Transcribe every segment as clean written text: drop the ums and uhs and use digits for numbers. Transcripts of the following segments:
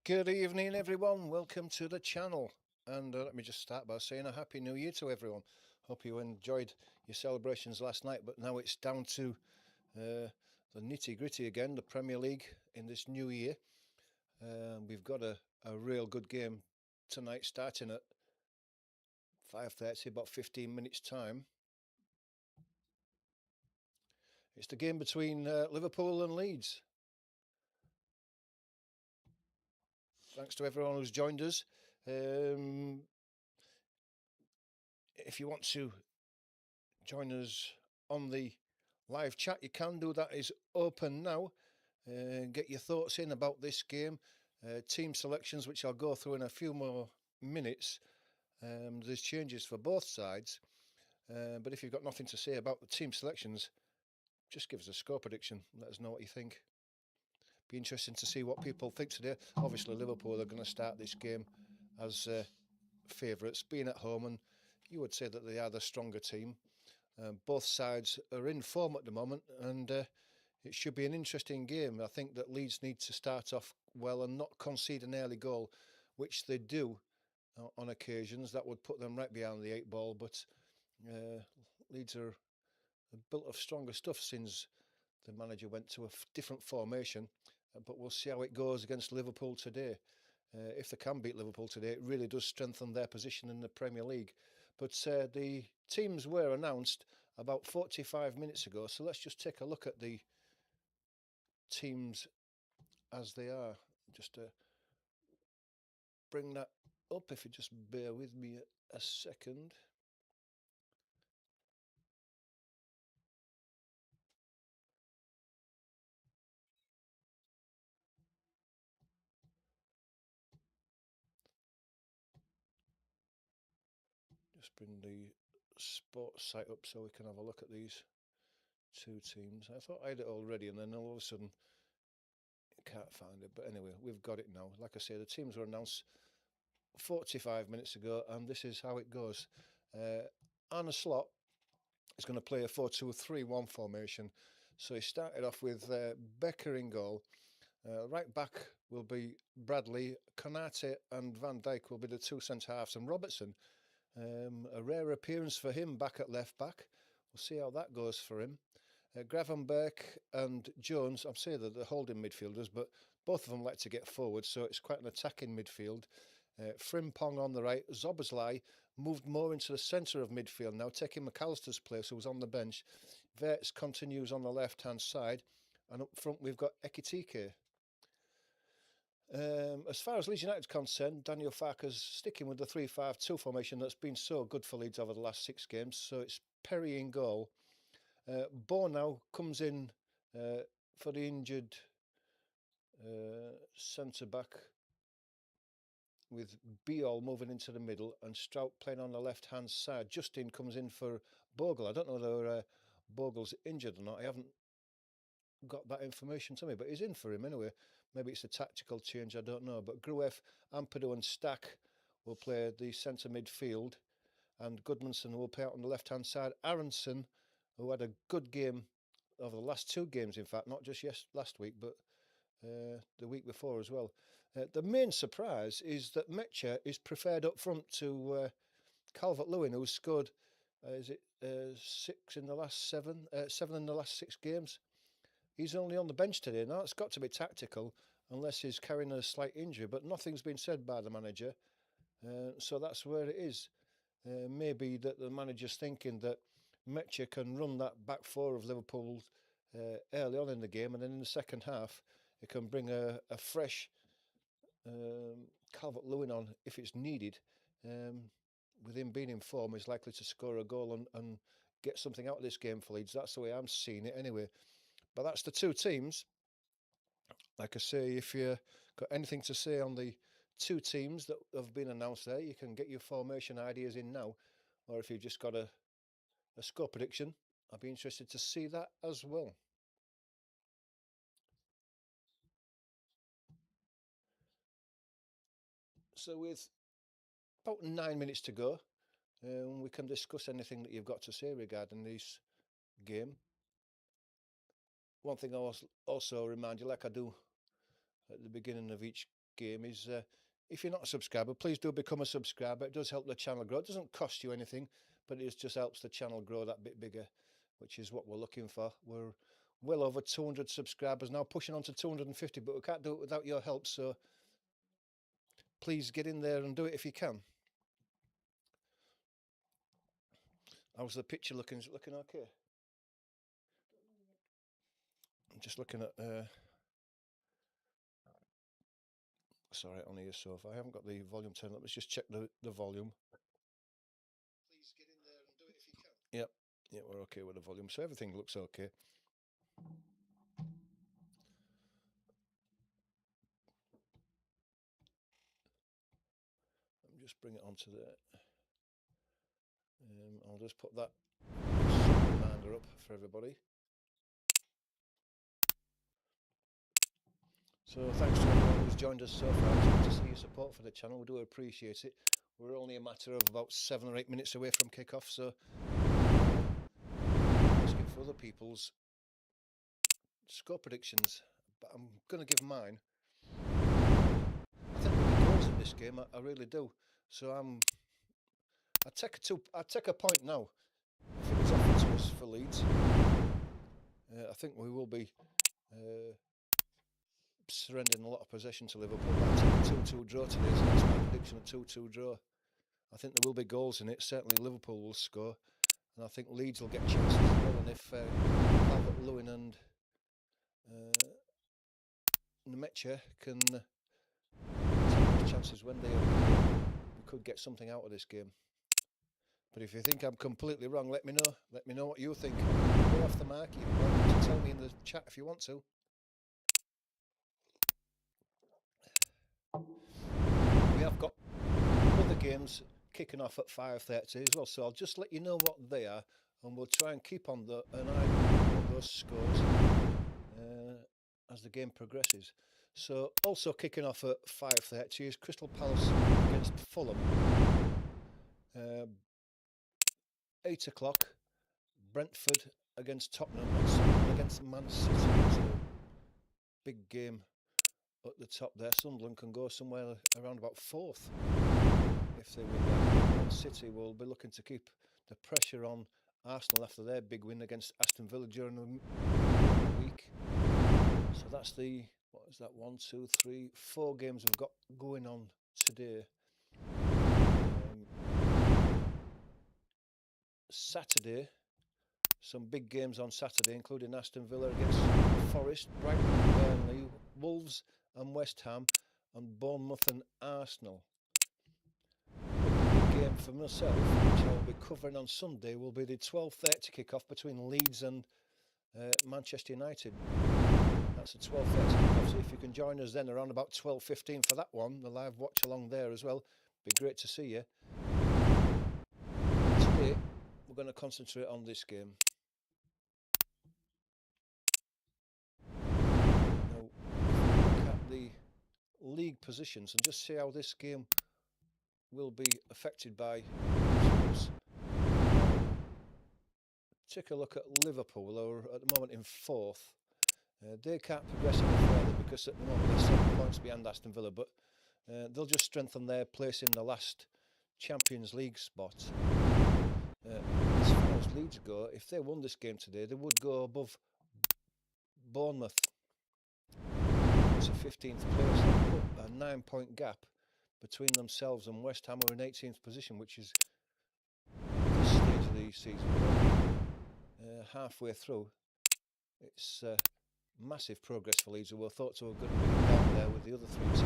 Good evening, everyone. Welcome to the channel. And let me just start by saying a happy new year to everyone. Hope you enjoyed your celebrations last night, but now it's down to the nitty gritty again, the Premier League in this new year. We've got a real good game tonight, starting at 5:30, about 15 minutes' time. It's the game between Liverpool and Leeds. Thanks to everyone who's joined us. If you want to join us on the live chat, you can do that. Is open now. Get your thoughts in about this game, team selections, which I'll go through in a few more minutes. There's changes for both sides, but if you've got nothing to say about the team selections, just give us a score prediction. Let us know what you think. Be interesting to see what people think today. Obviously, Liverpool are going to start this game as favourites, being at home, and you would say that they are the stronger team. Both sides are in form at the moment, and it should be an interesting game. I think that Leeds need to start off well and not concede an early goal, which they do on occasions. That would put them right behind the eight ball, but Leeds are built of stronger stuff since the manager went to a different formation. But we'll see how it goes against Liverpool today. If they can beat Liverpool today, it really does strengthen their position in the Premier League. But the teams were announced about 45 minutes ago, so let's just take a look at the teams as they are. Just to bring that up, if you just bear with me a second. Just bring the sports site up so we can have a look at these two teams. I thought I had it already, and then all of a sudden can't find it. But anyway, we've got it now. Like I say, the teams were announced 45 minutes ago, and this is how it goes. Arne Slot is going to play a 4-2-3-1 formation. So he started off with Becker in goal. Right back will be Bradley, Konate and Van Dijk will be the two centre halves, and Robertson, a rare appearance for him back at left back. We'll see how that goes for him. Gravenberch and Jones, I'm saying that they're holding midfielders, but both of them like to get forward, so it's quite an attacking midfield. Frimpong on the right, Zoboslai moved more into the centre of midfield now, taking McAllister's place, who was on the bench. Verts continues on the left-hand side, and up front we've got Ekitike. As far as Leeds United is concerned, Daniel Farke's sticking with the 3-5-2 formation that's been so good for Leeds over the last 6 games, so it's Perry in goal. Bo now comes in for the injured centre-back, with Biol moving into the middle and Strout playing on the left-hand side. Justin comes in for Bogle. I don't know whether Bogle's injured or not. I haven't got that information to me, but he's in for him anyway. Maybe it's a tactical change, I don't know. But Grueff, Ampadu and Stack will play the centre midfield, and Goodmanson will play out on the left-hand side. Aronson, who had a good game over the last 2 games, in fact, not just last week, but the week before as well. The main surprise is that Metcher is preferred up front to Calvert-Lewin, who's scored, 6 in the last 7, 7 in the last 6 games. He's only on the bench today. Now, it's got to be tactical, unless he's carrying a slight injury, but nothing's been said by the manager. So that's where it is. Maybe that the manager's thinking that Metcher can run that back four of Liverpool early on in the game, and then in the second half, it can bring a fresh Calvert-Lewin on if it's needed. With him being in form, he's likely to score a goal and get something out of this game for Leeds. That's the way I'm seeing it anyway. But that's the two teams. Like I say, if you've got anything to say on the 2 teams that have been announced there, you can get your formation ideas in now. Or if you've just got a score prediction, I'd be interested to see that as well. So with about 9 minutes to go, we can discuss anything that you've got to say regarding this game. One thing I also remind you, like I do at the beginning of each game is, if you're not a subscriber, please do become a subscriber. It does help the channel grow. It doesn't cost you anything, but it just helps the channel grow that bit bigger, which is what we're looking for. We're well over 200 subscribers now, pushing on to 250, but we can't do it without your help, so please get in there and do it if you can. How's the picture looking? Is it looking okay? I'm just looking at sorry, on here, so if I haven't got the volume turned up, let's just check the volume. Please get in there and do it if you can. Yep, yeah, we're okay with the volume, so everything looks okay. Let me just bring it onto there. I'll just put that reminder up for everybody. So thanks to everyone who's joined us so far. It's good to see your support for the channel. We do appreciate it. We're only a matter of about 7 or 8 minutes away from kick-off, so asking for other people's score predictions, but I'm going to give mine. I think there'll be goals in this game. I really do. So I'd take a point now if it was offered to us for Leeds. I think we will be surrendering a lot of possession to Liverpool. I'll take a 2-2 draw today, so that's my prediction, a 2-2 draw. I think there will be goals in it. Certainly Liverpool will score, and I think Leeds will get chances as well. And if Calvert-Lewin and Nemecha can take those chances when they appear, we could get something out of this game. But if you think I'm completely wrong, let me know. Let me know what you think. Go off the mark. You're welcome to tell me in the chat if you want to. We have got other games kicking off at 5:30 as well, so I'll just let you know what they are, and we'll try and keep on an eye on those scores as the game progresses. So also kicking off at 5:30 is Crystal Palace against Fulham. 8 o'clock, Brentford against Tottenham, and Sunderland against Man City. So big game at the top there. Sunderland can go somewhere around about 4th if they win that. Man City will be looking to keep the pressure on Arsenal after their big win against Aston Villa during the week. So that's the, what is that, 1, 2, 3, 4 games we've got going on today. Saturday, some big games on Saturday, including Aston Villa against Forest, Brighton and Burnley, Wolves and West Ham, and Bournemouth and Arsenal. The big game for myself, which I'll be covering on Sunday, will be the 12:30 kick-off between Leeds and Manchester United. That's a 12:30 kick-off, so if you can join us then around about 12:15 for that one, the live watch along there as well, be great to see you. Today, we're going to concentrate on this game. Now, look at the league positions and just see how this game will be affected by results. Take a look at Liverpool, who are at the moment in 4th. They can't progress any further because at the moment they're 7 points behind Aston Villa, but they'll just strengthen their place in the last Champions League spot. As far as Leeds go, if they won this game today, they would go above Bournemouth to 15th place and put a 9-point gap between themselves and West Ham, who are in 18th position, which is at this stage of the season, halfway through. It's massive progress for Leeds, who were thought to have going to be down there with the other 3 teams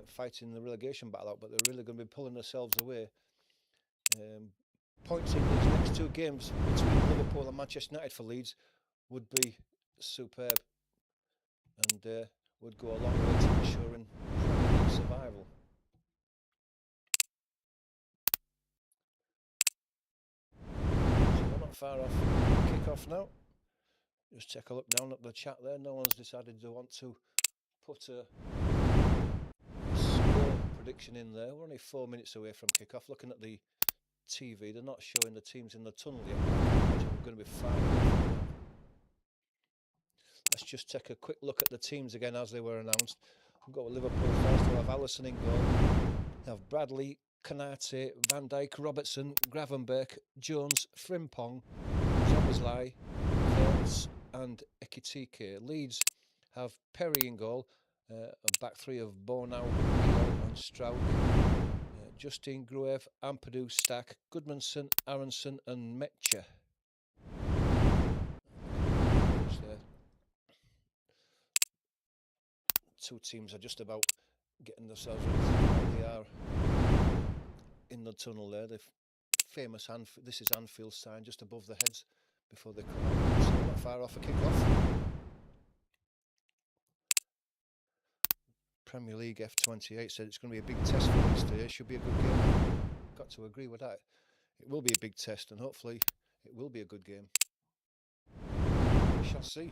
fighting the relegation battle out, but they're really going to be pulling themselves away. Points in these next 2 games between Liverpool and Manchester United for Leeds would be superb and would go a long way to ensuring Premier League survival. So we're not far off kick-off now. Just take a look down at the chat there. No one's decided they want to put a score prediction in there. We're only 4 minutes away from kick-off. Looking at the TV, they're not showing the teams in the tunnel yet. I imagine we're going to be far away from that. Let's just take a quick look at the teams again as they were announced. We've got Liverpool first. We'll have Allison in goal. We have Bradley, Kanate, Van Dijk, Robertson, Gravenberch, Jones, Frimpong, Szoboszlai, Verts and Ekitike. Leeds have Perry in goal. A back three of Bornau, and Stroud. Justin, Gruev, Ampadu, Stack, Goodmanson, Aronson and Metcher. Two teams are just about getting themselves ready. They are in the tunnel there. The famous this is Anfield sign just above the heads before they come out. So not far off a kick-off. Premier League F28 said it's going to be a big test for Leeds today. It should be a good game. Got to agree with that. It will be a big test and hopefully it will be a good game. We shall see.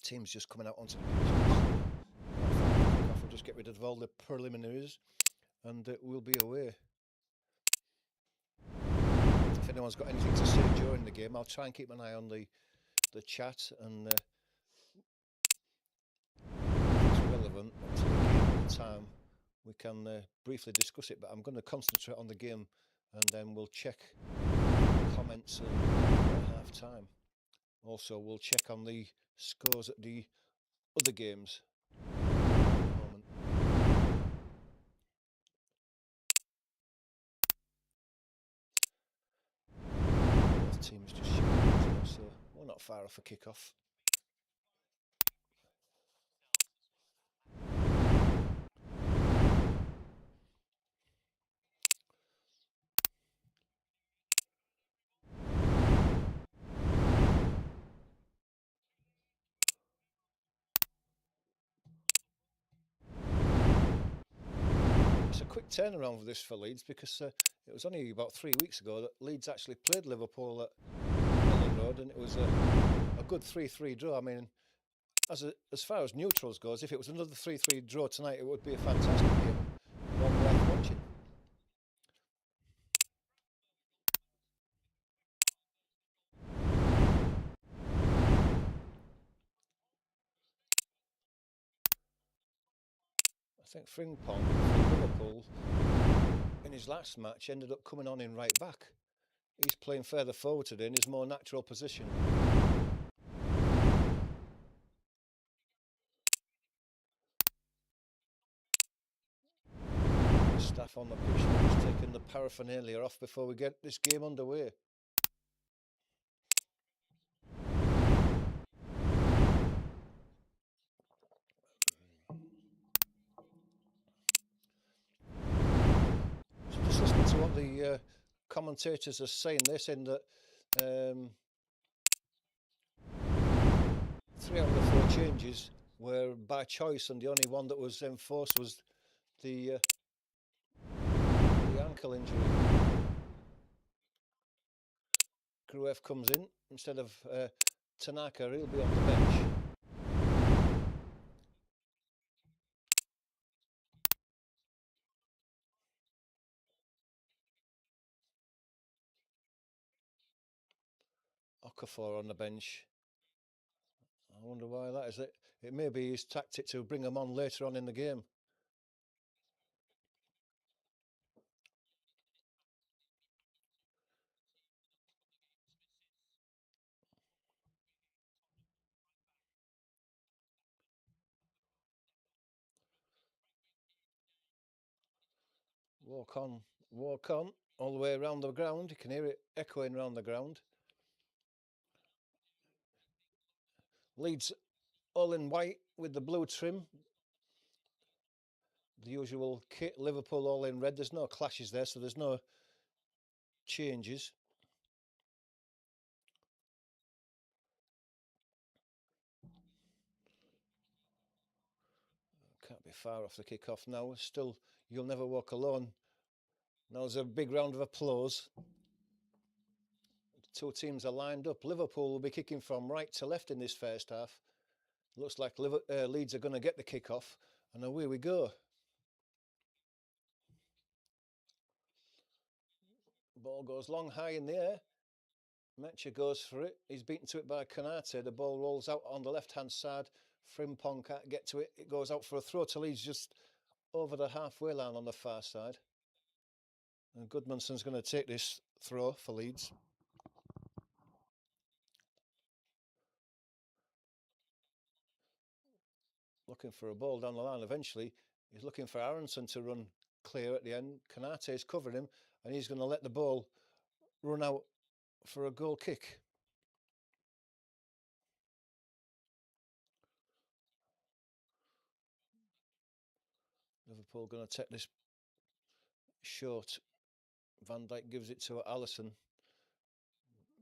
Teams just coming out onto the pitch. We'll just get rid of all the preliminaries and we'll be away. If anyone's got anything to say during the game, I'll try and keep an eye on the chat and if it's relevant to the game at the time, we can briefly discuss it. But I'm going to concentrate on the game and then we'll check comments at half time. Also, we'll check on the scores at the other games. Both teams just shooting, so we're not far off a kick-off. It's a quick turnaround for this for Leeds because it was only about 3 weeks ago that Leeds actually played Liverpool at Ellen Road and it was a good 3-3 draw. I mean, as far as neutrals goes, if it was another 3-3 draw tonight, it would be a fantastic game and one worth watching. I think Frimpong for Liverpool in his last match ended up coming on in right back. He's playing further forward today in his more natural position. Staff on the pitch now, just taking the paraphernalia off before we get this game underway. So just listening to what the commentators are saying, they're saying that 3 out of the 4 changes were by choice, and the only one that was enforced was the ankle injury. Gruev comes in instead of Tanaka. He'll be on the bench. Okafor on the bench. I wonder why that is. It may be his tactic to bring him on later on in the game. Walk on, all the way around the ground. You can hear it echoing around the ground. Leeds all in white with the blue trim. The usual kit. Liverpool all in red. There's no clashes there, so there's no changes. Can't be far off the kick-off now. Still, You'll Never Walk Alone. Now there's a big round of applause. The two teams are lined up. Liverpool will be kicking from right to left in this first half. Looks like Leeds are going to get the kick-off. And away we go. Ball goes long, high in the air. Metcha goes for it. He's beaten to it by Kanate. The ball rolls out on the left-hand side. Frimpong can't get to it. It goes out for a throw to Leeds just over the halfway line on the far side. And Goodmanson's going to take this throw for Leeds. Looking for a ball down the line eventually. He's looking for Aronson to run clear at the end. Kanate's covering him, and he's going to let the ball run out for a goal kick. Liverpool going to take this short. Van Dijk gives it to Alisson.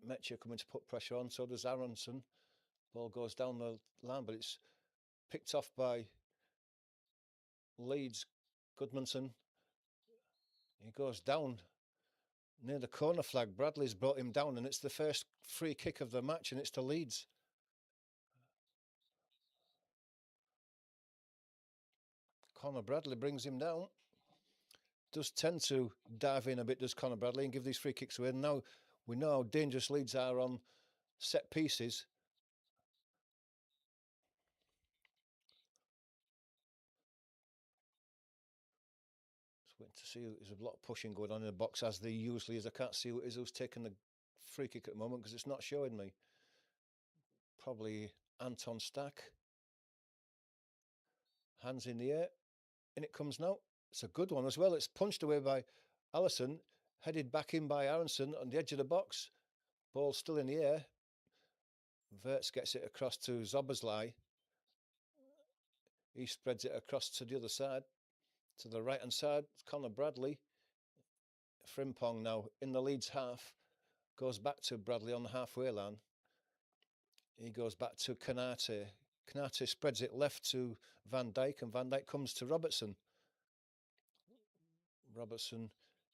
Metcha coming to put pressure on, so does Aronson. Ball goes down the line, but it's picked off by Leeds. Goodmanson. He goes down near the corner flag. Bradley's brought him down, and it's the first free kick of the match, and it's to Leeds. Conor Bradley brings him down. Does tend to dive in a bit, does Conor Bradley, and give these free kicks away. And now we know how dangerous Leeds are on set pieces. Just waiting to see. There's a lot of pushing going on in the box, as there usually is. I can't see who it is who's taking the free kick at the moment because it's not showing me. Probably Anton Stack. Hands in the air. In it comes now. It's a good one as well. It's punched away by Alisson, headed back in by Aronson on the edge of the box. Ball still in the air. Wirtz gets it across to Zoboszlai. He spreads it across to the other side, to the right-hand side. Conor Bradley. Frimpong now in the Leeds half. Goes back to Bradley on the halfway line. He goes back to Kanate. Kanate spreads it left to Van Dijk, and Van Dijk comes to Robertson. Robertson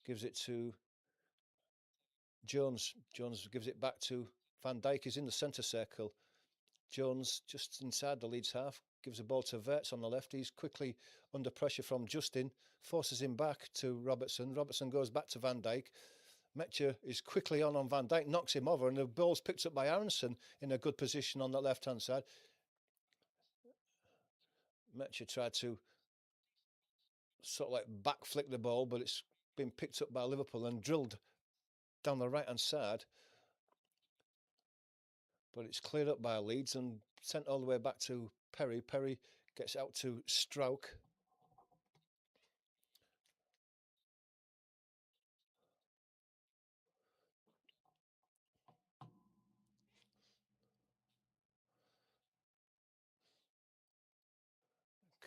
gives it to Jones. Jones gives it back to Van Dijk. Is in the centre circle. Jones just inside the Leeds half. Gives the ball to Wirtz on the left. He's quickly under pressure from Justin. Forces him back to Robertson. Robertson goes back to Van Dijk. Metcha is quickly on Van Dijk. Knocks him over. And the ball's picked up by Aronson in a good position on the left-hand side. Metcha tried to sort of like back flick the ball, but it's been picked up by Liverpool and drilled down the right-hand side. But it's cleared up by Leeds and sent all the way back to Perry. Perry gets out to Strauch.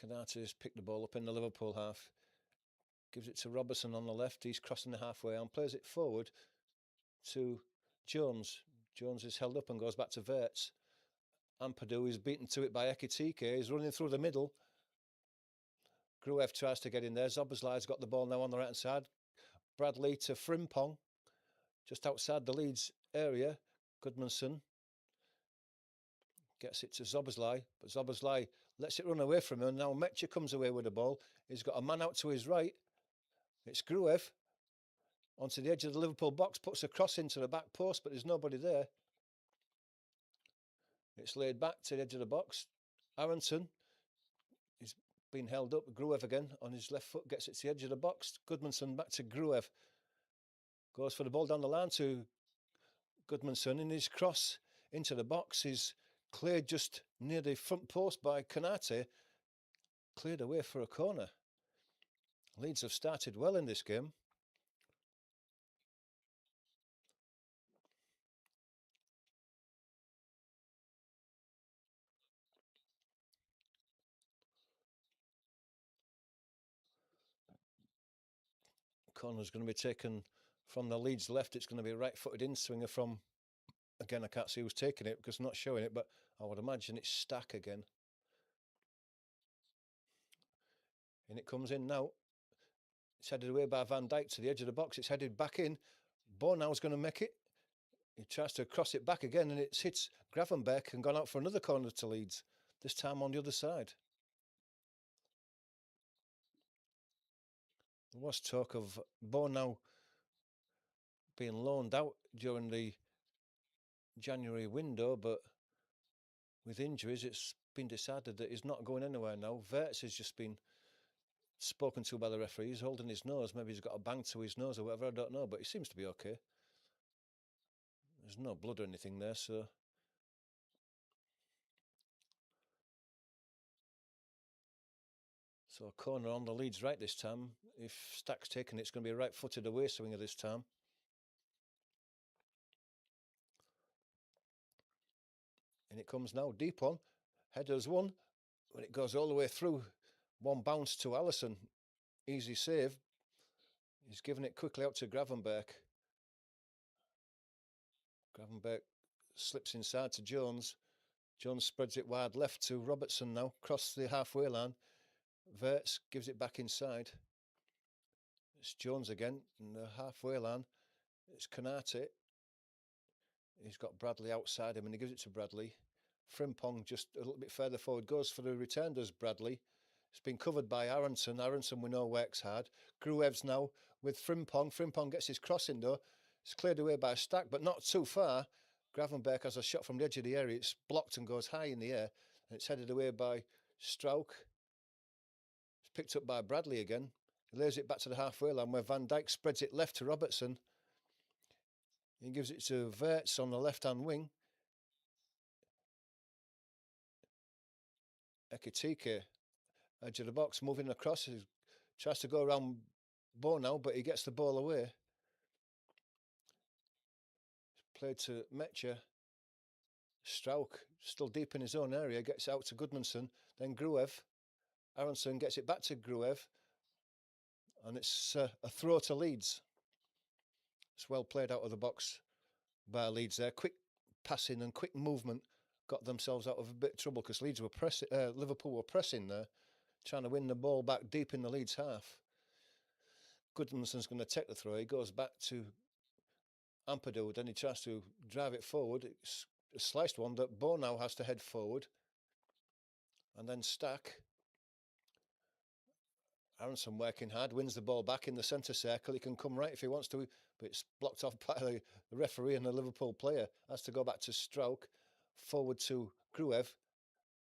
Kanate has picked the ball up in the Liverpool half. Gives it to Robertson on the left. He's crossing the halfway and plays it forward to Jones. Jones is held up and goes back to Wirtz. Ampadu is beaten to it by Ekitike. He's running through the middle. Gruev tries to get in there. Zoboszlai's got the ball now on the right-hand side. Bradley to Frimpong, just outside the Leeds area. Goodmanson gets it to Zoboszlai, but Zoboszlai lets it run away from him. Now Metcha comes away with the ball. He's got a man out to his right. It's Gruev onto the edge of the Liverpool box, puts a cross into the back post, but there's nobody there. It's laid back to the edge of the box. Aronson is being held up. Gruev again on his left foot, gets it to the edge of the box. Goodmanson back to Gruev. Goes for the ball down the line to Goodmanson, and his cross into the box is cleared just near the front post by Kanate. Cleared away for a corner. Leeds have started well in this game. Corner's going to be taken from the Leeds left. It's going to be a right-footed in-swinger from, again, I can't see who's taking it because I'm not showing it, but I would imagine it's Stack again. And it comes in now. It's headed away by Van Dijk to the edge of the box. It's headed back in. Bornau's going to make it. He tries to cross it back again, and it hits Gravenberch and gone out for another corner to Leeds, this time on the other side. There was talk of Bornau being loaned out during the January window, but with injuries, it's been decided that he's not going anywhere now. Verts has just been spoken to by the referee. He's holding his nose. Maybe he's got a bang to his nose or whatever. I don't know, but he seems to be okay. There's no blood or anything there, so. So corner on the Leeds right this time. If Stack's taken, it's going to be a right-footed away swinger this time. And it comes now, deep one. Headers one. When it goes all the way through, one bounce to Allison. Easy save. He's given it quickly out to Gravenberg. Gravenberg slips inside to Jones. Jones spreads it wide left to Robertson now. Cross the halfway line. Verts gives it back inside. It's Jones again in the halfway line. It's Canate. He's got Bradley outside him and he gives it to Bradley. Frimpong just a little bit further forward, goes for the return, does Bradley. It's been covered by Aronson. Aronson we know works hard. Gruev's now with Frimpong. Frimpong gets his crossing though. It's cleared away by Stack, but not too far. Gravenberg has a shot from the edge of the area. It's blocked and goes high in the air. And it's headed away by Strauch. It's picked up by Bradley again. He lays it back to the halfway line where Van Dijk spreads it left to Robertson. He gives it to Verts on the left-hand wing. Ekitike, edge of the box, moving across. He tries to go around Bo now, but he gets the ball away. Played to Metcher. Strauch, still deep in his own area, gets out to Goodmanson. Then Gruev. Aronson gets it back to Gruev. And it's a throw to Leeds. It's well played out of the box by Leeds there. Quick passing and quick movement got themselves out of a bit of trouble because Leeds were pressing. Liverpool were pressing there, trying to win the ball back deep in the Leeds half. Goodmanson's going to take the throw. He goes back to Ampadu. Then he tries to drive it forward. It's a sliced one that Bo now has to head forward. And then Stack. Aronson working hard, wins the ball back in the centre circle. He can come right if he wants to, but it's blocked off by the referee and the Liverpool player. Has to go back to Strauch, forward to Gruev.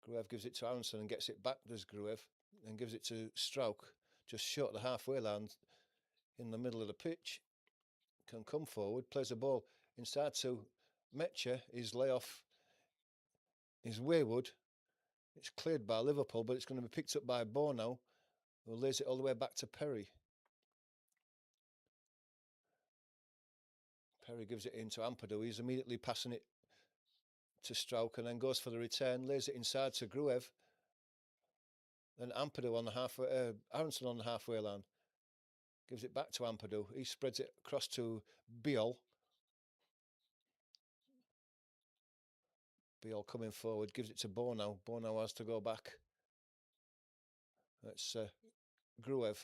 Gruev gives it to Aronson and gets it back, does Gruev, and gives it to Strauch, just short the halfway line in the middle of the pitch. Can come forward, plays the ball inside to Metcher. His layoff is wayward. It's cleared by Liverpool, but it's going to be picked up by Bo now, who lays it all the way back to Perry. Perry gives it into Ampadu. He's immediately passing it to Strauch and then goes for the return, lays it inside to Gruev. Then Ampadu on the halfway, Aronson on the halfway line. Gives it back to Ampadu. He spreads it across to Biol. Biol coming forward, gives it to Bo now. Bo now has to go back. That's Gruev.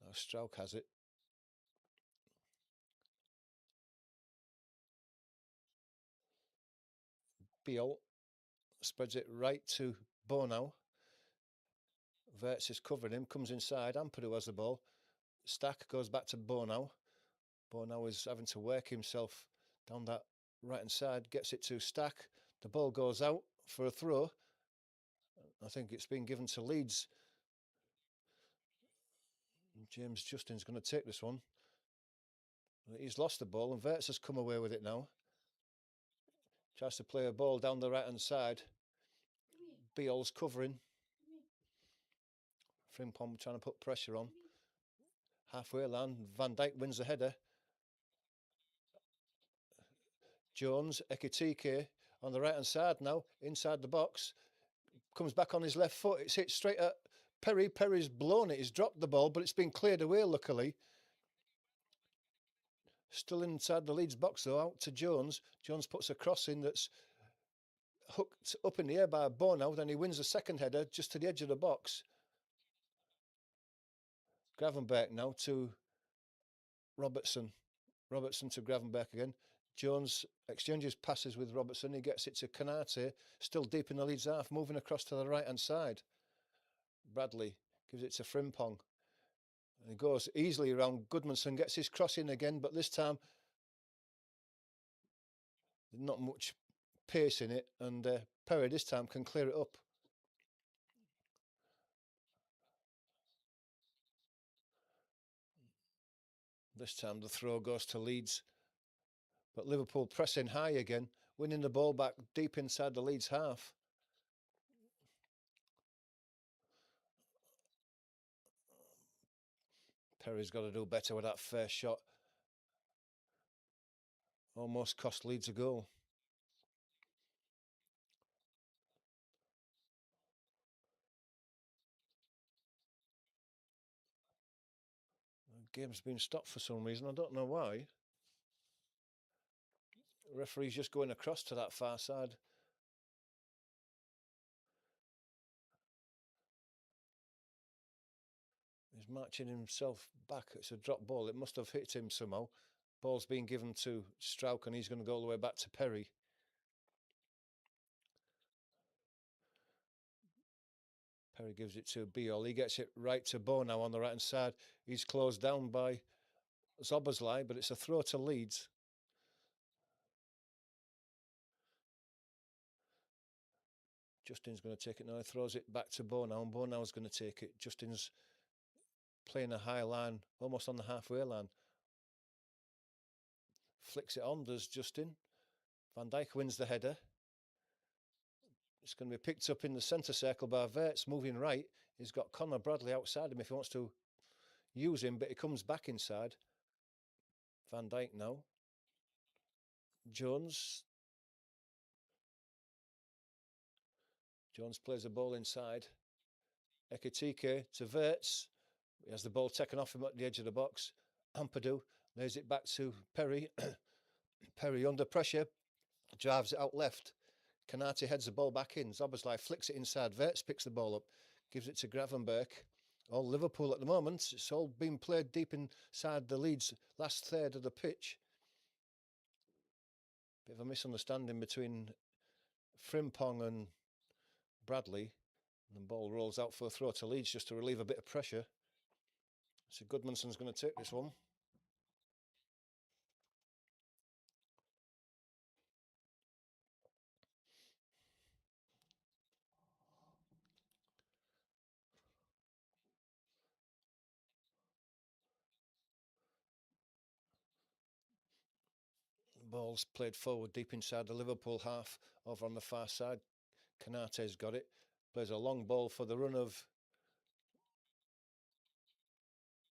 Now Strauch has it. Biol spreads it right to Bo now. Verts is covering him, comes inside. Ampadu has the ball. Stack goes back to Bo now. Bo now is having to work himself down that right-hand side. Gets it to Stack. The ball goes out for a throw. I think it's been given to Leeds. James Justin's going to take this one. He's lost the ball and Verts has come away with it now. Tries to play a ball down the right-hand side. Biol's covering. Frimpong trying to put pressure on. Halfway line, Van Dijk wins the header. Jones, Ekitike on the right-hand side now, inside the box. Comes back on his left foot. It's hit straight at Perry. Perry's blown it. He's dropped the ball, but it's been cleared away, luckily. Still inside the Leeds box, though, out to Jones. Jones puts a cross in that's hooked up in the air by Bo now. Then he wins the second header just to the edge of the box. Gravenberg now to Robertson. Robertson to Gravenberg again. Jones exchanges passes with Robertson. He gets it to Canate, still deep in the Leeds half, moving across to the right-hand side. Bradley gives it to Frimpong. He goes easily around. Goodmanson gets his cross in again, but this time not much pace in it, and Perry this time can clear it up. This time the throw goes to Leeds, but Liverpool pressing high again, winning the ball back deep inside the Leeds half. Perry's got to do better with that first shot. Almost cost Leeds a goal. The game's been stopped for some reason. I don't know why. The referee's just going across to that far side. He's marching himself back. It's a drop ball. It must have hit him somehow. Ball's been given to Strauch, and he's going to go all the way back to Perry. Perry gives it to Biol. He gets it right to Bo now on the right-hand side. He's closed down by Zoboslai, but it's a throw to Leeds. Justin's going to take it now. He throws it back to Bo now, and Bo now is going to take it. Justin's playing a high line, almost on the halfway line. Flicks it on, does Justin. Van Dijk wins the header. It's going to be picked up in the centre circle by Verts, moving right. He's got Conor Bradley outside him if he wants to use him, but he comes back inside. Van Dijk now. Jones. Jones plays the ball inside. Ekitike to Verts. He has the ball taken off him at the edge of the box. Ampadu lays it back to Perry. Perry under pressure. Drives it out left. Kanate heads the ball back in. Zoboslai flicks it inside. Verts picks the ball up. Gives it to Gravenberch. All Liverpool at the moment. It's all being played deep inside the Leeds last third of the pitch. Bit of a misunderstanding between Frimpong and Bradley. And the ball rolls out for a throw to Leeds just to relieve a bit of pressure. So Goodmanson's going to take this one. Ball's played forward deep inside the Liverpool half over on the far side. Kanate's got it. Plays a long ball for the run of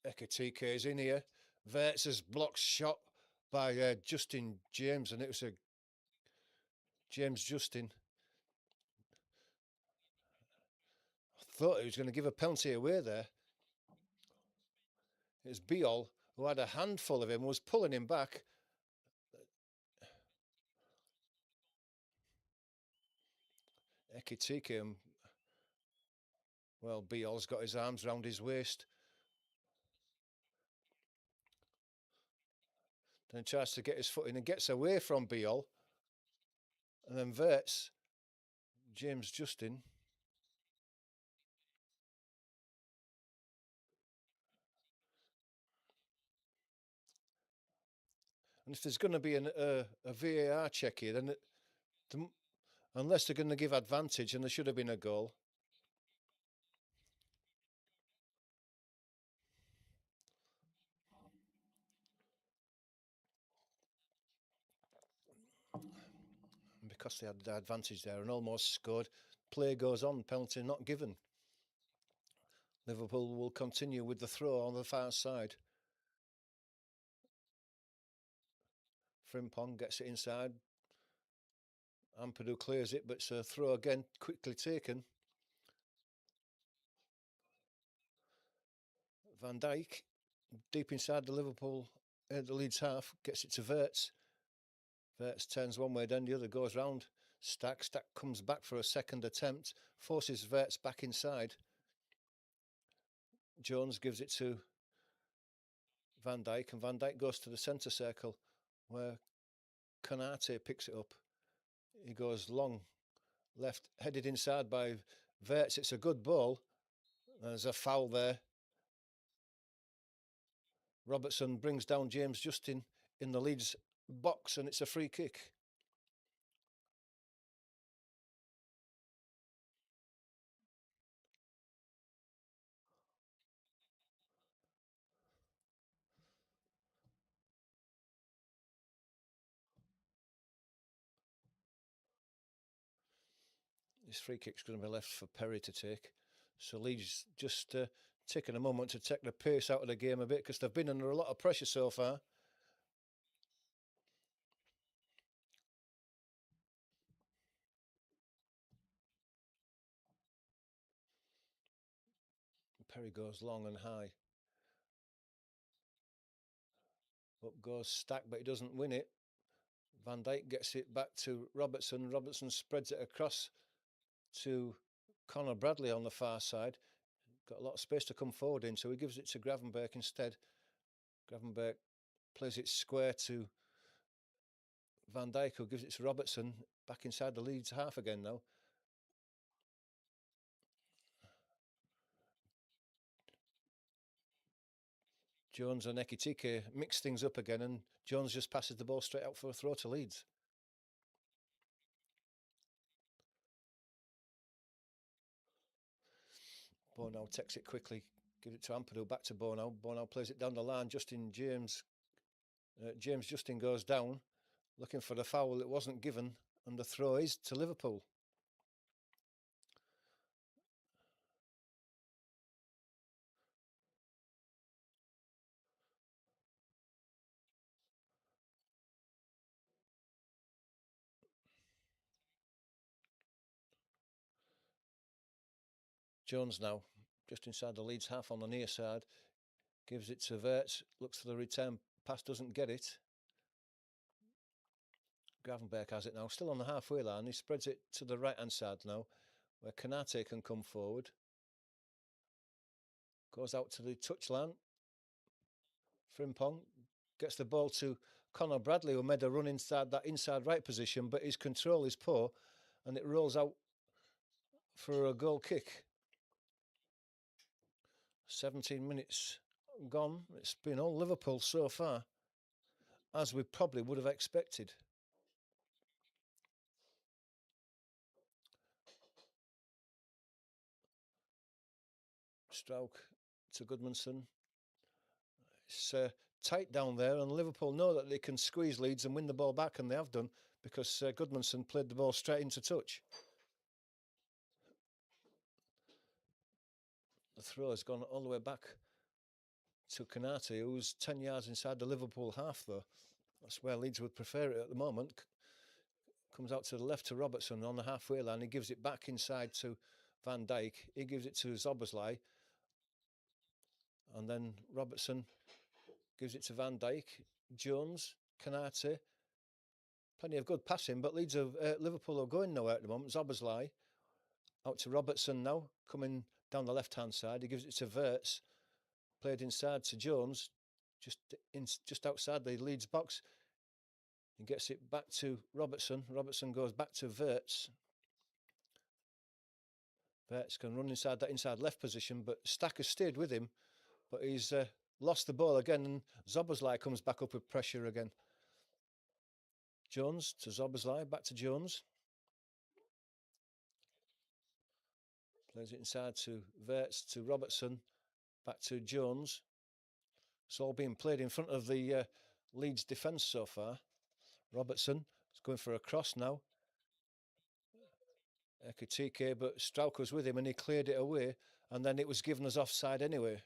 Ekitike is in here. Verts has blocked shot by Justin James, and it was a James Justin. I thought he was going to give a penalty away there. It's Biol, who had a handful of him, was pulling him back. Ekitike, well, Biol's got his arms round his waist. Then tries to get his foot in and gets away from Biol. And then Verts, James Justin. And if there's going to be a VAR check here, then unless they're going to give advantage, and there should have been a goal. And because they had the advantage there and almost scored, play goes on, penalty not given. Liverpool will continue with the throw on the far side. Frimpong gets it inside. Ampadu clears it, but it's a throw again, quickly taken. Van Dijk, deep inside the Leeds half, gets it to Verts. Verts turns one way, then the other goes round. Stack comes back for a second attempt, forces Verts back inside. Jones gives it to Van Dijk, and Van Dijk goes to the centre circle where Kanate picks it up. He goes long left, headed inside by Verts. It's a good ball. There's a foul there. Robertson brings down James Justin in the Leeds box, and it's a free kick. This free kick's going to be left for Perry to take. So Leeds just taking a moment to take the pace out of the game a bit, because they've been under a lot of pressure so far. Perry goes long and high. Up goes Stack, but he doesn't win it. Van Dijk gets it back to Robertson. Robertson spreads it across to Conor Bradley on the far side. Got a lot of space to come forward in, so he gives it to Gravenberch instead. Gravenberch plays it square to Van Dijk, who gives it to Robertson. Back inside the Leeds half again now. Jones and Ekitike mix things up again, and Jones just passes the ball straight out for a throw to Leeds. Bono takes it quickly, gives it to Ampadu, back to Bono. Bono plays it down the line. James Justin goes down, looking for the foul. It wasn't given, and the throw is to Liverpool. Jones now, just inside the Leeds half on the near side, gives it to Wirtz, looks for the return pass, doesn't get it. Gravenberch has it now, still on the halfway line. He spreads it to the right-hand side now, where Kanate can come forward. Goes out to the touchline. Frimpong gets the ball to Conor Bradley, who made a run inside that inside right position, but his control is poor, and it rolls out for a goal kick. 17 minutes gone. It's been all Liverpool so far, as we probably would have expected. Stroke to Goodmanson. It's tight down there, and Liverpool know that they can squeeze Leeds and win the ball back, and they have done, because Goodmanson played the ball straight into touch. The throw has gone all the way back to Kanate, who's 10 yards inside the Liverpool half, though. That's where Leeds would prefer it at the moment. Comes out to the left to Robertson on the halfway line. He gives it back inside to Van Dijk. He gives it to Szoboszlai. And then Robertson gives it to Van Dijk. Jones, Kanate. Plenty of good passing, but Liverpool are going nowhere at the moment. Szoboszlai out to Robertson now, coming down the left-hand side. He gives it to Wirtz. Played inside to Jones, just outside the Leeds box. He gets it back to Robertson. Robertson goes back to Wirtz. Wirtz can run inside that inside left position, but Stack has stayed with him. But he's lost the ball again, and Szoboszlai comes back up with pressure again. Jones to Szoboszlai, back to Jones. Plays it inside to Wirtz, to Robertson, back to Jones. It's all being played in front of the Leeds defence so far. Robertson is going for a cross now. Ekitike, but Strauch was with him and he cleared it away, and then it was given as offside anyway.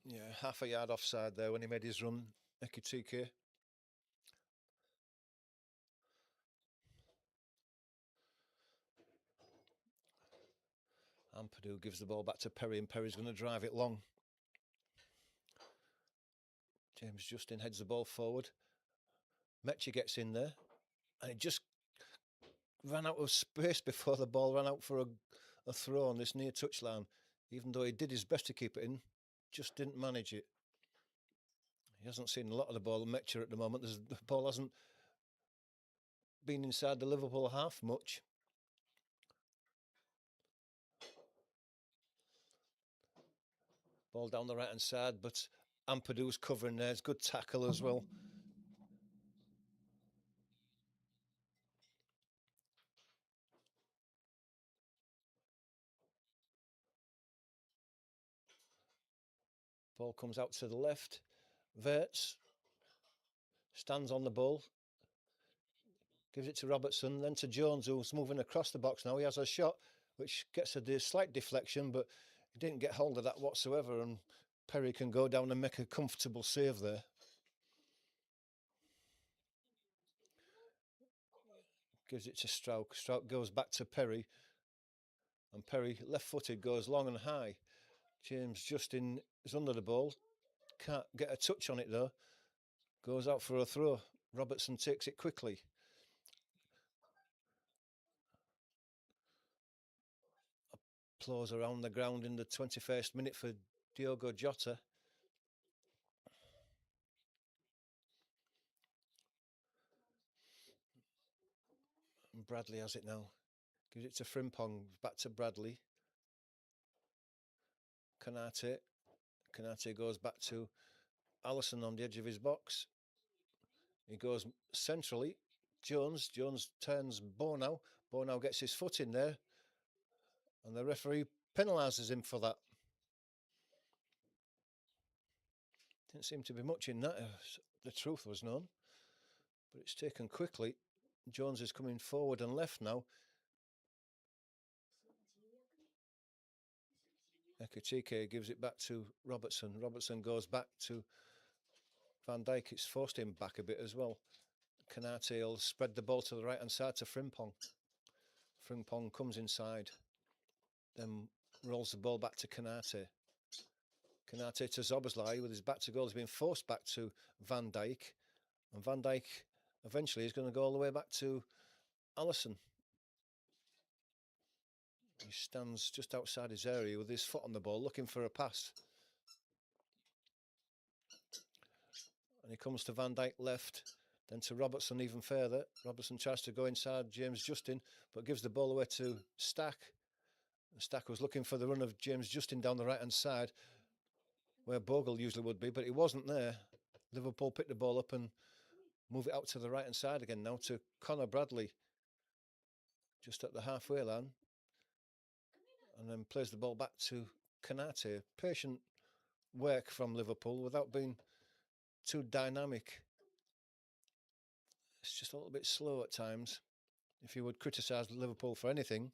Yeah, half a yard offside there when he made his run, Ekitike. Ampadu gives the ball back to Perry, and Perry's going to drive it long. James Justin heads the ball forward. Metchi gets in there, and it just ran out of space before the ball ran out for a throw on this near touchline. Even though he did his best to keep it in, just didn't manage it. He hasn't seen a lot of the ball, Metcher, at the moment. The ball hasn't been inside the Liverpool half much. Ball down the right hand side, but Ampadu's covering there. It's good tackle as well. Ball comes out to the left. Verts stands on the ball. Gives it to Robertson, then to Jones, who's moving across the box now. He has a shot, which gets a slight deflection, but he didn't get hold of that whatsoever, and Perry can go down and make a comfortable save there. Gives it to Strauch. Strauch goes back to Perry, and Perry, left-footed, goes long and high. James Justin is under the ball. Can't get a touch on it, though. Goes out for a throw. Robertson takes it quickly. Applause around the ground in the 21st minute for Diogo Jota. And Bradley has it now. Gives it to Frimpong. Back to Bradley. Kanate. Kanate goes back to Allison on the edge of his box. He goes centrally. Jones. Jones turns Bournemouth. Bournemouth gets his foot in there. And the referee penalises him for that. Didn't seem to be much in that, the truth was known. But it's taken quickly. Jones is coming forward and left now. Ekitike gives it back to Robertson. Robertson goes back to Van Dijk. It's forced him back a bit as well. Kanate will spread the ball to the right-hand side to Frimpong. Frimpong comes inside. Then rolls the ball back to Kanate. Kanate to Zoboslai with his back to goal. He's been forced back to Van Dijk. And Van Dijk eventually is going to go all the way back to Allison. He stands just outside his area with his foot on the ball, looking for a pass. And he comes to Van Dijk left, then to Robertson even further. Robertson tries to go inside James Justin, but gives the ball away to Stack. Stack was looking for the run of James Justin down the right-hand side, where Bogle usually would be, but he wasn't there. Liverpool picked the ball up and move it out to the right-hand side again now to Connor Bradley, just at the halfway line. And then plays the ball back to Kanate. Patient work from Liverpool without being too dynamic. It's just a little bit slow at times. If you would criticise Liverpool for anything,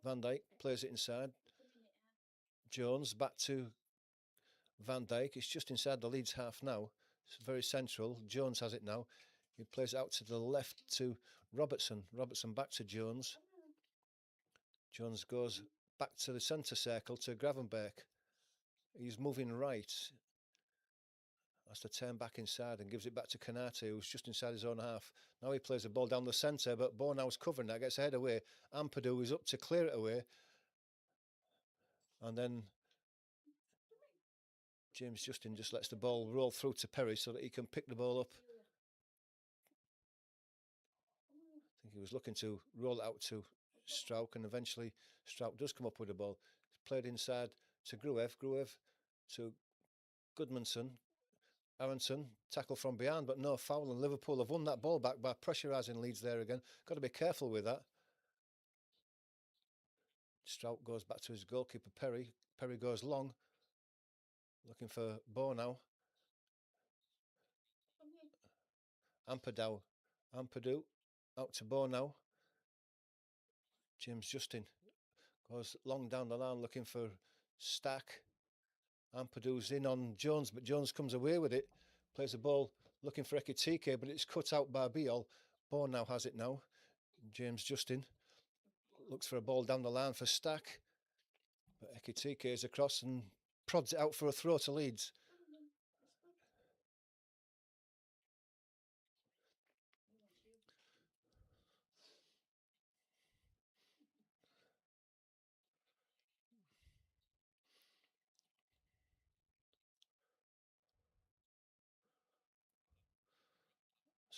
Van Dijk plays it inside. Jones back to Van Dijk. It's just inside the Leeds half now. It's very central. Jones has it now. He plays it out to the left to Robertson. Robertson back to Jones. Jones goes back to the centre circle to Gravenberch. He's moving right. Has to turn back inside and gives it back to Kanate, who's just inside his own half. Now he plays the ball down the centre, but Bournemouth's covering that, gets ahead away. Ampadu is up to clear it away. And then James Justin just lets the ball roll through to Perry so that he can pick the ball up. I think he was looking to roll it out to Strauch, and eventually Strauch does come up with the ball. It's played inside to Gruev. Gruev to Goodmanson. Aronson, tackle from behind, but no foul, and Liverpool have won that ball back by pressurising Leeds there again. Got to be careful with that. Strauch goes back to his goalkeeper, Perry. Perry goes long, looking for Bournemouth. Ampadu out to Bournemouth. James Justin goes long down the line, looking for Stack. Ampadu's in on Jones, but Jones comes away with it. Plays the ball looking for Ekitike, but it's cut out by Biol. Bournemouth has it now. James Justin looks for a ball down the line for Stack, but Ekitike is across and prods it out for a throw to Leeds.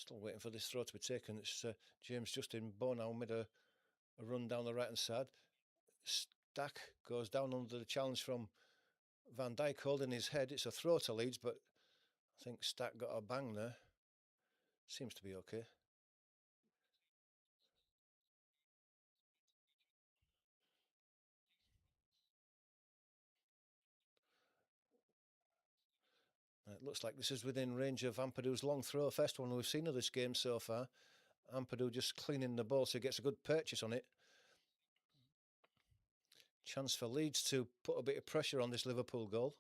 Still waiting for this throw to be taken. It's James Justin Bonow made a run down the right hand side. Stack goes down under the challenge from Van Dijk holding his head. It's a throw to Leeds, but I think Stack got a bang there. Seems to be okay. It looks like this is within range of Ampadu's long throw. First one we've seen of this game so far. Ampadu just cleaning the ball so he gets a good purchase on it. Chance for Leeds to put a bit of pressure on this Liverpool goal.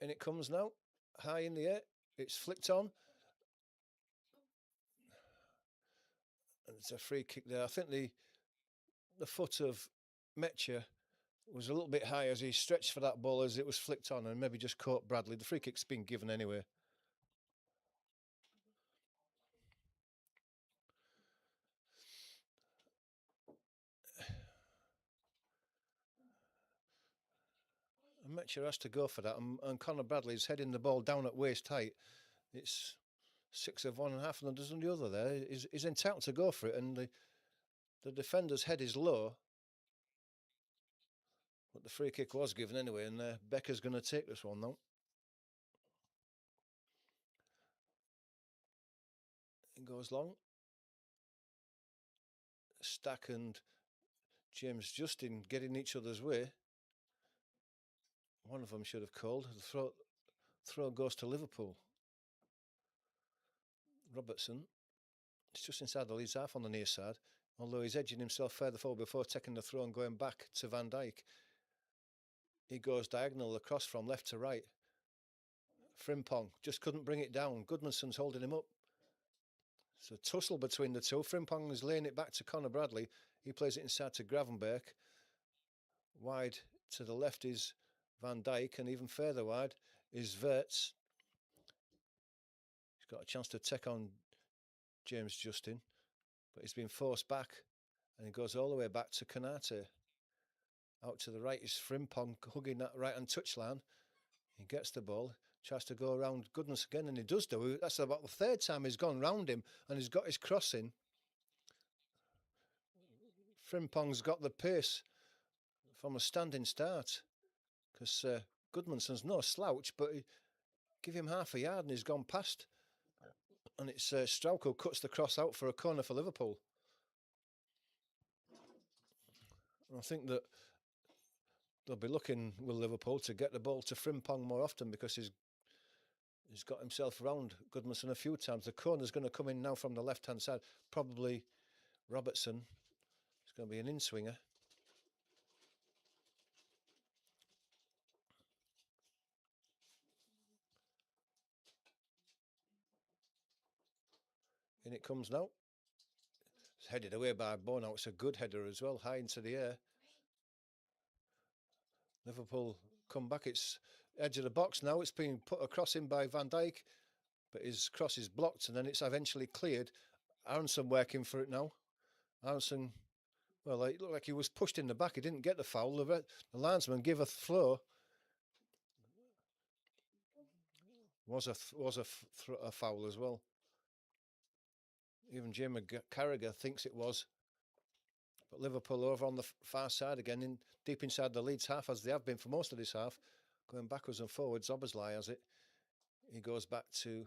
And it comes now, high in the air. It's flicked on. And it's a free kick there. I think the foot of Metcher was a little bit high as he stretched for that ball as it was flicked on and maybe just caught Bradley. The free kick's been given anyway. And Metcher has to go for that, and Conor Bradley's heading the ball down at waist height. It's 6 of one and a half and a dozen the other there. He's entitled to go for it, and the defender's head is low. But the free kick was given anyway, and Becker's going to take this one now. It goes long. Stack and James Justin getting each other's way. One of them should have called. The throw goes to Liverpool. Robertson. It's just inside the Leeds half on the near side, although he's edging himself further forward before taking the throw and going back to Van Dijk. He goes diagonal across from left to right. Frimpong just couldn't bring it down. Goodmanson's holding him up. It's a tussle between the two. Frimpong is laying it back to Conor Bradley. He plays it inside to Gravenberch. Wide to the left is Van Dijk, and even further wide is Wirtz. He's got a chance to take on James Justin, but he's been forced back, and he goes all the way back to Konate. Out to the right is Frimpong hugging that right-hand touchline. He gets the ball, tries to go around Goodness again, and he does do. That's about the third time he's gone round him, and he's got his crossing. Frimpong's got the pace from a standing start, because Goodmanson's no slouch, but give him half a yard and he's gone past. And it's Strauch who cuts the cross out for a corner for Liverpool. I think that they'll be looking with Liverpool to get the ball to Frimpong more often, because he's got himself round Goodmanson a few times. The corner's going to come in now from the left-hand side. Probably Robertson. It's going to be an in-swinger. In it comes now. It's headed away by Bono. It's a good header as well, high into the air. Liverpool come back. It's edge of the box now. It's being put across him by Van Dijk, but his cross is blocked, and then it's eventually cleared. Aronson working for it now. Aronson, well, it looked like he was pushed in the back. He didn't get the foul. The linesman gave a throw. Was a foul as well. Even Jim Carragher thinks it was. But Liverpool over on the far side again, deep inside the Leeds half, as they have been for most of this half, going backwards and forwards. Obersley has it. He goes back to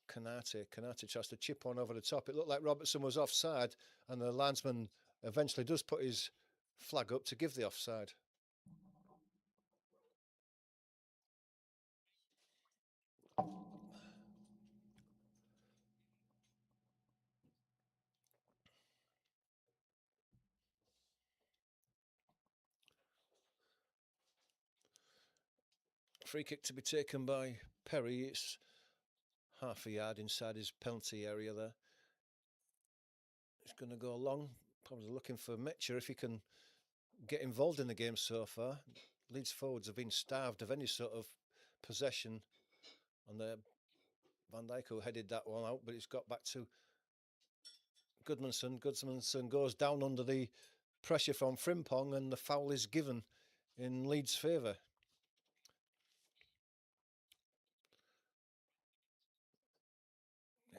Konate. Konate tries to chip one over the top. It looked like Robertson was offside, and the linesman eventually does put his flag up to give the offside. Free kick to be taken by Perry. It's half a yard inside his penalty area there. He's going to go long, probably looking for Metcher if he can get involved in the game so far. Leeds forwards have been starved of any sort of possession, and Van Dijk who headed that one out, but it's got back to Goodmanson. Goodmanson goes down under the pressure from Frimpong, and the foul is given in Leeds' favour.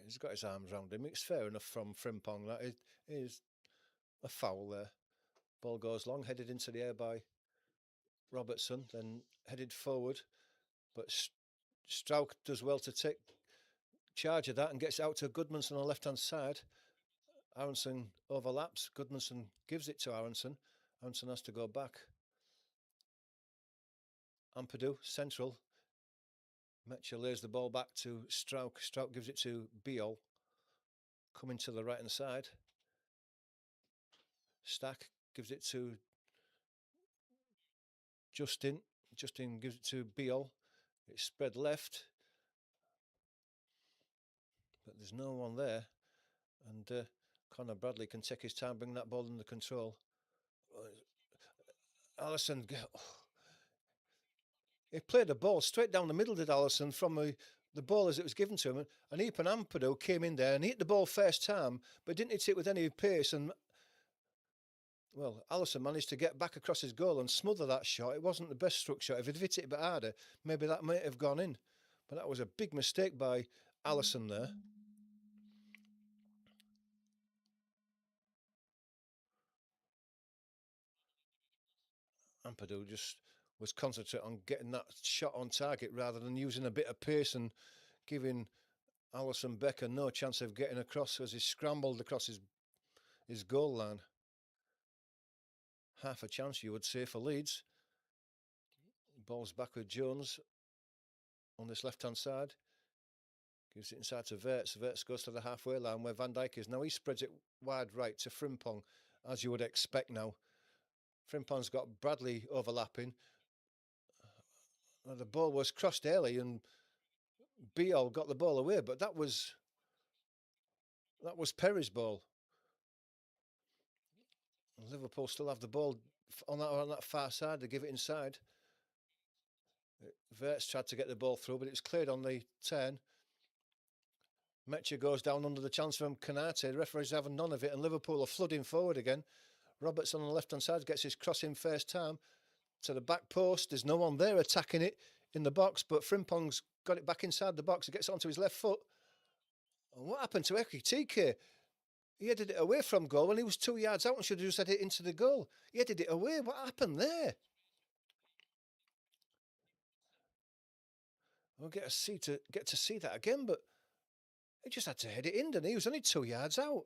he's got his arms round him. It's fair enough from Frimpong. That is a foul there. Ball goes long, headed into the air by Robertson, then headed forward. But Strauch does well to take charge of that and gets out to Goodmanson on the left-hand side. Aronson overlaps. Goodmanson gives it to Aronson. Aronson has to go back. Ampadu, central. Metcher lays the ball back to Strauch. Strauch gives it to Biol. Coming to the right-hand side. Stack gives it to Justin. Justin gives it to Biol. It's spread left. But there's no one there. And Conor Bradley can take his time, bring that ball under control. Allison, he played the ball straight down the middle, did Allison, from the ball as it was given to him. And Epan Ampadu came in there and hit the ball first time, but didn't hit it with any pace. And, well, Allison managed to get back across his goal and smother that shot. It wasn't the best struck shot. If he'd hit it a bit harder, maybe that might have gone in. But that was a big mistake by Allison there. Ampadu just was concentrating on getting that shot on target rather than using a bit of pace and giving Alison Becker no chance of getting across as he scrambled across his goal line. Half a chance, you would say, for Leeds. Ball's back with Jones on this left-hand side. Gives it inside to Verts. Verts goes to the halfway line where Van Dijk is. Now he spreads it wide right to Frimpong, as you would expect now. Frimpong's got Bradley overlapping. The ball was crossed early and Biol got the ball away, but that was Perry's ball. Liverpool still have the ball on that far side. They give it inside. Verts tried to get the ball through, but it was cleared on the turn. Metcher goes down under the chance from Canate. The referees having none of it, and Liverpool are flooding forward again. Robertson on the left-hand side gets his cross in first time to the back post. There's no one there attacking it in the box, but Frimpong's got it back inside the box. He gets it onto his left foot. And what happened to Ekitike? He headed it away from goal when he was 2 yards out and should have just had it into the goal. He headed it away. What happened there? We'll get to see that again, but he just had to head it in, didn't he? He was only 2 yards out.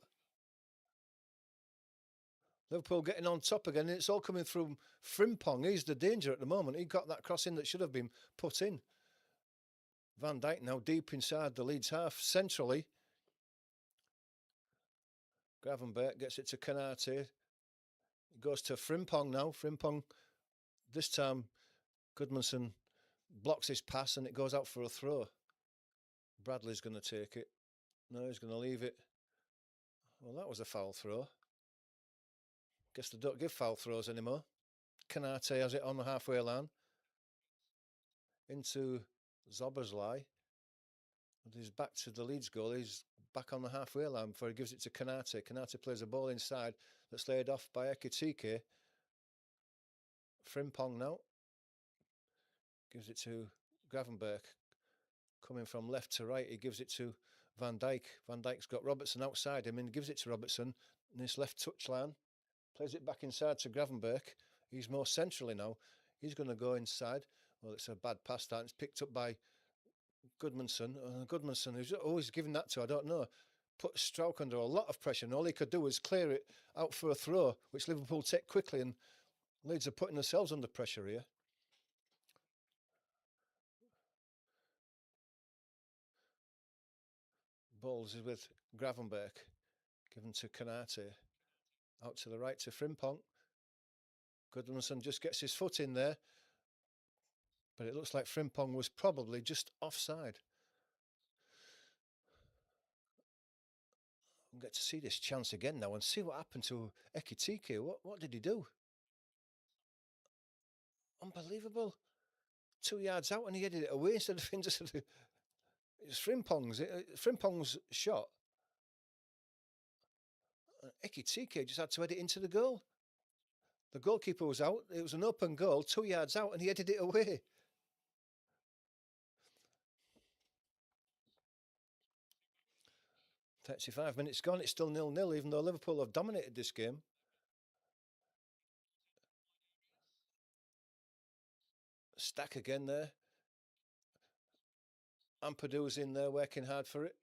Liverpool getting on top again, and it's all coming from Frimpong. He's the danger at the moment. He got that cross in that should have been put in. Van Dijk now deep inside the Leeds half, centrally. Gravenberch gets it to Canate. It goes to Frimpong now. Frimpong, this time, Goodmanson blocks his pass and it goes out for a throw. Bradley's going to take it. No, he's going to leave it. Well, that was a foul throw. Guess they don't give foul throws anymore. Canate has it on the halfway line. Into Zoberslai. He's back to the Leeds goal. He's back on the halfway line before he gives it to Canate. Canate plays a ball inside that's laid off by Ekitike. Frimpong now. Gives it to Gravenberch. Coming from left to right, he gives it to Van Dijk. Van Dijk's got Robertson outside him and gives it to Robertson in this left touchline. Plays it back inside to Gravenberch. He's more centrally now. He's going to go inside. Well, it's a bad pass that. It's picked up by Goodmanson. Goodmanson, who's always giving that to, I don't know, put Strauch under a lot of pressure. And all he could do was clear it out for a throw, which Liverpool take quickly. And Leeds are putting themselves under pressure here. Balls is with Gravenberch. Given to Canate. Out to the right to Frimpong. Goodmanson just gets his foot in there. But it looks like Frimpong was probably just offside. We'll get to see this chance again now and see what happened to Ekitike. What did he do? Unbelievable. 2 yards out and he headed it away instead of into the... It's Frimpong's shot. Ekitike just had to head it into the goal. The goalkeeper was out. It was an open goal, 2 yards out, and he headed it away. 35 minutes gone. It's still 0-0, even though Liverpool have dominated this game. Stack again there. Ampadu's in there working hard for it.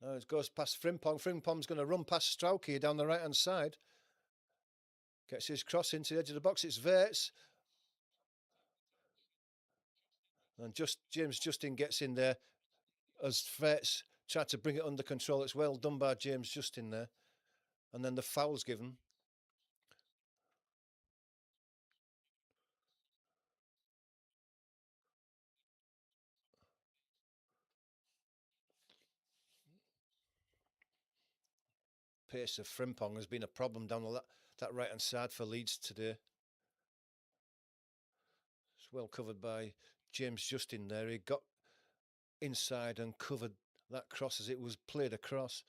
Now it goes past Frimpong. Frimpong's going to run past Strauch here down the right-hand side. Gets his cross into the edge of the box. It's Verts. And James Justin gets in there as Verts tried to bring it under control. It's well done by James Justin there. And then the foul's given. Pace of Frimpong has been a problem down that right-hand side for Leeds today. It's well covered by James Justin there. He got inside and covered that cross as it was played across.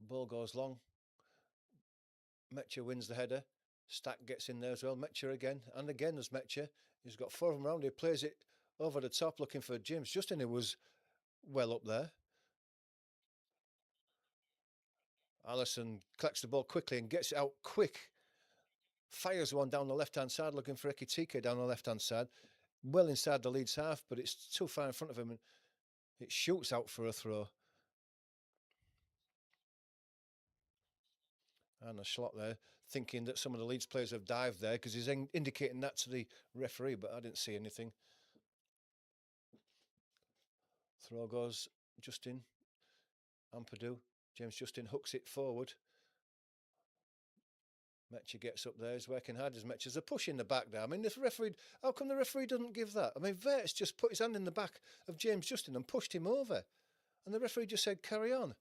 The ball goes long. Metcher wins the header. Stack gets in there as well. Metcher again and again as Metcher. He's got four of them around. He plays it over the top looking for James Justin, who was well up there. Allison collects the ball quickly and gets it out quick. Fires one down the left-hand side looking for Ekitike down the left-hand side. Well inside the Leeds half, but it's too far in front of him and it shoots out for a throw. And a slot there, thinking that some of the Leeds players have dived there because he's indicating that to the referee, but I didn't see anything. Throw goes Justin. Ampadu. James Justin hooks it forward. Metcher gets up there. He's working hard as Metcher's a push in the back there. I mean, if the referee, how come the referee doesn't give that? I mean, Verts just put his hand in the back of James Justin and pushed him over. And the referee just said, carry on.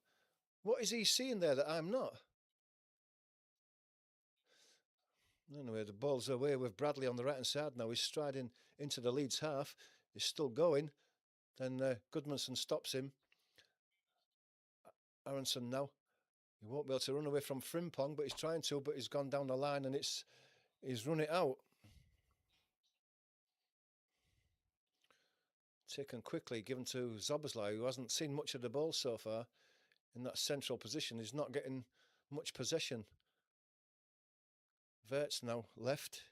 What is he seeing there that I'm not? Anyway, the ball's away with Bradley on the right-hand side now. He's striding into the Leeds half. He's still going. Then Goodmanson stops him. Aronson now. He won't be able to run away from Frimpong, but he's trying to, but he's gone down the line and he's run it out. Taken quickly, given to Zoboslai, who hasn't seen much of the ball so far in that central position. He's not getting much possession. Verts now left.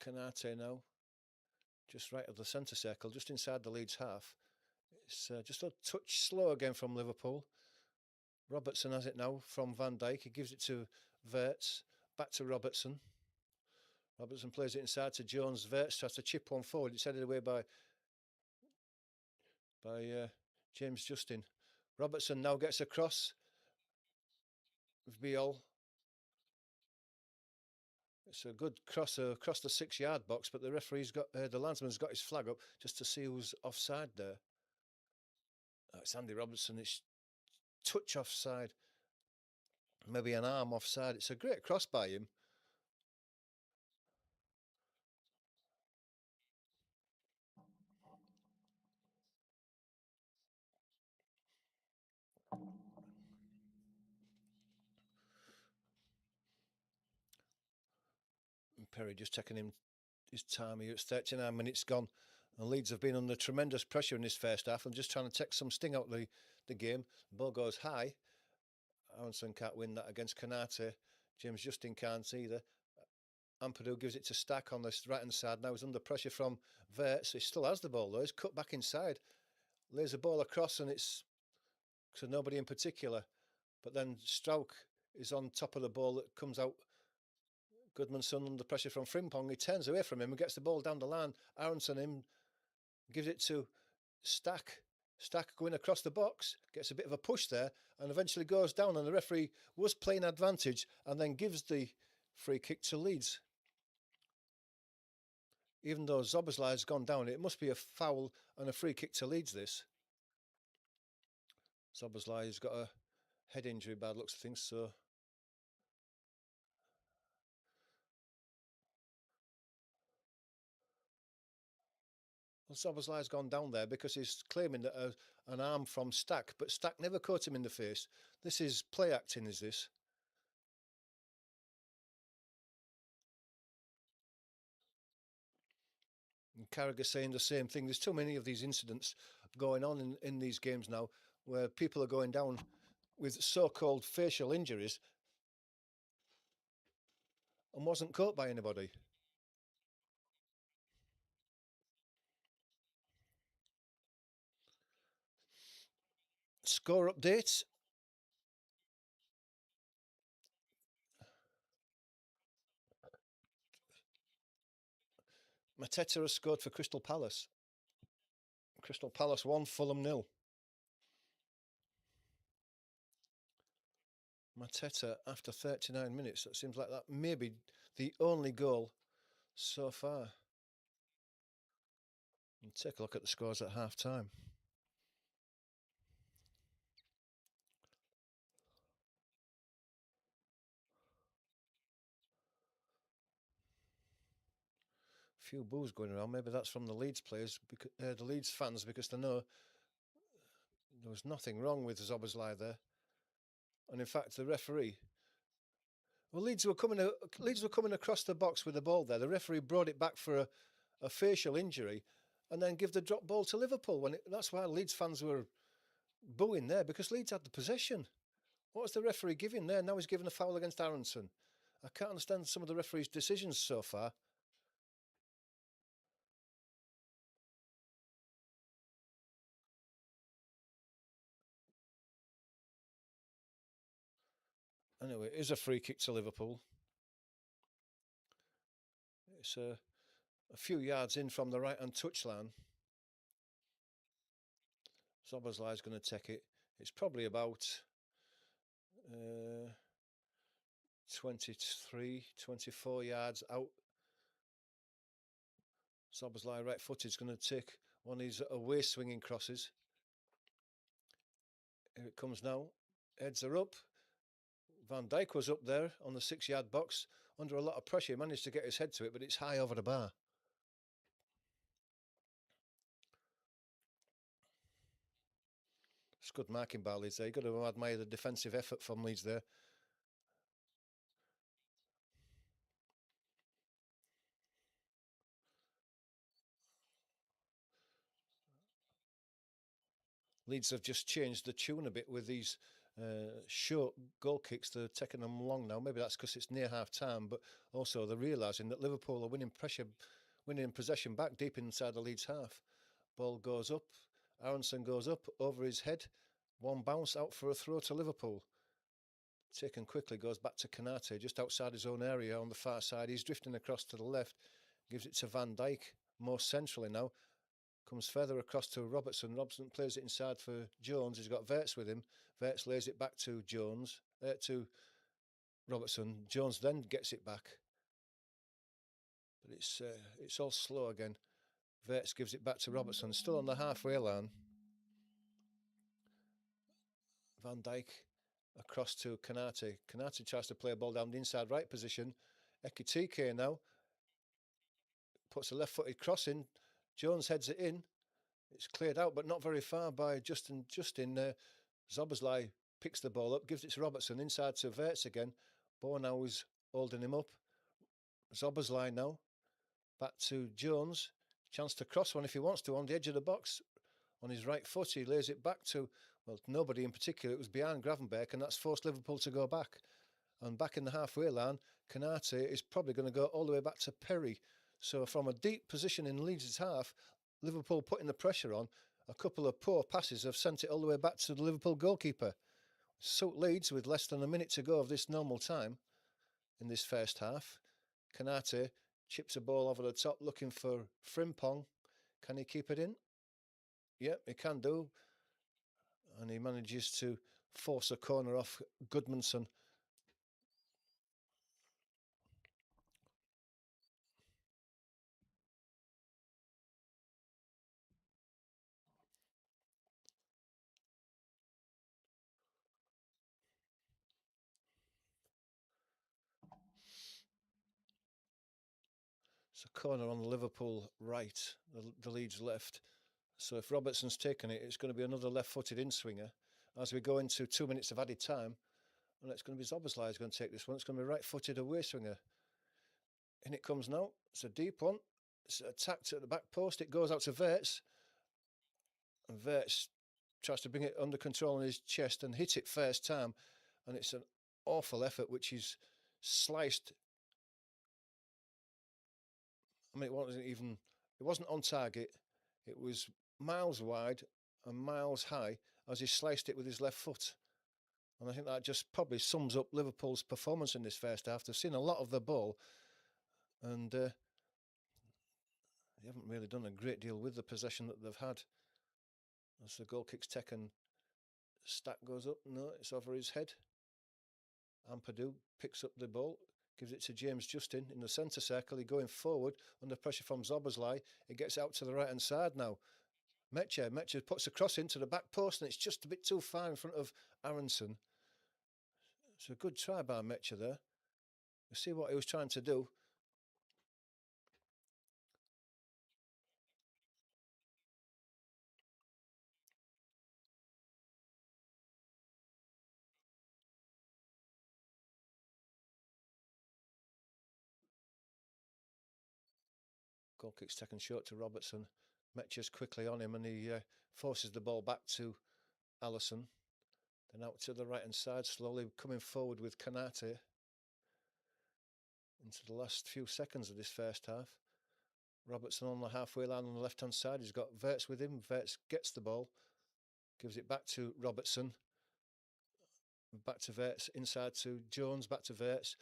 Canate now. Just right of the centre circle, just inside the Leeds half. It's just a touch slow again from Liverpool. Robertson has it now from Van Dijk. He gives it to Verts. Back to Robertson. Robertson plays it inside to Jones. Verts tries to chip one forward. It's headed away by James Justin. Robertson now gets across. Viol. It's a good cross across the 6-yard box, but the referee's got the linesman's got his flag up just to see who's offside there. It's Andy Robertson. It's touch offside, maybe an arm offside. It's a great cross by him. And Perry just taking his time here. It's 39 minutes gone. And Leeds have been under tremendous pressure in this first half and just trying to take some sting out the game. The ball goes high. Aronson can't win that against Canate. James Justin can't either. Ampadu gives it to Stack on the right-hand side. Now he's under pressure from Verts. He still has the ball though. He's cut back inside. Lays the ball across and it's to nobody in particular. But then Strauch is on top of the ball that comes out. Goodmanson under pressure from Frimpong. He turns away from him and gets the ball down the line. Aronson him gives it to Stack. Stack going across the box, gets a bit of a push there and eventually goes down, and the referee was playing advantage and then gives the free kick to Leeds. Even though Zoboslai has gone down, it must be a foul and a free kick to Leeds this. Zoboslai has got a head injury, bad looks of things, so well, Zoboslai's gone down there because he's claiming that an arm from Stack, but Stack never caught him in the face. This is play acting, is this? Carragher saying the same thing. There's too many of these incidents going on in these games now where people are going down with so-called facial injuries and wasn't caught by anybody. Score updates. Mateta has scored for Crystal Palace. Crystal Palace 1, Fulham 0. Mateta after 39 minutes. That seems like that may be the only goal so far. And take a look at the scores at half time. Few boos going around. Maybe that's from the Leeds players, the Leeds fans, because they know there was nothing wrong with Zoboslai there. And in fact, the referee. Well, Leeds were coming across the box with the ball there. The referee brought it back for a facial injury, and then give the drop ball to Liverpool. That's why Leeds fans were booing there, because Leeds had the possession. What was the referee giving there? Now he's given a foul against Aronson. I can't understand some of the referee's decisions so far. Anyway, it is a free kick to Liverpool. It's a few yards in from the right-hand touchline. Zoboslai's going to take it. It's probably about 23, 24 yards out. Zoboslai right-footed is going to take one of his away swinging crosses. Here it comes now. Heads are up. Van Dijk was up there on the 6-yard box under a lot of pressure. He managed to get his head to it, but it's high over the bar. It's good marking by Leeds there. You've got to admire the defensive effort from Leeds there. Leeds have just changed the tune a bit with these short goal kicks. They're taking them long now. Maybe that's because it's near half time, but also they're realising that Liverpool are winning possession back deep inside the Leeds half. Ball goes up. Aronson goes up over his head. One bounce out for a throw to Liverpool. Taken quickly, goes back to Kanate just outside his own area on the far side. He's drifting across to the left. Gives it to Van Dijk more centrally now. Comes further across to Robertson. Robertson plays it inside for Jones. He's got Wirtz with him. Wirtz lays it back to to Robertson. Jones then gets it back. But it's all slow again. Wirtz gives it back to Robertson. Still on the halfway line. Van Dijk across to Kanate. Kanate tries to play a ball down the inside right position. Ekitike now puts a left-footed cross in. Jones heads it in. It's cleared out, but not very far by Justin. Zoboslai picks the ball up, gives it to Robertson, inside to Wirtz again. Now is holding him up. Zoboslai now. Back to Jones. Chance to cross one if he wants to on the edge of the box. On his right foot, he lays it back to, well, nobody in particular. It was behind Gravenberch, and that's forced Liverpool to go back. And back in the halfway line, Kanate is probably going to go all the way back to Perry. So from a deep position in Leeds' half, Liverpool putting the pressure on, a couple of poor passes have sent it all the way back to the Liverpool goalkeeper. Suit Leeds with less than a minute to go of this normal time in this first half. Kanate chips a ball over the top looking for Frimpong. Can he keep it in? Yep, he can do. And he manages to force a corner off Goodmanson. It's a corner on the Liverpool right, the Leeds left. So if Robertson's taken it, it's going to be another left-footed in-swinger. As we go into 2 minutes of added time, and it's going to be Zoboslai who's going to take this one. It's going to be right-footed away swinger. In it comes now. It's a deep one. It's attacked at the back post. It goes out to Verts. And Verts tries to bring it under control in his chest and hit it first time. And it's an awful effort, which is sliced. I mean, it wasn't on target. It was miles wide and miles high as he sliced it with his left foot. And I think that just probably sums up Liverpool's performance in this first half. They've seen a lot of the ball, and they haven't really done a great deal with the possession that they've had. As the goal kick's taken, Stack goes up. No, it's over his head. Ampadu picks up the ball, gives it to James Justin in the centre circle. He's going forward under pressure from Zoboslai. He gets out to the right hand side now. Mecha puts a cross into the back post, and it's just a bit too far in front of Aronson. It's a good try by Mecha there. You see what he was trying to do. Goal kick's taken short to Robertson. Mecha's quickly on him, and he forces the ball back to Allison. Then out to the right hand side, slowly coming forward with Kanate into the last few seconds of this first half. Robertson on the halfway line on the left hand side. He's got Verts with him. Verts gets the ball, gives it back to Robertson. Back to Verts, inside to Jones, back to Verts.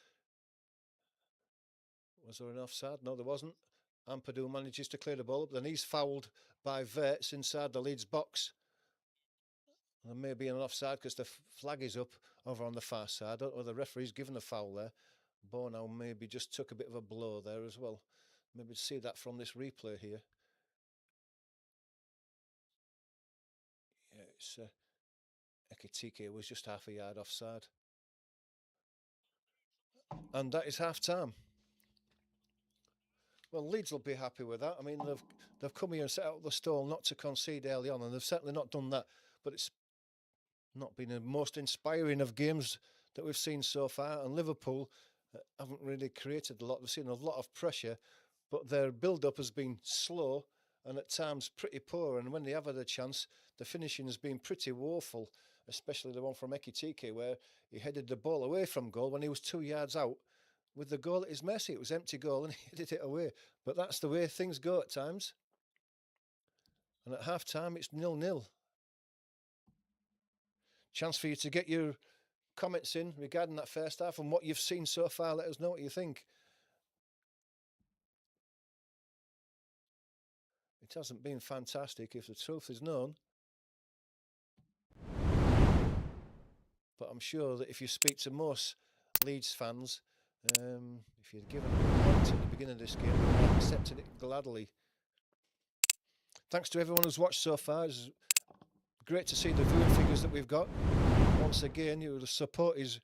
Was there an offside? No, there wasn't. Ampadu manages to clear the ball up. Then he's fouled by Verts inside the Leeds box. There may be an offside because the flag is up over on the far side. I don't know, the referee's given a foul there. Bornau maybe just took a bit of a blow there as well. Maybe see that from this replay here. Yeah, it's Ekitike was just half a yard offside. And that is half time. Well, Leeds will be happy with that. I mean, they've come here and set out the stall not to concede early on, and they've certainly not done that. But it's not been the most inspiring of games that we've seen so far. And Liverpool haven't really created a lot. We've seen a lot of pressure, but their build-up has been slow and at times pretty poor. And when they have had a chance, the finishing has been pretty woeful, especially the one from Ekitike, where he headed the ball away from goal when he was 2 yards out. With the goal at his mercy, it was empty goal and he headed it away. But that's the way things go at times. And at half-time, it's 0-0. Chance for you to get your comments in regarding that first half and what you've seen so far. Let us know what you think. It hasn't been fantastic, if the truth is known. But I'm sure that if you speak to most Leeds fans, if you'd given them a point at the beginning of this game, they would have accepted it gladly. Thanks to everyone who's watched so far. It's great to see the viewing figures that we've got. Once again, the support is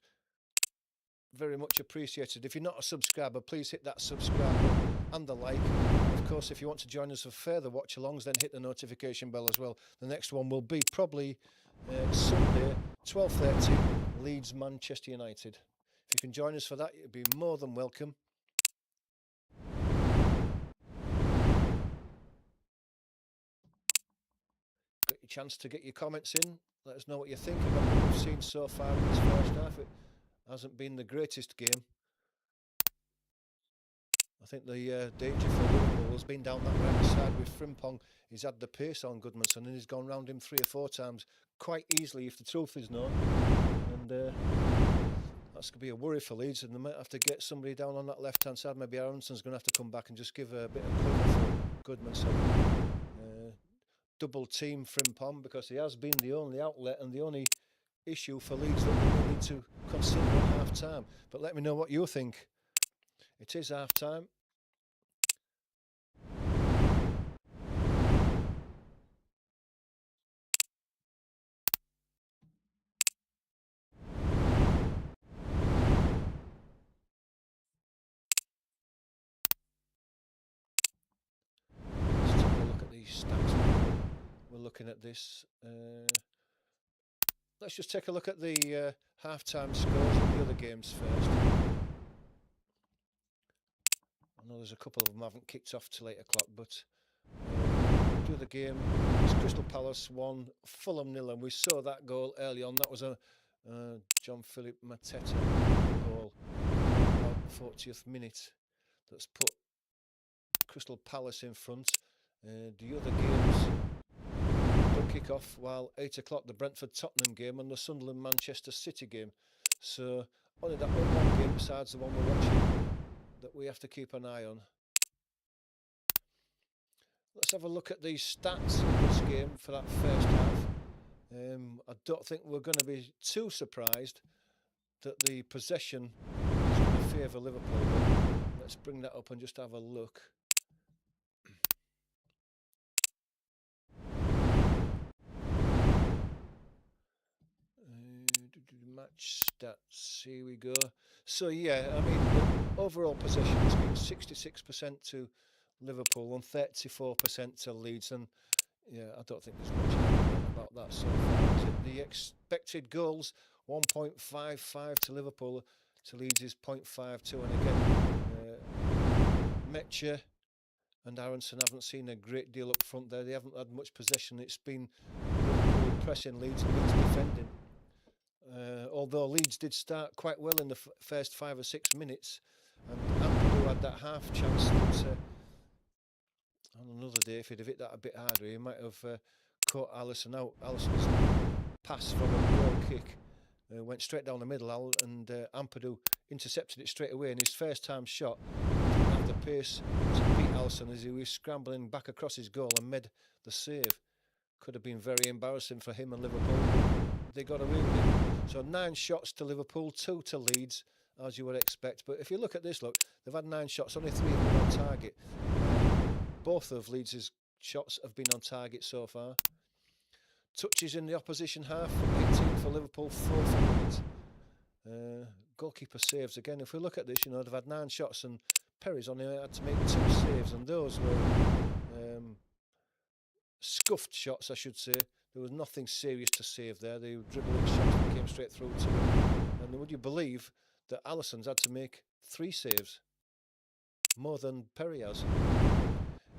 very much appreciated. If you're not a subscriber, please hit that subscribe and the like. Of course, if you want to join us for further watch-alongs, then hit the notification bell as well. The next one will be probably Sunday, 12:30, Leeds Manchester United. If you can join us for that, you'd be more than welcome. Get your chance to get your comments in. Let us know what you think about what we've seen so far in this first half. It hasn't been the greatest game. I think the danger for Liverpool has been down that right side with Frimpong. He's had the pace on Goodmanson and he's gone round him 3 or 4 times quite easily, if the truth is known. And that's going to be a worry for Leeds, and they might have to get somebody down on that left-hand side. Maybe Aronson's going to have to come back and just give a bit of cover for Goodmanson. Double team Frimpong, because he has been the only outlet and the only issue for Leeds that we need to consider at half-time. But let me know what you think. It is half-time. Let's take a look at these stats. We're looking at this. Let's just take a look at the half-time scores of the other games first. And know there's a couple of them haven't kicked off till 8 o'clock, but do the game. It's Crystal Palace 1, Fulham 0, and we saw that goal early on. That was a John Philip Mateta goal about 40th minute that's put Crystal Palace in front. The other games don't kick off while 8 o'clock, the Brentford Tottenham game and the Sunderland Manchester City game. So only that one game besides the one we're watching that we have to keep an eye on. Let's have a look at these stats in this game for that first half. I don't think we're going to be too surprised that the possession is going to favour Liverpool. But let's bring that up and just have a look. Match stats, here we go. So yeah, I mean, the overall possession has been 66% to Liverpool and 34% to Leeds, and yeah, I don't think there's much about that so far, is it? The expected goals 1.55 to Liverpool, to Leeds is 0.52, and again, Metcher and Aronson haven't seen a great deal up front there. They haven't had much possession. It's been Liverpool pressing Leeds and Leeds defending. Although Leeds did start quite well in the first 5 or 6 minutes, and Ampadu had that half chance that on another day, if he'd have hit that a bit harder, he might have caught Alisson out. Alisson's pass from a goal kick went straight down the middle, and Ampadu intercepted it straight away. And his first time shot didn't have the pace to beat Alisson as he was scrambling back across his goal and made the save. Could have been very embarrassing for him and Liverpool. They got away with it. So 9 shots to Liverpool, 2 to Leeds, as you would expect. But if you look at this, look, they've had 9 shots, only 3 have been on target. Both of Leeds' shots have been on target so far. Touches in the opposition half, 18 for Liverpool, 4 for Leeds. Goalkeeper saves again. If we look at this, you know, they've had 9 shots and Perry's only had to make 2 saves, and those were scuffed shots, I should say. There was nothing serious to save there. They were dribbling shots that came straight through to him. And would you believe that Alisson's had to make 3 saves? More than Perry has.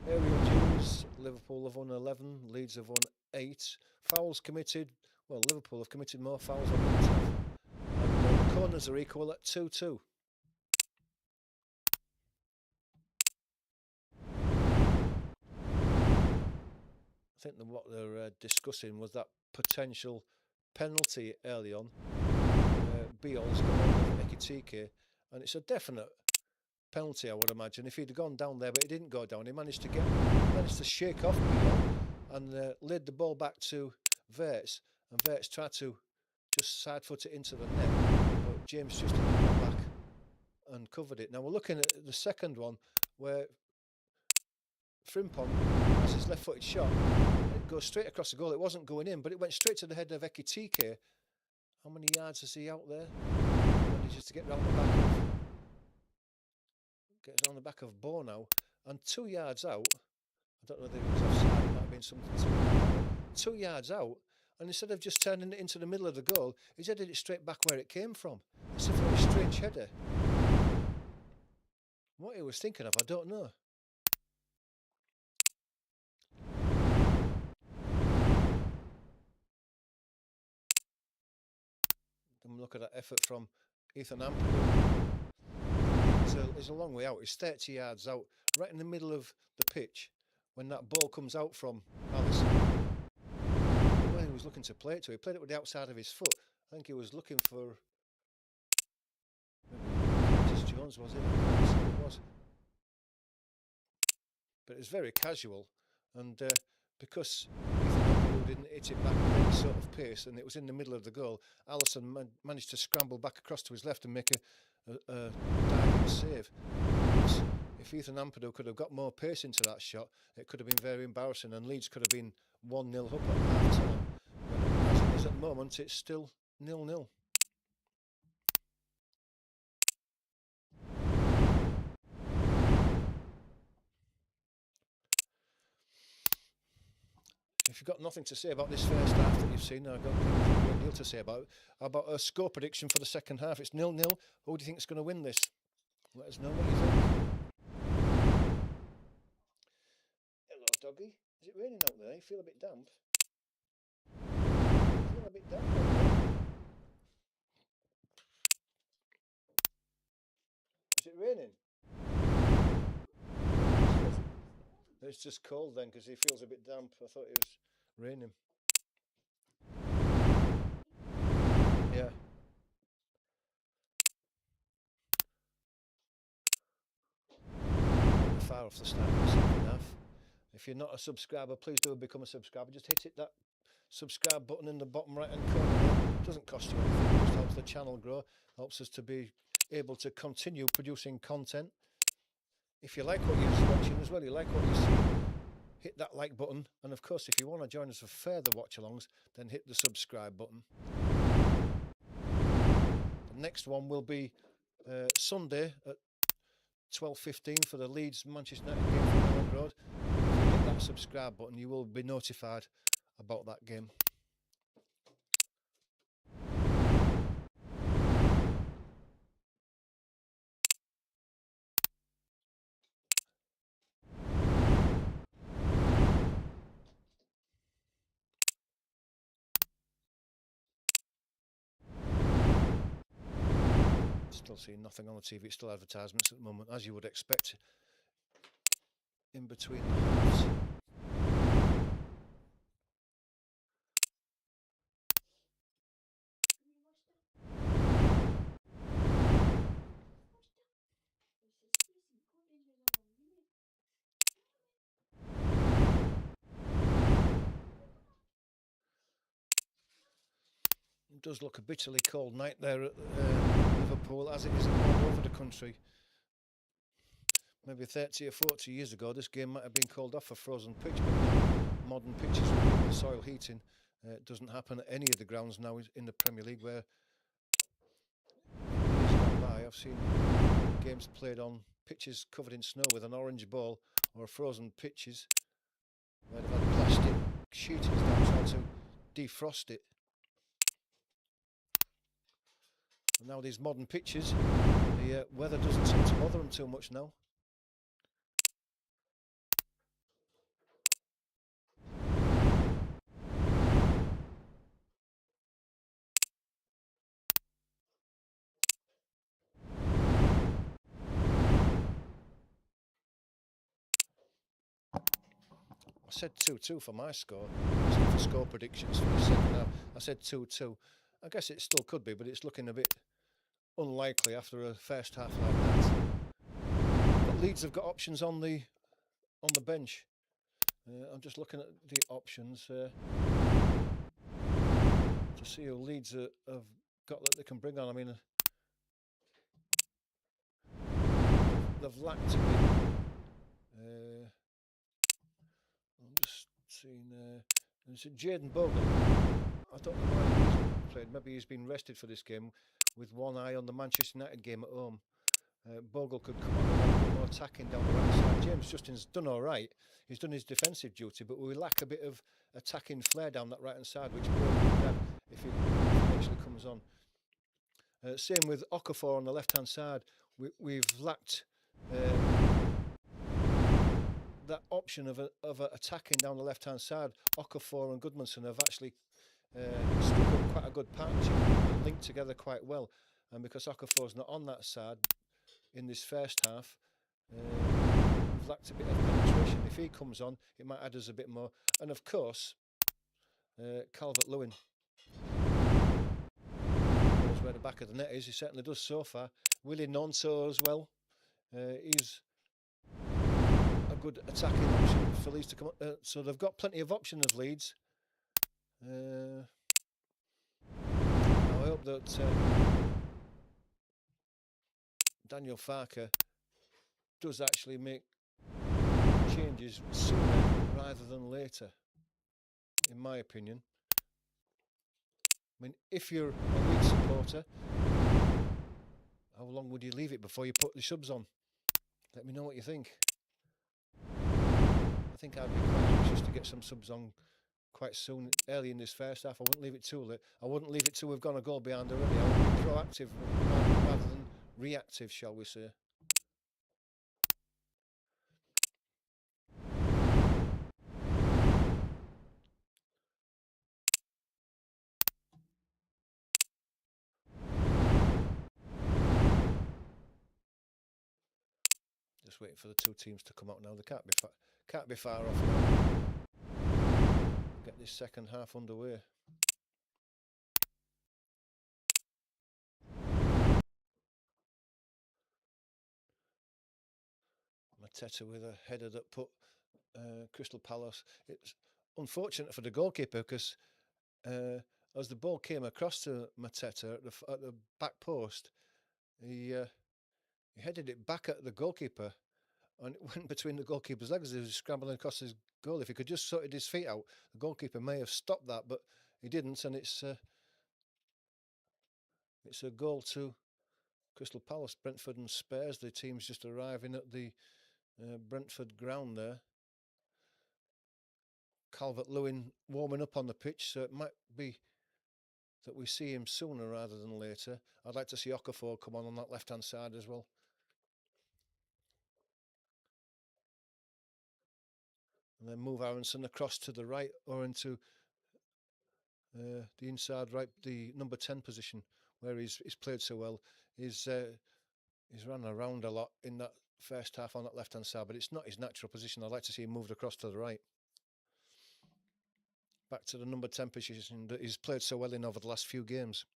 Aerial duels, Liverpool have won 11, Leeds have won 8. Fouls committed, well, Liverpool have committed more fouls than Leeds have. And the corners are equal at 2-2. I think that what they're discussing was that potential penalty early on. Biol's got hold of Ekitike, and it's a definite penalty, I would imagine. If he'd gone down there, but he didn't go down, he managed to shake off Biol and laid the ball back to Verts, and Verts tried to just side foot it into the net, but James just got back and covered it. Now we're looking at the second one where Frimpong has his left-footed shot. It goes straight across the goal. It wasn't going in, but it went straight to the head of Ekitike. How many yards is he out there? Manages to get round the back of Bo now, and 2 yards out. I don't know whether it was offside. It might have been something to 2 yards out, and instead of just turning it into the middle of the goal, he's headed it straight back where it came from. It's a very strange header. What he was thinking of, I don't know. Look at that effort from Ethan Ampadu. He's a long way out. He's 30 yards out, right in the middle of the pitch, when that ball comes out from Alisson. Well, he was looking to play it to. He played it with the outside of his foot. I think he was looking for Curtis Jones, was it? I can't see who it was. But it was very casual, and because Ethan Ampadu didn't hit it back with any sort of pace, and it was in the middle of the goal, Alisson managed to scramble back across to his left and make a diving save. If Ethan Ampadu could have got more pace into that shot, it could have been very embarrassing, and Leeds could have been 1-0 up at half time. But as it is at the moment, it's still 0-0. If you've got nothing to say about this first half that you've seen, I've got a great deal to say about it. How about a score prediction for the second half? It's 0-0. Who do you think is going to win this? Let us know what you think. Doggy? Is it raining out there? You feel a bit damp? You feel a bit damp out there? Is it raining? It's just cold then because he feels a bit damp. I thought it was raining. Yeah. Far off the start of the second half. If you're not a subscriber, please do become a subscriber. Just hit that subscribe button in the bottom right hand corner. It doesn't cost you anything, it just helps the channel grow, helps us to be able to continue producing content. If you like what you're watching as well, you like what you see, hit that like button, and of course if you want to join us for further watch alongs, then hit the subscribe button. The next one will be Sunday at 12:15 for the Leeds Manchester United game from Elland Road. If you hit that subscribe button, you will be notified about that game. Still seeing nothing on the TV, it's still advertisements at the moment, as you would expect in between the halves. It does look a bitterly cold night there at Liverpool, as it is all over the country. Maybe 30 or 40 years ago, this game might have been called off a frozen pitch, but now modern pitches with the soil heating. It doesn't happen at any of the grounds now in the Premier League, where years gone by I've seen games played on pitches covered in snow with an orange ball, or frozen pitches where they've had plastic sheetings down trying to defrost it. And now these modern pitches, the weather doesn't seem to bother them too much now. I said 2-2 for my score, for score predictions for the second half. I said 2-2. I guess it still could be, but it's looking a bit unlikely after a first half like that. But Leeds have got options on the bench. I'm just looking at the options to see who Leeds have got that they can bring on. I mean, they've lacked a bit. I'm just seeing. There's Jaden Bogle. I don't know why he's played. Maybe he's been rested for this game with one eye on the Manchester United game at home. Bogle could come on and a bit more attacking down the right side. James Justin's done all right. He's done his defensive duty, but we lack a bit of attacking flair down that right hand side, which Bogle could have if he actually comes on. Same with Okafor on the left hand side. We've lacked that option of attacking down the left hand side. Okafor and Goodmanson have actually struck up quite a good partnership and linked together quite well. And because Okafor's not on that side in this first half, we've lacked a bit of penetration. If he comes on, it might add us a bit more. And of course, Calvert-Lewin knows where the back of the net is. He certainly does so far. Willie Nonso as well. He's a good attacking option for Leeds to come up. So they've got plenty of options of Leeds. I hope that Daniel Farke does actually make changes sooner rather than later, in my opinion. I mean, if you're a Leeds supporter, how long would you leave it before you put the subs on? Let me know what you think. I think I'd be quite anxious to get some subs on quite soon, early in this first half. I wouldn't leave it too late. I wouldn't leave it till we've gone a goal behind already. I would be proactive rather than reactive, shall we say. Just waiting for the two teams to come out now. They can't be far off now. Get this second half underway. Mateta with a header that put Crystal Palace. It's unfortunate for the goalkeeper because as the ball came across to Mateta at the back post, he headed it back at the goalkeeper and it went between the goalkeeper's legs as he was scrambling across his goal. If he could just sorted his feet out, the goalkeeper may have stopped that, but he didn't, and it's a goal to Crystal Palace. Brentford and Spurs, the teams just arriving at the Brentford ground there. Calvert-Lewin warming up on the pitch, so it might be that we see him sooner rather than later. I'd like to see Okafor come on that left-hand side as well. And then move Aronson across to the right or into the inside right, the number 10 position where he's played so well. He's run around a lot in that first half on that left-hand side, but it's not his natural position. I'd like to see him moved across to the right. Back to the number 10 position that he's played so well in over the last few games.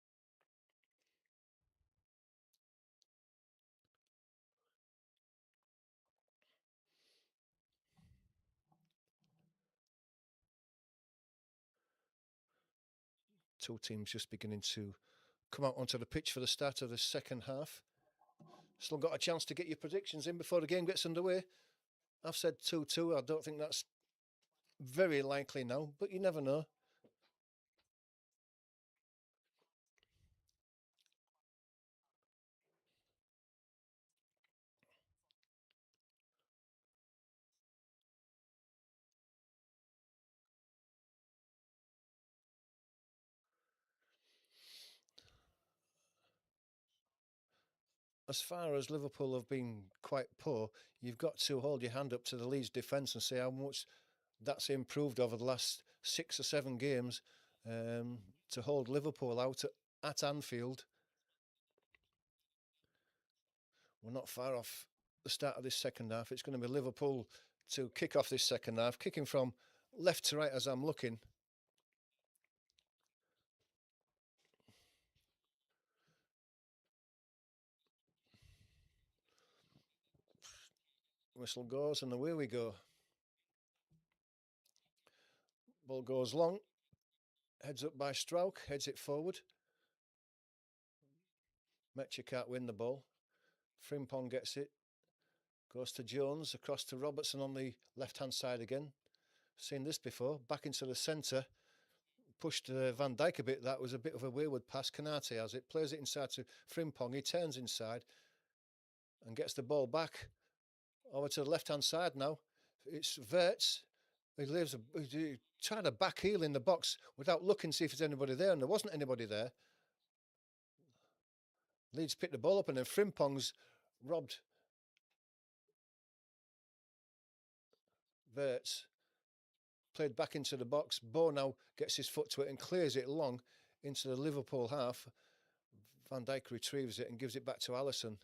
Two teams just beginning to come out onto the pitch for the start of the second half. Still got a chance to get your predictions in before the game gets underway. I've said 2-2. I don't think that's very likely now, but you never know. As far as Liverpool have been quite poor, you've got to hold your hand up to the Leeds defence and say how much that's improved over the last 6 or 7 games to hold Liverpool out at Anfield. We're not far off the start of this second half. It's going to be Liverpool to kick off this second half, kicking from left to right as I'm looking. Whistle goes and away we go. Ball goes long, heads up by Strauch, heads it forward. Metcha can't win the ball. Frimpong gets it. Goes to Jones, across to Robertson on the left-hand side again. Seen this before. Back into the centre. Pushed Van Dijk a bit. That was a bit of a wayward pass. Canate has it. Plays it inside to Frimpong. He turns inside and gets the ball back over to the left-hand side now. It's Wirtz. He tried a back heel in the box without looking to see if there's anybody there, and there wasn't anybody there. Leeds picked the ball up, and then Frimpong's robbed Wirtz. Played back into the box. Bo now gets his foot to it and clears it long into the Liverpool half. Van Dijk retrieves it and gives it back to Alisson.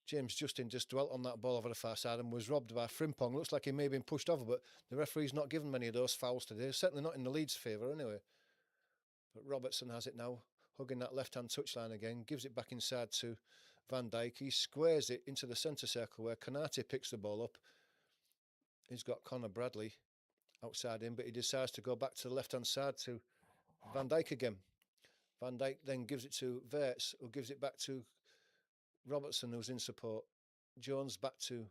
James Justin just dwelt on that ball over the far side and was robbed by Frimpong. Looks like he may have been pushed over, but the referee's not given many of those fouls today. Certainly not in the Leeds' favour anyway. But Robertson has it now, hugging that left-hand touchline again. Gives it back inside to Van Dijk. He squares it into the centre circle where Canate picks the ball up. He's got Connor Bradley outside him, but he decides to go back to the left-hand side to Van Dijk again. Van Dijk then gives it to Wirtz, who gives it back to Robertson, who's in support. Jones back to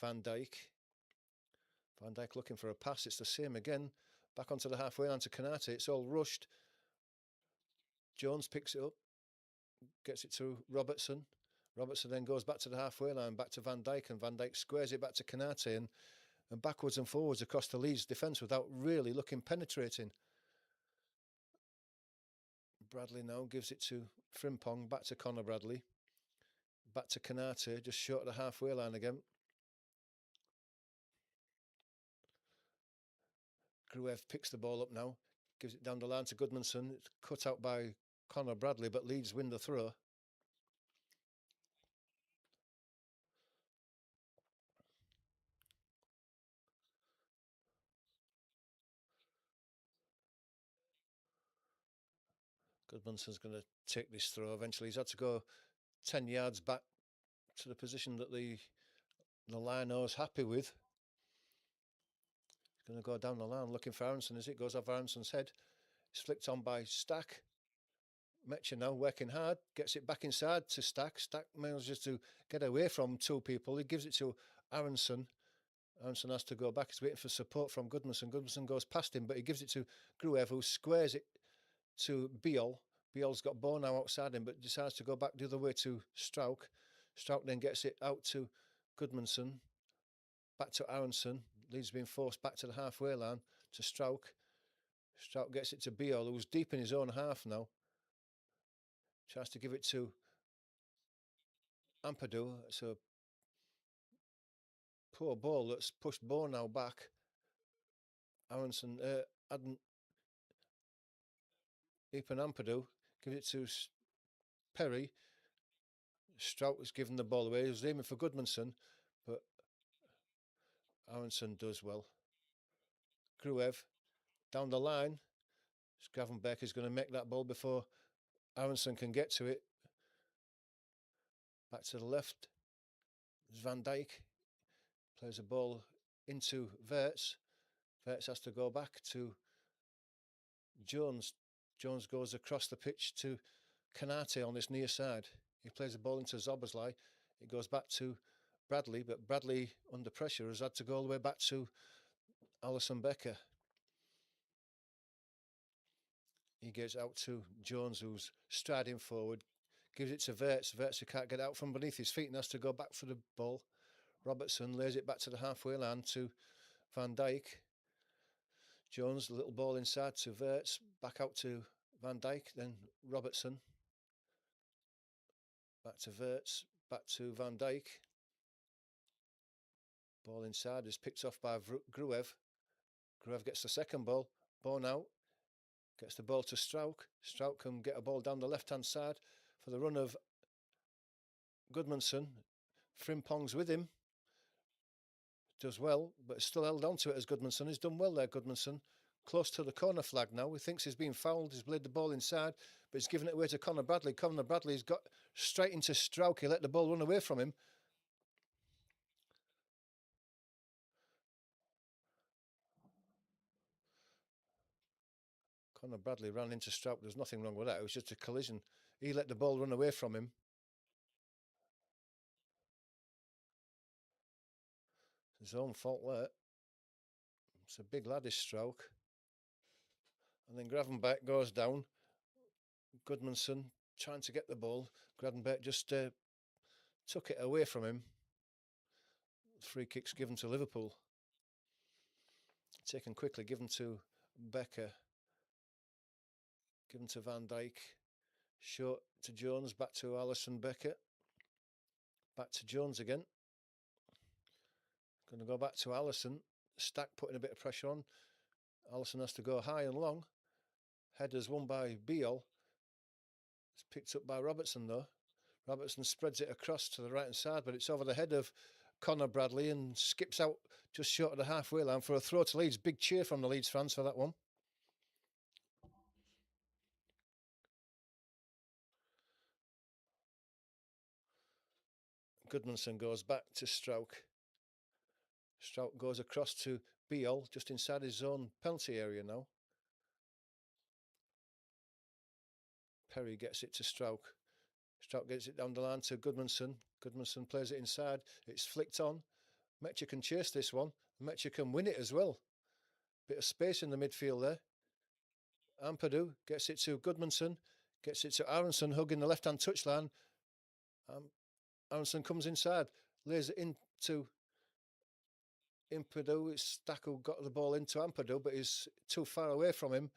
Van Dijk. Van Dijk looking for a pass. It's the same again. Back onto the halfway line to Canate. It's all rushed. Jones picks it up, gets it to Robertson. Robertson then goes back to the halfway line, back to Van Dijk, and Van Dijk squares it back to Canate and backwards and forwards across the Leeds defence without really looking penetrating. Bradley now gives it to Frimpong, back to Connor Bradley. Back to Canate, just short of the halfway line again. Gruev picks the ball up now, gives it down the line to Goodmanson. It's cut out by Connor Bradley, but Leeds win the throw. Goodmanson's going to take this throw eventually. He's had to go 10 yards back to the position that the lineo's happy with. He's going to go down the line looking for Aronson as it goes off Aronson's head. It's flicked on by Stack. Metcher now working hard, gets it back inside to Stack. Stack manages to get away from two people. He gives it to Aronson. Aronson has to go back. He's waiting for support from Goodmanson. Goodmanson goes past him, but he gives it to Gruev, who squares it to Beal. Beal's got Bo now outside him, but decides to go back the other way to Strauch. Strauch then gets it out to Goodmanson. Back to Aronson. Leeds being forced back to the halfway line to Strauch. Strauch gets it to Beal, who's deep in his own half now. Tries to give it to Ampadu. It's a poor ball that's pushed Bo now back. Aronson, Epan Ampadu gives it to Perry. Strout was given the ball away. He was aiming for Goodmanson, but Aronson does well. Gruev down the line. Gravenberg is going to make that ball before Aronson can get to it. Back to the left. Van Dijk plays a ball into Verts. Verts has to go back to Jones. Jones goes across the pitch to Kanate on this near side. He plays the ball into Zoboslai. It goes back to Bradley, but Bradley, under pressure, has had to go all the way back to Alisson Becker. He gets out to Jones, who's striding forward, gives it to Verts. Verts, who can't get out from beneath his feet and has to go back for the ball. Robertson lays it back to the halfway line to Van Dijk. Jones, a little ball inside to Verts, back out to Van Dijk, then Robertson. Back to Verts, back to Van Dijk. Ball inside is picked off by Gruev. Gruev gets the second ball. Ball out. Gets the ball to Strauch. Strauch can get a ball down the left-hand side for the run of Goodmanson. Frimpong's with him. Does well, but still held on to it as Goodmanson. He's done well there, Goodmanson. Close to the corner flag now. He thinks he's being fouled. He's laid the ball inside, but he's given it away to Connor Bradley. Connor Bradley's got straight into Strauch. He let the ball run away from him. Connor Bradley ran into Strauch. There's nothing wrong with that. It was just a collision. He let the ball run away from him. His own fault there. It's a big lad, this Strauch. And then Gravenberg goes down. Goodmanson trying to get the ball. Gravenberg just took it away from him. Free kicks given to Liverpool. Taken quickly, given to Becker. Given to Van Dijk. Short to Jones, back to Alisson Becker. Back to Jones again. Going to go back to Alisson. Stack putting a bit of pressure on. Alisson has to go high and long. Headers won by Beal. It's picked up by Robertson though. Robertson spreads it across to the right hand side, but it's over the head of Connor Bradley and skips out just short of the halfway line for a throw to Leeds. Big cheer from the Leeds fans for that one. Goodmanson goes back to Strauch. Strauch goes across to Beal, just inside his own penalty area now. Perry gets it to Strauch. Strauch gets it down the line to Goodmanson. Goodmanson plays it inside. It's flicked on. Metcher can chase this one. Metcher can win it as well. Bit of space in the midfield there. Ampadu gets it to Goodmanson. Gets it to Aronson, hugging the left-hand touchline. Aronson comes inside. Lays it into Ampadu. It's Stack who got the ball into Ampadu, but he's too far away from him.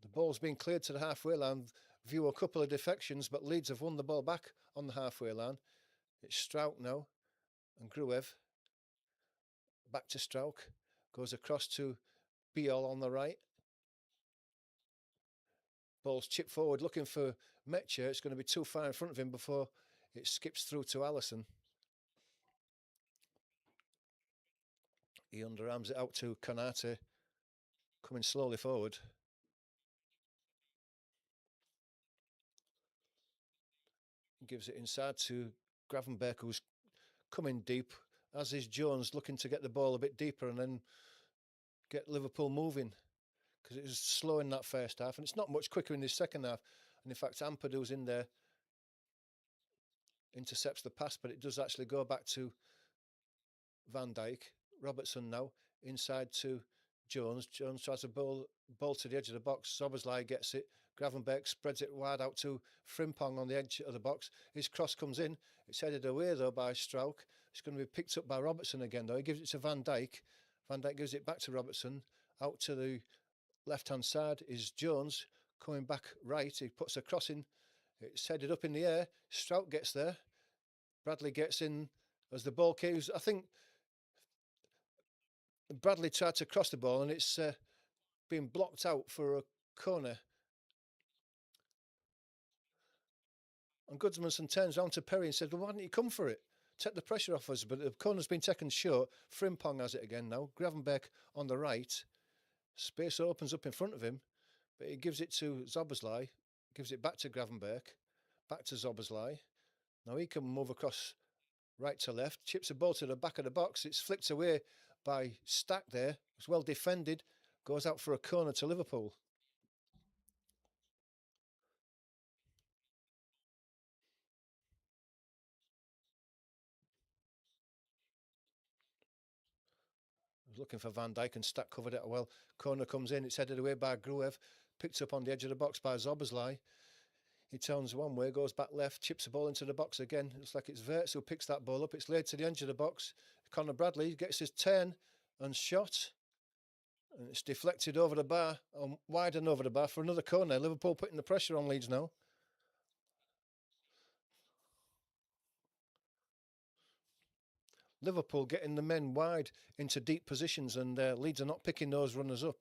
The ball's been cleared to the halfway line. View a couple of defections, but Leeds have won the ball back on the halfway line. It's Strauch now and Gruev. Back to Strauch. Goes across to Beal on the right. Ball's chipped forward looking for Metcher. It's going to be too far in front of him before it skips through to Alisson. He underarms it out to Kanate, coming slowly forward. Gives it inside to Gravenberg, who's coming deep, as is Jones, looking to get the ball a bit deeper and then get Liverpool moving, because it was slow in that first half and it's not much quicker in the second half. And in fact, Ampadu's in there, intercepts the pass, but it does actually go back to Van Dijk. Robertson now inside to Jones. Jones tries to ball to the edge of the box. Szoboszlai gets it. Gravenberg spreads it wide out to Frimpong on the edge of the box. His cross comes in. It's headed away though by Strauch. It's going to be picked up by Robertson again though. He gives it to Van Dijk. Van Dijk gives it back to Robertson. Out to the left-hand side is Jones. Coming back right, he puts a cross in. It's headed up in the air. Strauch gets there. Bradley gets in as the ball carries. I think Bradley tried to cross the ball and it's been blocked out for a corner. And Gudmundsson turns round to Perry and said, well, why didn't you come for it? Take the pressure off us. But the corner's been taken short. Frimpong has it again now. Gravenberg on the right. Space opens up in front of him. But he gives it to Szoboszlai. Gives it back to Gravenberg. Back to Szoboszlai. Now he can move across right to left. Chips the ball to the back of the box. It's flicked away by Stack there. It's well defended. Goes out for a corner to Liverpool. Looking for Van Dijk and Stack covered it well. Corner comes in. It's headed away by Gruev. Picked up on the edge of the box by Szoboszlai. He turns one way, goes back left, chips the ball into the box again. Looks like it's Wirtz who picks that ball up. It's laid to the edge of the box. Conor Bradley gets his turn and shot. And it's deflected over the bar, wide and over the bar for another corner. Liverpool putting the pressure on Leeds now. Liverpool getting the men wide into deep positions and Leeds are not picking those runners up.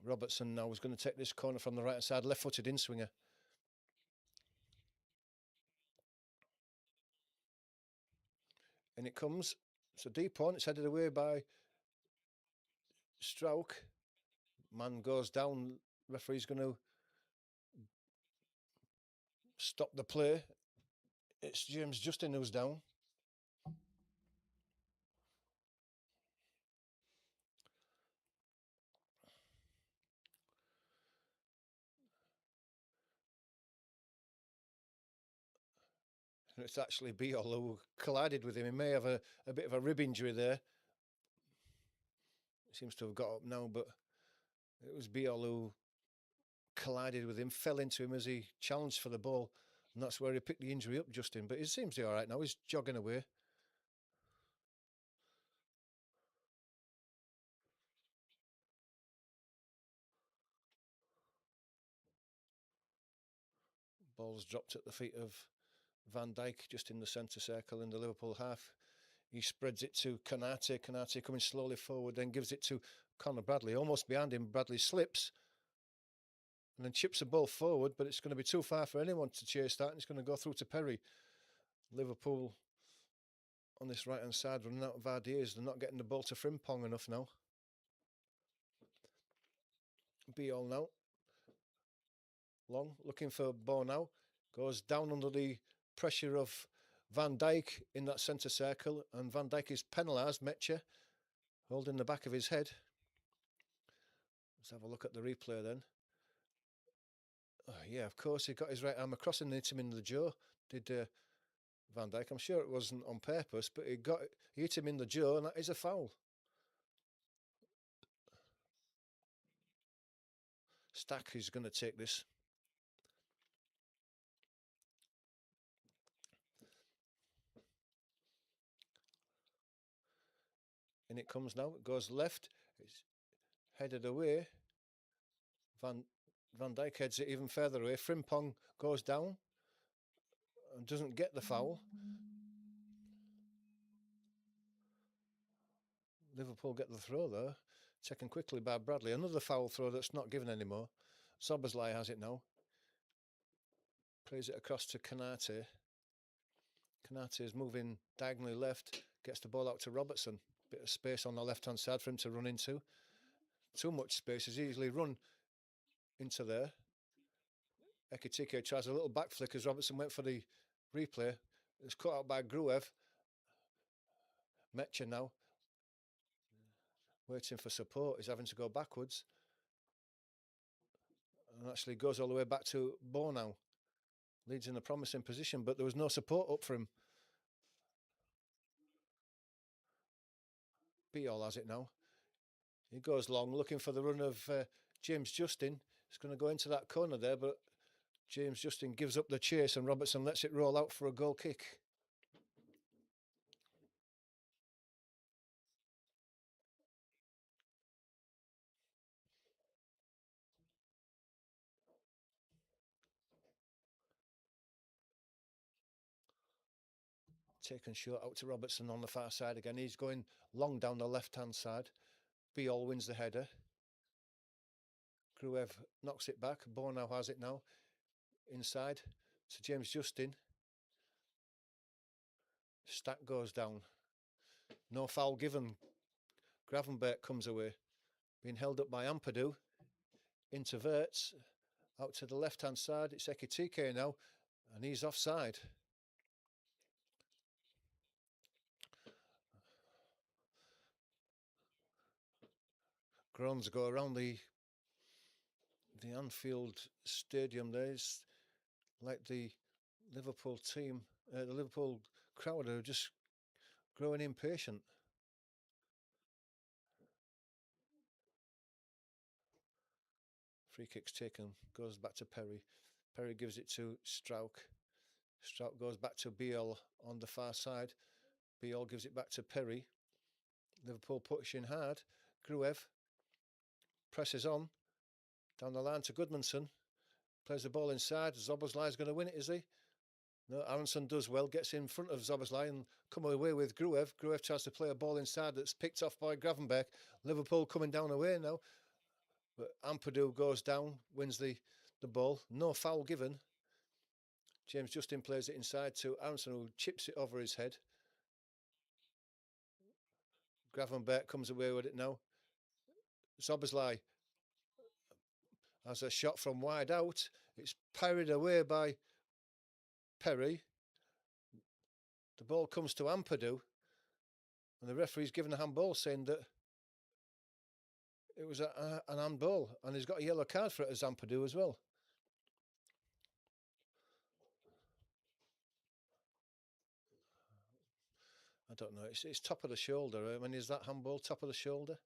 Robertson now is going to take this corner from the right side, left-footed in-swinger. And it comes. It's a deep one. It's headed away by Strauch. Man goes down. Referee's going to stop the play. It's James Justin who's down. And it's actually Beal who collided with him. He may have a bit of a rib injury there. He seems to have got up now, but it was Beal who collided with him, fell into him as he challenged for the ball. And that's where he picked the injury up, Justin. But he seems to be all right now. He's jogging away. Ball's dropped at the feet of Van Dijk, just in the centre circle in the Liverpool half. He spreads it to Konate. Konate coming slowly forward, then gives it to Conor Bradley. Almost behind him, Bradley slips and then chips the ball forward, but it's going to be too far for anyone to chase that, and it's going to go through to Perry. Liverpool on this right-hand side running out of ideas. They're not getting the ball to Frimpong enough now. Beal now. Long, looking for Bo now. Goes down under the pressure of Van Dijk in that centre circle, and Van Dijk is penalised. Metcher holding the back of his head. Let's have a look at the replay then. Oh, yeah, of course, he got his right arm across and hit him in the jaw. Did Van Dijk? I'm sure it wasn't on purpose, but he hit him in the jaw, and that is a foul. Stack is going to take this. And it comes now. It goes left. It's headed away. Van Dijk heads it even further away. Frimpong goes down and doesn't get the foul. Liverpool get the throw though. Taken quickly by Bradley. Another foul throw that's not given anymore. Szoboszlai has it now. Plays it across to Konate. Konate is moving diagonally left. Gets the ball out to Robertson. Bit of space on the left-hand side for him to run into. Too much space. He's easily run into there. Ekitike tries a little back flick as Robertson went for the replay. It's cut out by Gruev. Mecha now waiting for support. He's having to go backwards. And actually goes all the way back to Bo now. Leeds in a promising position, but there was no support up for him. Beal has it now. He goes long, looking for the run of James Justin. He's going to go into that corner there, but James Justin gives up the chase and Robertson lets it roll out for a goal kick. Taken short out to Robertson on the far side again. He's going long down the left-hand side. Beal wins the header. Gruev knocks it back. Bo now has it now. Inside to James Justin. Stack goes down. No foul given. Gravenberch comes away. Being held up by Ampadu. Into Verts. Out to the left-hand side. It's Ekitike now. And he's offside. Groans go around the Anfield Stadium. There's like the Liverpool team, the Liverpool crowd are just growing impatient. Free kick's taken, goes back to Perry. Perry gives it to Strauch. Strauch goes back to Beal on the far side. Beal gives it back to Perry. Liverpool pushing hard. Gruev presses on down the line to Goodmanson. Plays the ball inside. Zoboslai's going to win it, is he? No, Aronson does well, gets in front of Zoboslai and come away with Gruev. Gruev tries to play a ball inside that's picked off by Gravenberch. Liverpool coming down away now. But Ampadu goes down, wins the ball. No foul given. James Justin plays it inside to Aronson, who chips it over his head. Gravenberch comes away with it now. Zoboslai has a shot from wide out. It's parried away by Perry. The ball comes to Ampadu. And the referee's given a handball, saying that it was an handball. And he's got a yellow card for it as Ampadu as well. I don't know. It's top of the shoulder. I mean, is that handball top of the shoulder?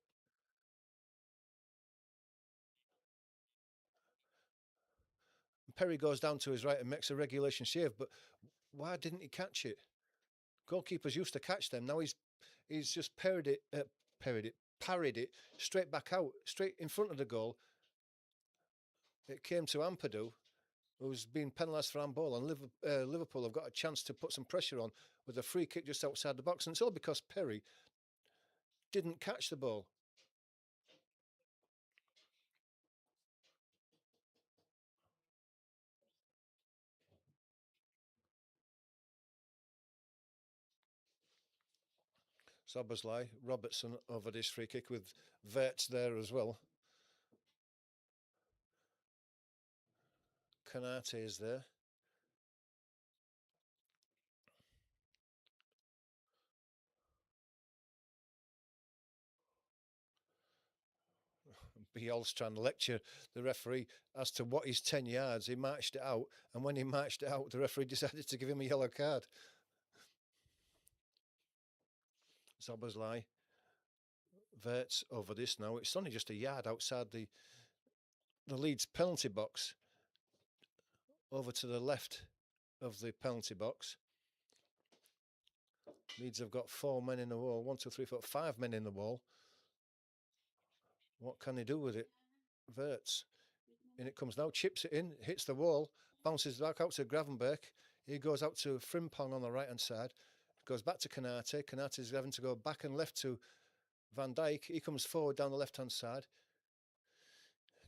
Perry goes down to his right and makes a regulation save, but why didn't he catch it? Goalkeepers used to catch them. Now he's just parried it straight back out, straight in front of the goal. It came to Ampadu, who's been penalised for handball, and Liverpool have got a chance to put some pressure on with a free kick just outside the box, and it's all because Perry didn't catch the ball. Zoboslai, Robertson over this free kick with Verts there as well. Canate is there. Biol's trying to lecture the referee as to what is 10 yards. He marched it out, and when he marched it out, the referee decided to give him a yellow card. Zoboslai, Verts over this now. It's only just a yard outside the Leeds penalty box. Over to the left of the penalty box. Leeds have got 4 men in the wall. 1, 2, 3, 4, 5 men in the wall. What can he do with it? Verts. In it comes now, chips it in, hits the wall, bounces back out to Gravenberch. He goes out to Frimpong on the right-hand side. Goes back to Canate. Canate is having to go back and left to Van Dijk. He comes forward down the left-hand side.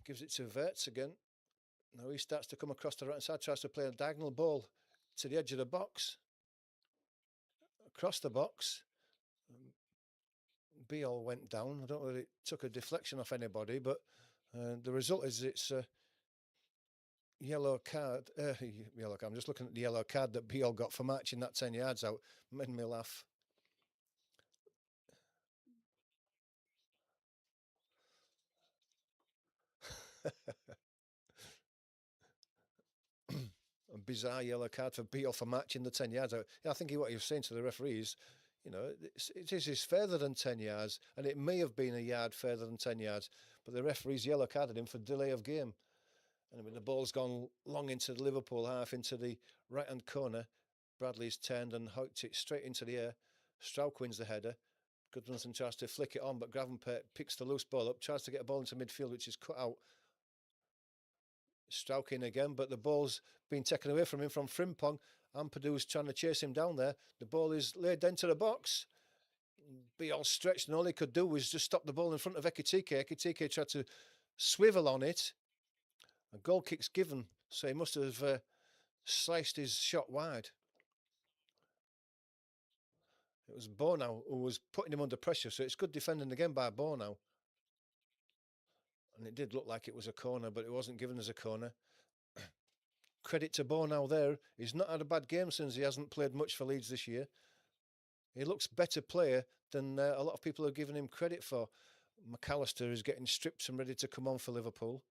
Gives it to Verts again. Now he starts to come across the right-hand side, tries to play a diagonal ball to the edge of the box. Across the box. Beal went down. I don't know if it took a deflection off anybody, but the result is it's yellow card. Yellow card. I'm just looking at the yellow card that Biol got for marching that 10 yards out. Made me laugh. A bizarre yellow card for Beale for matching the 10 yards out. Yeah, I think what you're saying to the referees, it is further than 10 yards, and it may have been a yard further than 10 yards, but the referees yellow carded him for delay of game. And when the ball's gone long into the Liverpool half, into the right-hand corner, Bradley's turned and hooked it straight into the air. Strauch wins the header. Goodmanson tries to flick it on, but Gravenpert picks the loose ball up, tries to get a ball into midfield, which is cut out. Strauch in again, but the ball's been taken away from him from Frimpong. Ampadu's trying to chase him down there. The ball is laid into the box. Be all stretched, and all he could do was just stop the ball in front of Ekitike. Ekitike tried to swivel on it. A goal kick's given, so he must have sliced his shot wide. It was Bornau who was putting him under pressure, so it's good defending again by Bornau. And it did look like it was a corner, but it wasn't given as a corner. Credit to Bornau there. He's not had a bad game since he hasn't played much for Leeds this year. He looks better player than a lot of people are giving him credit for. McAllister is getting stripped and ready to come on for Liverpool.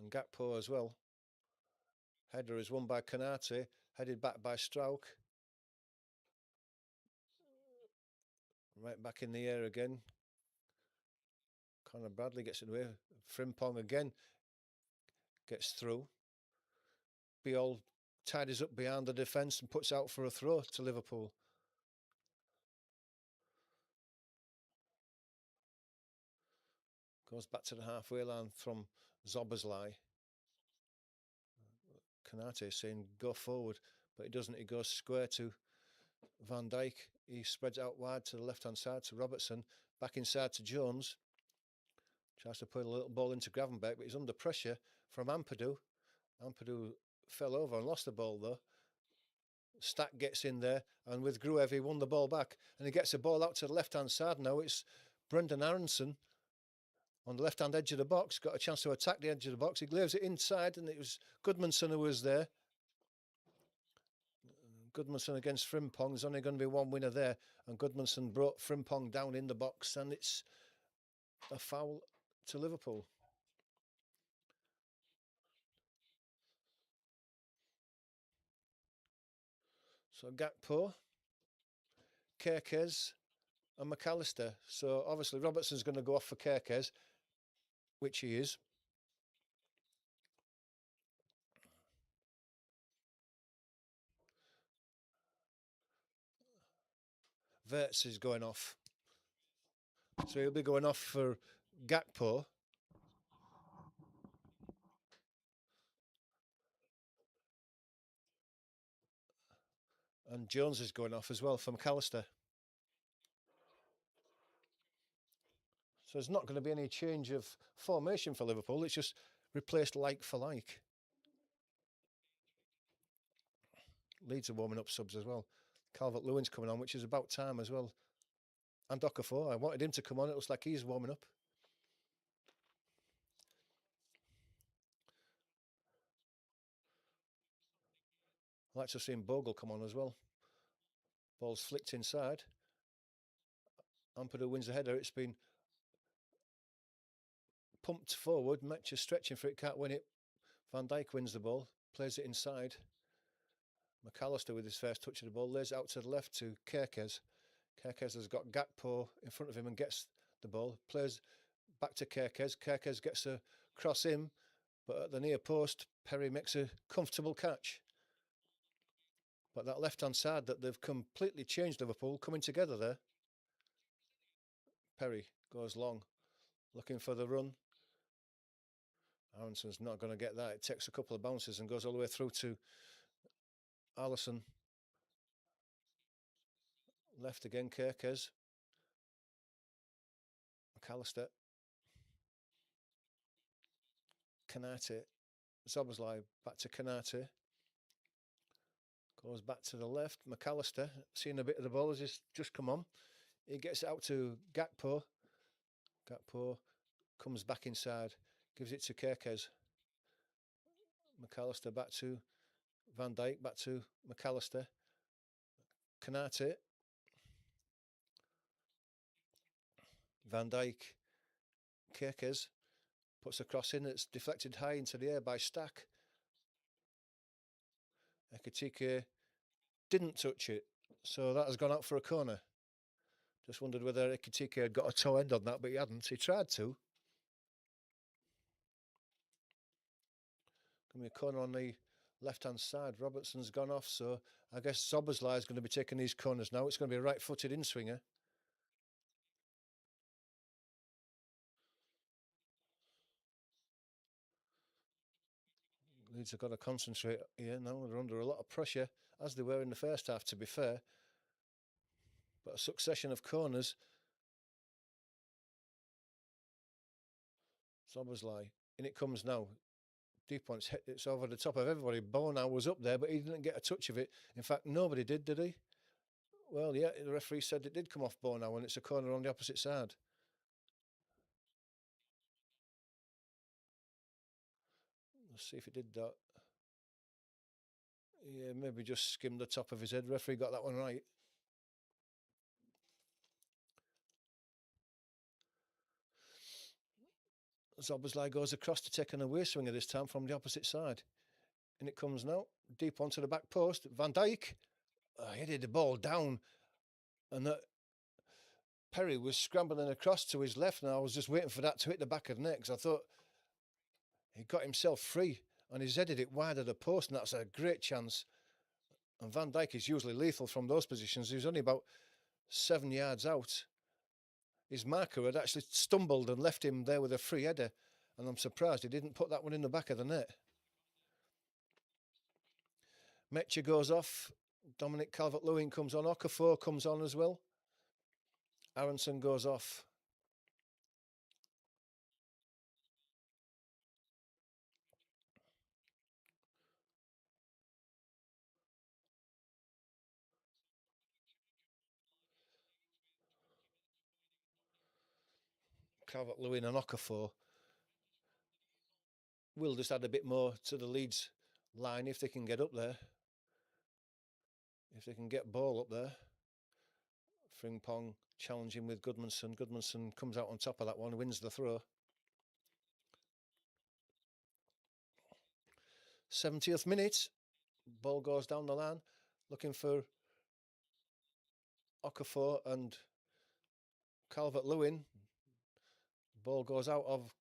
And Gakpo as well. Header is won by Kanate, headed back by Strauch. Right back in the air again. Conor Bradley gets it away. Frimpong again gets through. Biol tidies up behind the defence and puts out for a throw to Liverpool. Goes back to the halfway line from Zoboslai. Kanate saying go forward, but he doesn't. He goes square to Van Dijk. He spreads out wide to the left-hand side to Robertson. Back inside to Jones. Tries to put a little ball into Gravenberch, but he's under pressure from Ampadu. Ampadu fell over and lost the ball though. Stack gets in there and with Gruev he won the ball back and he gets the ball out to the left-hand side now. It's Brendan Aronson on the left-hand edge of the box. Got a chance to attack the edge of the box. He leaves it inside and it was Goodmanson who was there. Goodmanson against Frimpong. There's only going to be one winner there. And Goodmanson brought Frimpong down in the box and it's a foul to Liverpool. So Gakpo, Kerkez and McAllister. So obviously Robertson's going to go off for Kerkez, which he is. Verts is going off. So he'll be going off for Gakpo. And Jones is going off as well for McAllister. So there's not going to be any change of formation for Liverpool. It's just replaced like for like. Leeds are warming up subs as well. Calvert-Lewin's coming on, which is about time as well. And Okafor, I wanted him to come on. It looks like he's warming up. I'd like to have seen Bogle come on as well. Ball's flicked inside. Ampadu wins the header. It's been pumped forward. Metch is stretching for it, can't win it. Van Dijk wins the ball, plays it inside. McAllister with his first touch of the ball, lays it out to the left to Kerkez. Kerkez has got Gakpo in front of him and gets the ball, plays back to Kerkez. Kerkez gets a cross in, but at the near post, Perry makes a comfortable catch. But that left-hand side that they've completely changed Liverpool, coming together there. Perry goes long, looking for the run. Aronson's not going to get that. It takes a couple of bounces and goes all the way through to Alisson. Left again, Kerkez. McAllister. Kanate. Zoboslai back to Kanate. Goes back to the left. McAllister, seeing a bit of the ball as he's just come on. He gets it out to Gakpo. Gakpo comes back inside, gives it to Kerkez. McAllister back to Van Dijk, back to McAllister. Canate. Van Dijk. Kerkez puts a cross in. It's deflected high into the air by Stack. Ekitike didn't touch it, so that has gone out for a corner. Just wondered whether Ekitike had got a toe end on that, but he hadn't. He tried to. Going to be a corner on the left-hand side. Robertson's gone off, so I guess Zoboslai is going to be taking these corners now. It's going to be a right-footed in-swinger. Leeds have got to concentrate here now. They're under a lot of pressure, as they were in the first half, to be fair. But a succession of corners. Zoboslai, in it comes now. Deep points, it's over the top of everybody. Bonau was up there, but he didn't get a touch of it. In fact, nobody did he? Well, yeah, the referee said it did come off Bonau, and it's a corner on the opposite side. Let's see if it did that. Yeah, maybe just skimmed the top of his head. Referee got that one right. Zoboslai goes across to take an away swinger this time from the opposite side. And it comes now, deep onto the back post. Van Dijk headed the ball down, and that Perry was scrambling across to his left, and I was just waiting for that to hit the back of the net, because I thought he got himself free, and he's headed it wide of the post, and that's a great chance. And Van Dijk is usually lethal from those positions. He was only about 7 yards out. His marker had actually stumbled and left him there with a free header, and I'm surprised he didn't put that one in the back of the net. Metcher goes off. Dominic Calvert-Lewin comes on. Okafor comes on as well. Aronson goes off. Calvert-Lewin and Okafor will just add a bit more to the Leeds line if they can get up there. If they can get ball up there. Frimpong challenging with Goodmanson. Goodmanson comes out on top of that one, wins the throw. 70th minute. Ball goes down the line. Looking for Okafor and Calvert-Lewin. Ball goes out of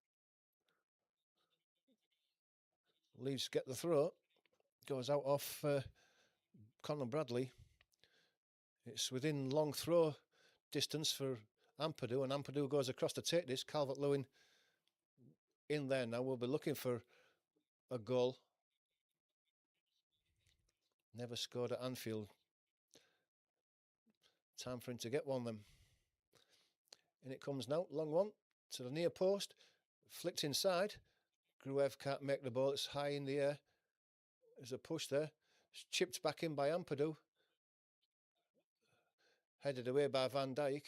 Leeds, get the throw. Goes out off Conor Bradley. It's within long throw distance for Ampadu, and Ampadu goes across to take this. Calvert-Lewin in there now. We'll be looking for a goal. Never scored at Anfield. Time for him to get one then. And it comes now, long one to the near post. Flicked inside. Gruev can't make the ball. It's high in the air. There's a push there. It's chipped back in by Ampadu. Headed away by Van Dijk.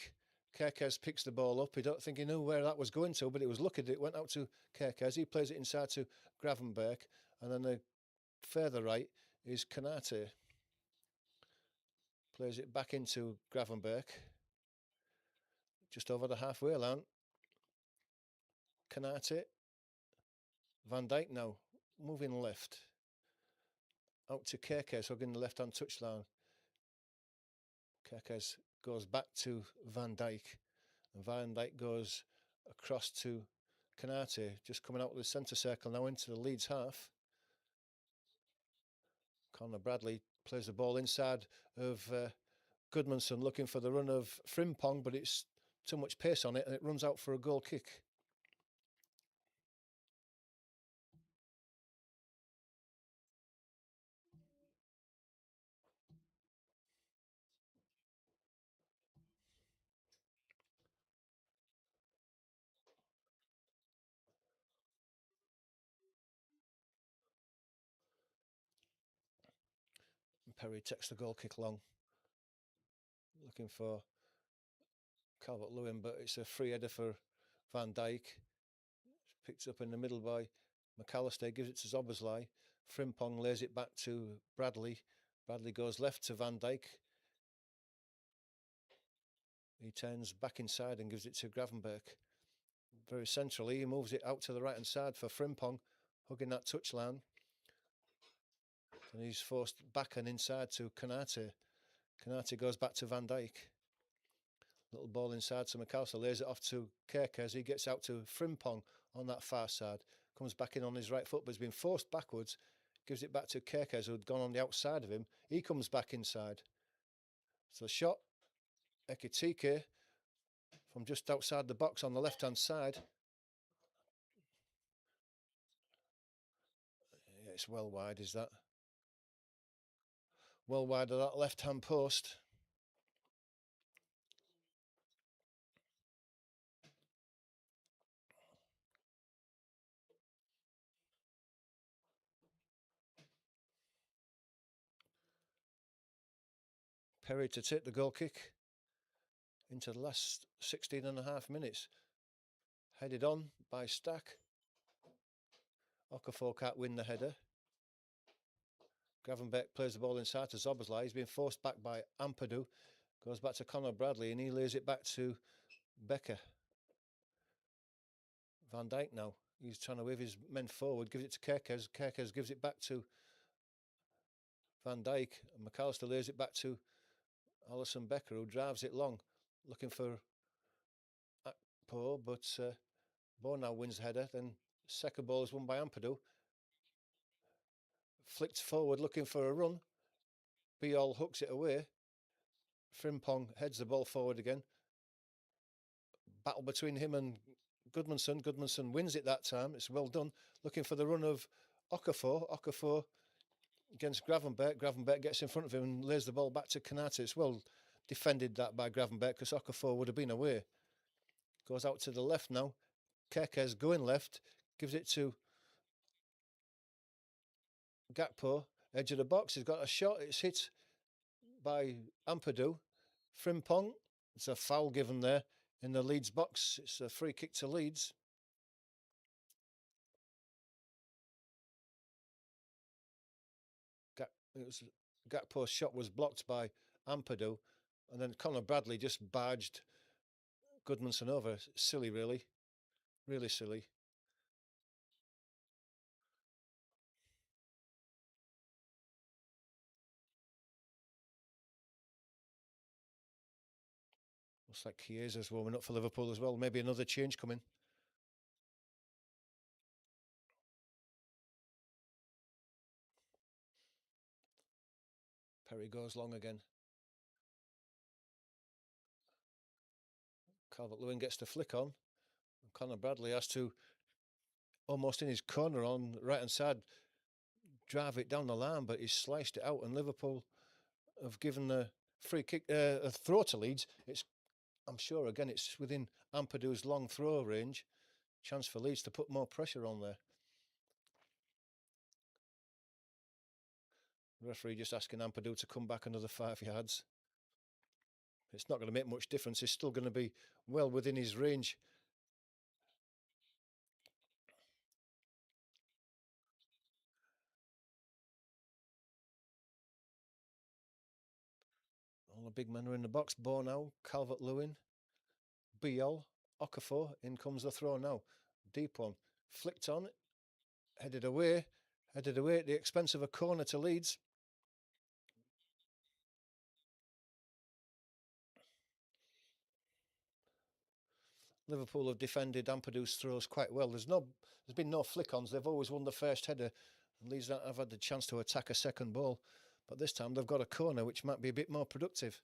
Kerkez picks the ball up. I don't think he knew where that was going to, but it was lucky that it went out to Kerkez. He plays it inside to Gravenberg. And then the further right is Canate. Plays it back into Gravenberg. Just over the halfway line. Canate. Van Dijk now moving left. Out to Kerkez, hugging the left-hand touchline. Kerkez goes back to Van Dijk. And Van Dijk goes across to Canate, just coming out of the centre circle now into the Leeds half. Conor Bradley plays the ball inside of Goodmanson, looking for the run of Frimpong, but it's too much pace on it, and it runs out for a goal kick. Perry takes the goal kick long, looking for Calvert-Lewin, but it's a free header for Van Dijk. Picked up in the middle by McAllister, gives it to Zoboslai. Frimpong lays it back to Bradley. Bradley goes left to Van Dijk. He turns back inside and gives it to Gravenberch. Very centrally, he moves it out to the right-hand side for Frimpong, hugging that touchline. And he's forced back and inside to Konate. Konate goes back to Van Dijk. Little ball inside to McAllister, lays it off to Kerkez. He gets out to Frimpong on that far side. Comes back in on his right foot, but has been forced backwards. Gives it back to Kerkez, who had gone on the outside of him. He comes back inside. So shot, Ekitike, from just outside the box on the left-hand side. Yeah, it's well wide, is that? Well wide of that left-hand post. Perry to take the goal kick into the last 16.5 minutes. Headed on by Stack. Okafor can't win the header. Gravenberch plays the ball inside to Zoboslai. He's been forced back by Ampadu. Goes back to Conor Bradley and he lays it back to Becker. Van Dijk now. He's trying to wave his men forward. Gives it to Kerkez. Kerkez gives it back to Van Dijk. And McAllister lays it back to Alisson Becker, who drives it long. Looking for Akpo, but Bo now wins the header. Then second ball is won by Ampadu. Flicked forward looking for a run. Biol hooks it away. Frimpong heads the ball forward again. Battle between him and Gudmundsson. Gudmundsson wins it that time. It's well done. Looking for the run of Okafor. Okafor against Gravenberch. Gravenberch gets in front of him and lays the ball back to Konate. It's well defended that by Gravenberch because Okafor would have been away. Goes out to the left now. Kerkez going left. Gives it to Gakpo. Edge of the box. He's got a shot. It's hit by Ampadu. Frimpong. It's a foul given there in the Leeds box. It's a free kick to Leeds. Gakpo's shot was blocked by Ampadu, and then Conor Bradley just barged Gudmundsson over. Silly, really. Really silly. Looks like Chiesa's warming up for Liverpool as well. Maybe another change coming. Perry goes long again. Calvert-Lewin gets the flick on. Conor Bradley has to, almost in his corner on the right-hand side, drive it down the line, but he's sliced it out, and Liverpool have given a free kick, a throw to Leeds. I'm sure, again, it's within Ampadu's long throw range. Chance for Leeds to put more pressure on there. The referee just asking Ampadu to come back another 5 yards. It's not going to make much difference. He's still going to be well within his range. All the big men are in the box. Bo now, Calvert-Lewin, Biol, Okafor. In comes the throw now. Deep one. Flicked on. Headed away at the expense of a corner to Leeds. Liverpool have defended Ampadu's throws quite well. There's been no flick-ons. They've always won the first header. And Leeds have had the chance to attack a second ball. But this time they've got a corner, which might be a bit more productive.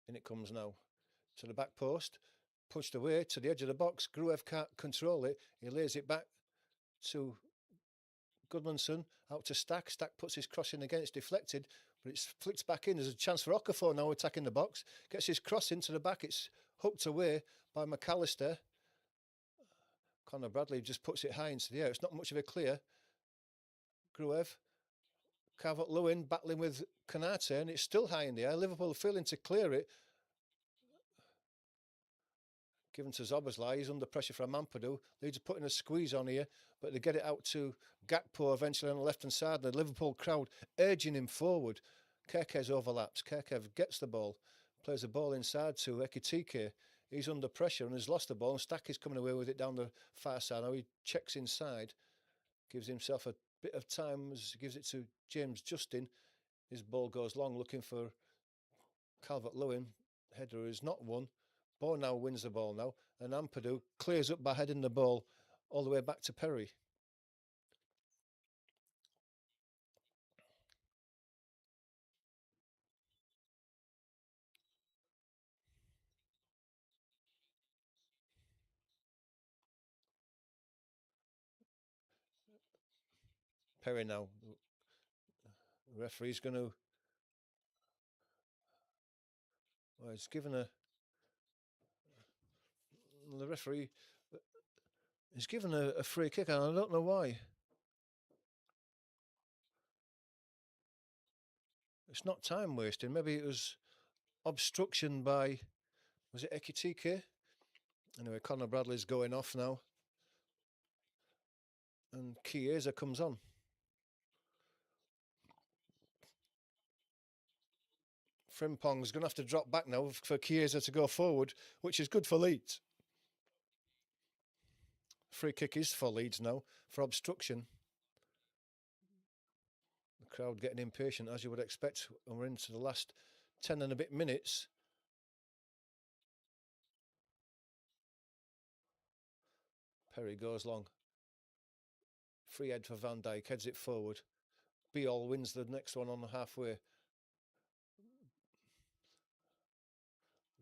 In it comes now. To the back post. Pushed away to the edge of the box. Gruev can't control it. He lays it back to Gudmundsson, out to Stack. Stack puts his cross in again. It's deflected, but it's flicked back in. There's a chance for Okafor now attacking the box. Gets his cross into the back. It's hooked away by McAllister. Conor Bradley just puts it high into the air. It's not much of a clear. Gruev Calvert-Lewin battling with Canate, and it's still high in the air. Liverpool failing to clear it. Given to Zoboszlai, he's under pressure from Ampadu. Leeds are putting a squeeze on here, but they get it out to Gakpo eventually on the left-hand side. The Liverpool crowd urging him forward. Kerkez overlaps. Kerkev gets the ball, plays the ball inside to Ekitike. He's under pressure and has lost the ball, and Stack is coming away with it down the far side. Now he checks inside, gives himself a bit of time, gives it to James Justin. His ball goes long, looking for Calvert-Lewin. Header is not won. Bo now wins the ball now, and Ampadu clears up by heading the ball all the way back to Perry. Perry now. The referee's going to... Well, he's given a... The referee... He's given a free kick, and I don't know why. It's not time wasting. Maybe it was obstruction by... Was it Ekitike? Anyway, Conor Bradley's going off now. And Chiesa comes on. Frimpong's going to have to drop back now for Chiesa to go forward, which is good for Leeds. Free kick is for Leeds now for obstruction. The crowd getting impatient, as you would expect, and we're into the last 10 and a bit minutes. Perry goes long. Free head for Van Dijk, heads it forward. Biol wins the next one on the halfway.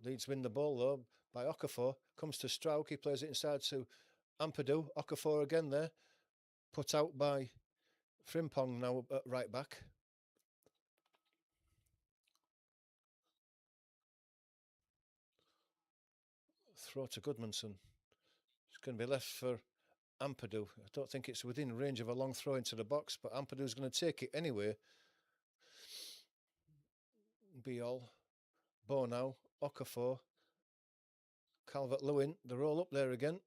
Leeds win the ball though by Okafor. Comes to Strauch, he plays it inside to Ampadu. Okafor again there. Put out by Frimpong now at right back. Throw to Goodmanson. It's going to be left for Ampadu. I don't think it's within range of a long throw into the box, but Ampadu's going to take it anyway. Biol. Bo now. Okafor. Calvert-Lewin. The roll up there again.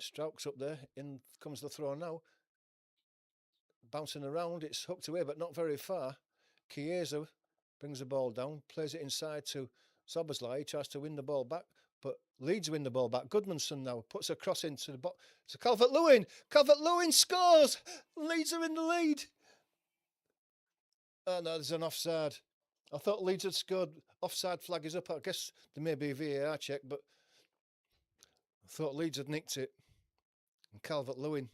Strauch's up there. In comes the throw now. Bouncing around. It's hooked away, but not very far. Chiesa brings the ball down. Plays it inside to Zoboszlai. He tries to win the ball back, but Leeds win the ball back. Goodmanson now puts a cross into the box. To Calvert-Lewin. Calvert-Lewin scores. Leeds are in the lead. Oh no, there's an offside. I thought Leeds had scored. Offside flag is up. I guess there may be a VAR check, but I thought Leeds had nicked it. And Calvert-Lewin.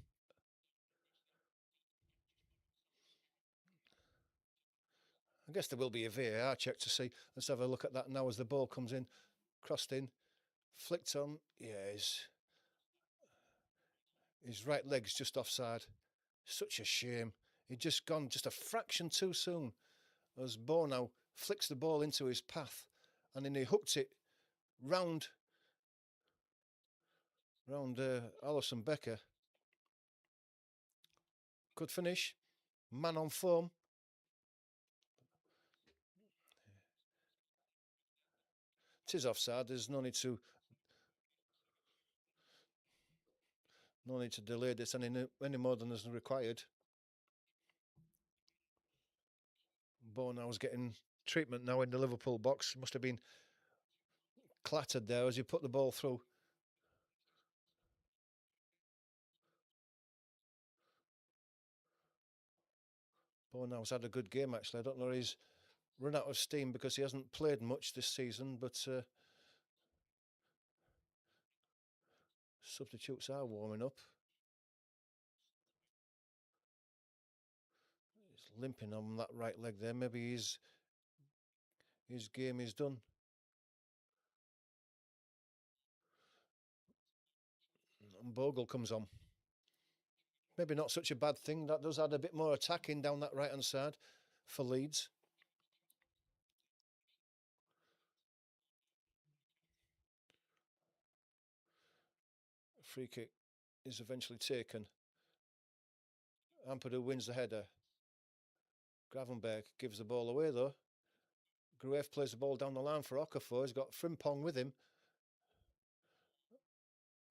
I guess there will be a VAR check to see. Let's have a look at that now as the ball comes in. Crossed in. Flicked on. Yeah, his right leg's just offside. Such a shame. He'd just gone just a fraction too soon. As Bo now flicks the ball into his path, and then he hooked it round Alisson Becker. Good finish. Man on form. It is offside. There's no need to delay this any more than is required. Bo now is getting treatment now in the Liverpool box. Must have been clattered there as he put the ball through. Bo now's had a good game actually. I don't know if he's run out of steam because he hasn't played much this season, but substitutes are warming up. He's limping on that right leg there. Maybe his game is done. And Bogle comes on. Maybe not such a bad thing. That does add a bit more attacking down that right-hand side for Leeds. Free kick is eventually taken. Ampadu wins the header. Gravenberg gives the ball away though. Gruev plays the ball down the line for Okafor. He's got Frimpong with him.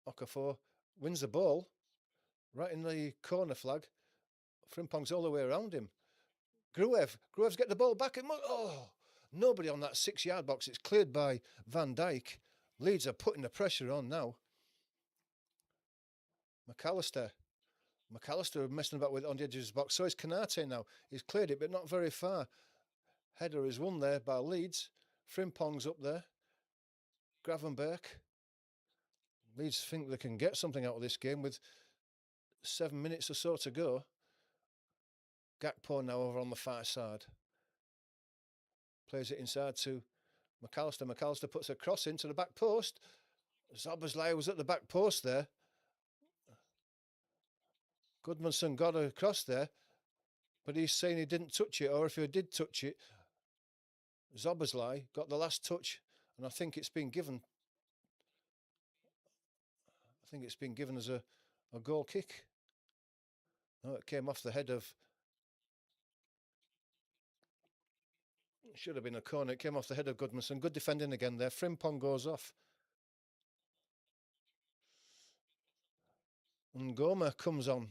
Okafor wins the ball right in the corner flag. Frimpong's all the way around him. Gruev's get the ball back. Nobody on that 6-yard box. It's cleared by Van Dijk. Leeds are putting the pressure on now. McAllister messing about with it on the edge of his box. So is Kanate now. He's cleared it, but not very far. Header is won there by Leeds. Frimpong's up there. Gravenberg. Leeds think they can get something out of this game with 7 minutes or so to go. Gakpo now over on the far side. Plays it inside to McAllister. McAllister puts a cross into the back post. Szoboszlai was at the back post there. Goodmanson got a cross there, but he's saying he didn't touch it, or if he did touch it, Szoboszlai got the last touch, and I think it's been given. I think it's been given as a goal kick. No, it came off the head of. It should have been a corner. It came off the head of Goodmanson. Good defending again there. Frimpong goes off. And Goma comes on.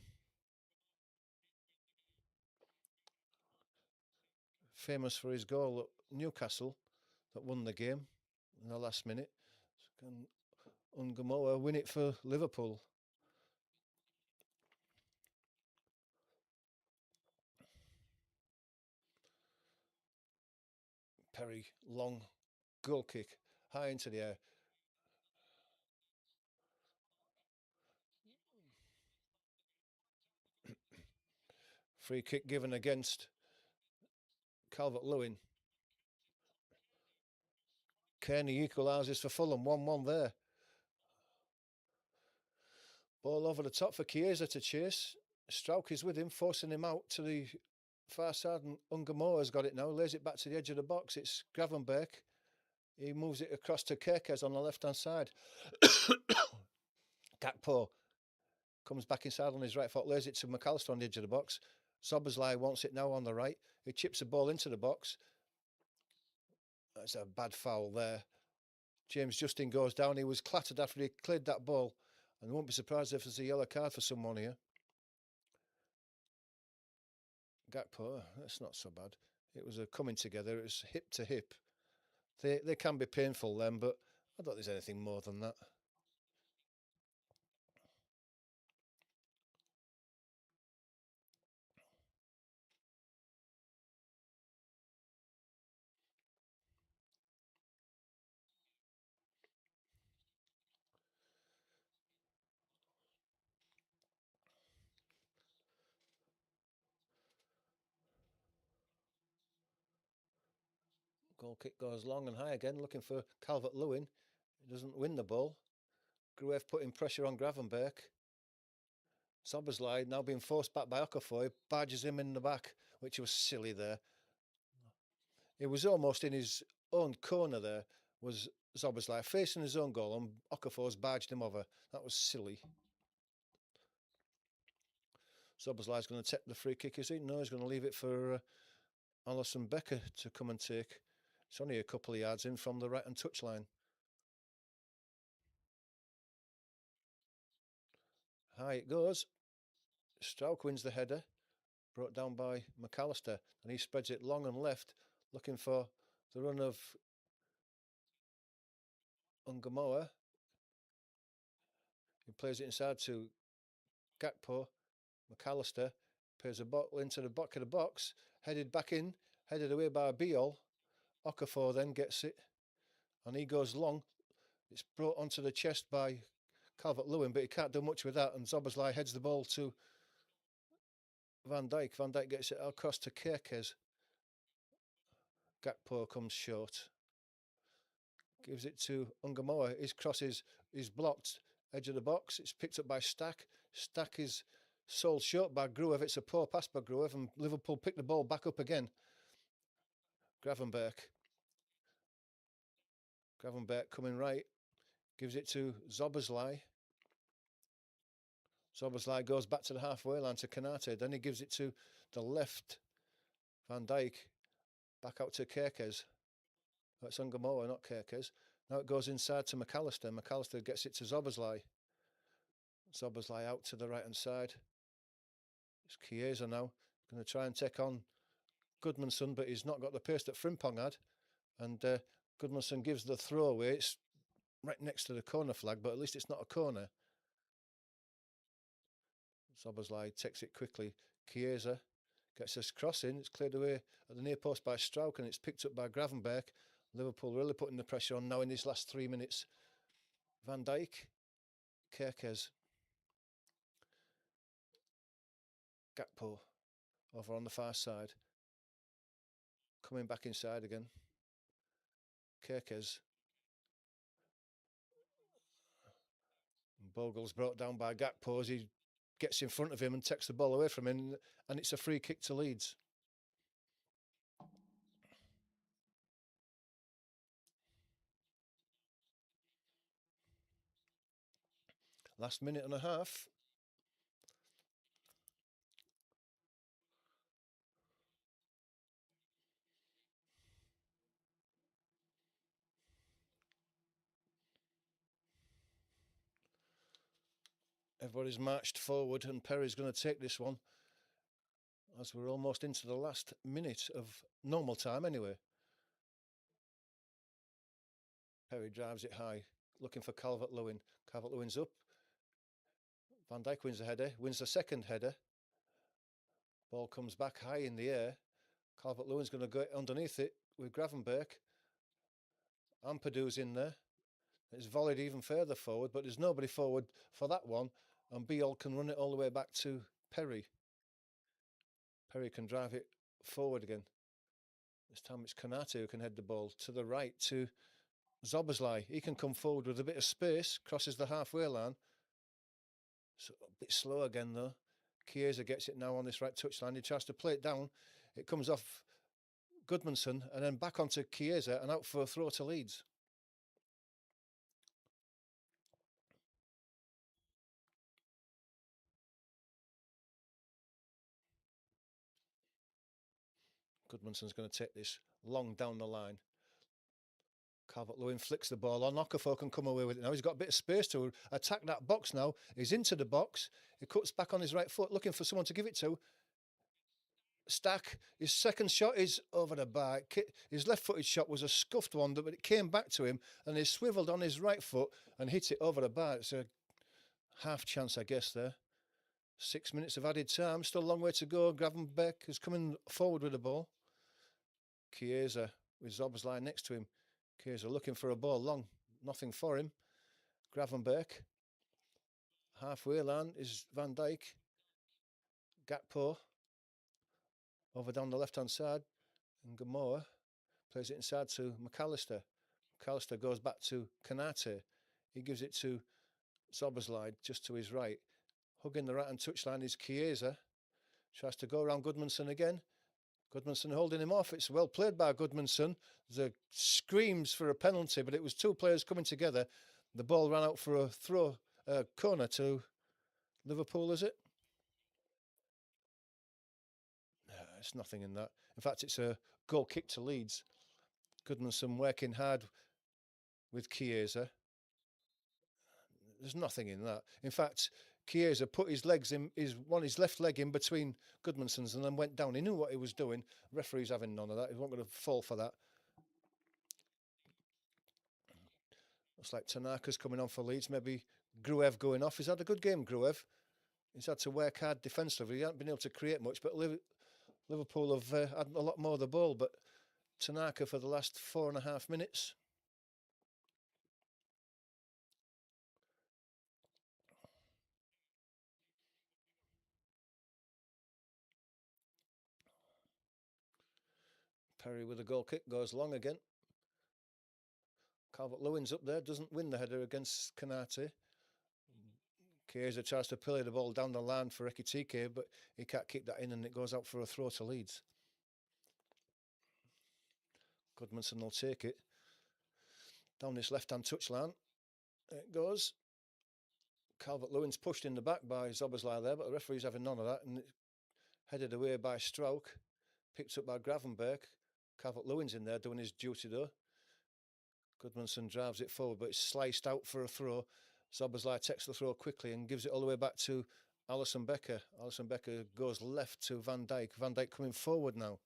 Famous for his goal at Newcastle that won the game in the last minute. Can Ungamoa win it for Liverpool? Perry, long goal kick, high into the air. Free kick given against Calvert-Lewin. Kearney equalises for Fulham, 1-1 there. Ball over the top for Chiesa to chase. Strauch is with him, forcing him out to the far side, and Ungamoa's got it now, lays it back to the edge of the box. It's Gravenberg. He moves it across to Kerkez on the left-hand side. Gakpo comes back inside on his right foot, lays it to McAllister on the edge of the box. Szoboszlai wants it now on the right. He chips the ball into the box. That's a bad foul there. James Justin goes down. He was clattered after he cleared that ball. And I won't be surprised if there's a yellow card for someone here. Gakpo, that's not so bad. It was a coming together. It was hip to hip. They can be painful then, but I don't think there's anything more than that. Goal kick goes long and high again, looking for Calvert-Lewin. He doesn't win the ball. Gruev putting pressure on Gravenberg. Szoboszlai now being forced back by Okafor, barges him in the back, which was silly there. It was almost in his own corner there, was Szoboszlai facing his own goal, and Okafor's barged him over. That was silly. Szoboszlai's going to take the free kick, is he? No, he's going to leave it for Alisson Becker to come and take. It's only a couple of yards in from the right-hand touchline. High it goes. Strauch wins the header, brought down by McAllister, and he spreads it long and left, looking for the run of Ungamoa. He plays it inside to Gakpo. McAllister plays a ball into the back of the box, headed back in, headed away by Biol. Okafor then gets it, and he goes long. It's brought onto the chest by Calvert-Lewin, but he can't do much with that, and Szoboszlai heads the ball to Van Dijk. Van Dijk gets it across to Kerkez. Gakpo comes short. Gives it to Ungamoa. His cross is blocked. Edge of the box. It's picked up by Stack. Stack is sold short by Gruev. It's a poor pass by Gruev, and Liverpool pick the ball back up again. Gravenberg coming right. Gives it to Szoboszlai. Szoboszlai goes back to the halfway line to Kanate. Then he gives it to the left Van Dijk back out to Kerkez. That's Ungamoa, not Kerkez. Now it goes inside to McAllister. McAllister gets it to Zoboslai. Zoboslai out to the right hand side. It's Chiesa now. Going to try and take on Goodmanson, but he's not got the pace that Frimpong had. And Goodmanson gives the throw away. It's right next to the corner flag, but at least it's not a corner. Zoboslai takes it quickly. Chiesa gets this cross in. It's cleared away at the near post by Strauch, and it's picked up by Gravenberch. Liverpool really putting the pressure on now in these last 3 minutes. Van Dijk, Kerkez, Gakpo over on the far side. Coming back inside again. Kerkez. Bogle's brought down by Gakpo as he gets in front of him and takes the ball away from him, and it's a free kick to Leeds. Last minute and a half. Everybody's marched forward, and Perry's going to take this one as we're almost into the last minute of normal time anyway. Perry drives it high, looking for Calvert-Lewin. Calvert-Lewin's up. Van Dijk wins the header, wins the second header. Ball comes back high in the air. Calvert-Lewin's going to go underneath it with Gravenberch. Ampadu's in there. It's volleyed even further forward, but there's nobody forward for that one. And Biol can run it all the way back to Perry. Perry can drive it forward again. This time it's Konate who can head the ball to the right to Zoboslai. He can come forward with a bit of space, crosses the halfway line. So a bit slow again though. Chiesa gets it now on this right touchline. He tries to play it down. It comes off Goodmanson and then back onto Chiesa and out for a throw to Leeds. Goodmanson's going to take this long down the line. Calvert-Lewin flicks the ball on. Okafor can come away with it now. He's got a bit of space to attack that box now. He's into the box. He cuts back on his right foot, looking for someone to give it to. Stack, his second shot is over the bar. His left-footed shot was a scuffed one, but it came back to him, and he swiveled on his right foot and hit it over the bar. It's a half chance, I guess, there. 6 minutes of added time. Still a long way to go. Gravenberch is coming forward with the ball. Chiesa with Zoboslai next to him. Chiesa looking for a ball long. Nothing for him. Gravenberch. Halfway line is Van Dijk. Gakpo. Over down the left-hand side. And Gamoa plays it inside to McAllister. McAllister goes back to Konate. He gives it to Zoboslai just to his right. Hugging the right-hand touchline is Chiesa. Tries to go around Goodmanson again. Goodmanson holding him off. It's well played by Goodmanson. The screams for a penalty, but it was two players coming together. The ball ran out for a throw, corner to Liverpool, is it? No, it's nothing in that. In fact, it's a goal kick to Leeds. Goodmanson working hard with Chiesa. There's nothing in that. In fact, Chiesa put his legs in, his left leg in between Goodmanson's and then went down. He knew what he was doing. Referee's having none of that. He wasn't going to fall for that. Looks like Tanaka's coming on for Leeds. Maybe Gruev going off. He's had a good game, Gruev. He's had to work hard defensively. He hasn't been able to create much, but Liverpool have had a lot more of the ball. But Tanaka for the last 4.5 minutes. Perry with a goal kick goes long again. Calvert-Lewin's up there, doesn't win the header against Konate. Chiesa tries to play the ball down the line for Ekitike, but he can't keep that in and it goes out for a throw to Leeds. Goodmanson will take it. Down this left-hand touchline. It goes. Calvert-Lewin's pushed in the back by Zoboslai there, but the referee's having none of that, and it's headed away by Strauch. Picked up by Gravenberg. Calvert-Lewin's in there doing his duty though. Goodmanson drives it forward, but it's sliced out for a throw. Szoboszlai takes the throw quickly and gives it all the way back to Alisson Becker. Alisson Becker goes left to Van Dijk. Van Dijk coming forward now.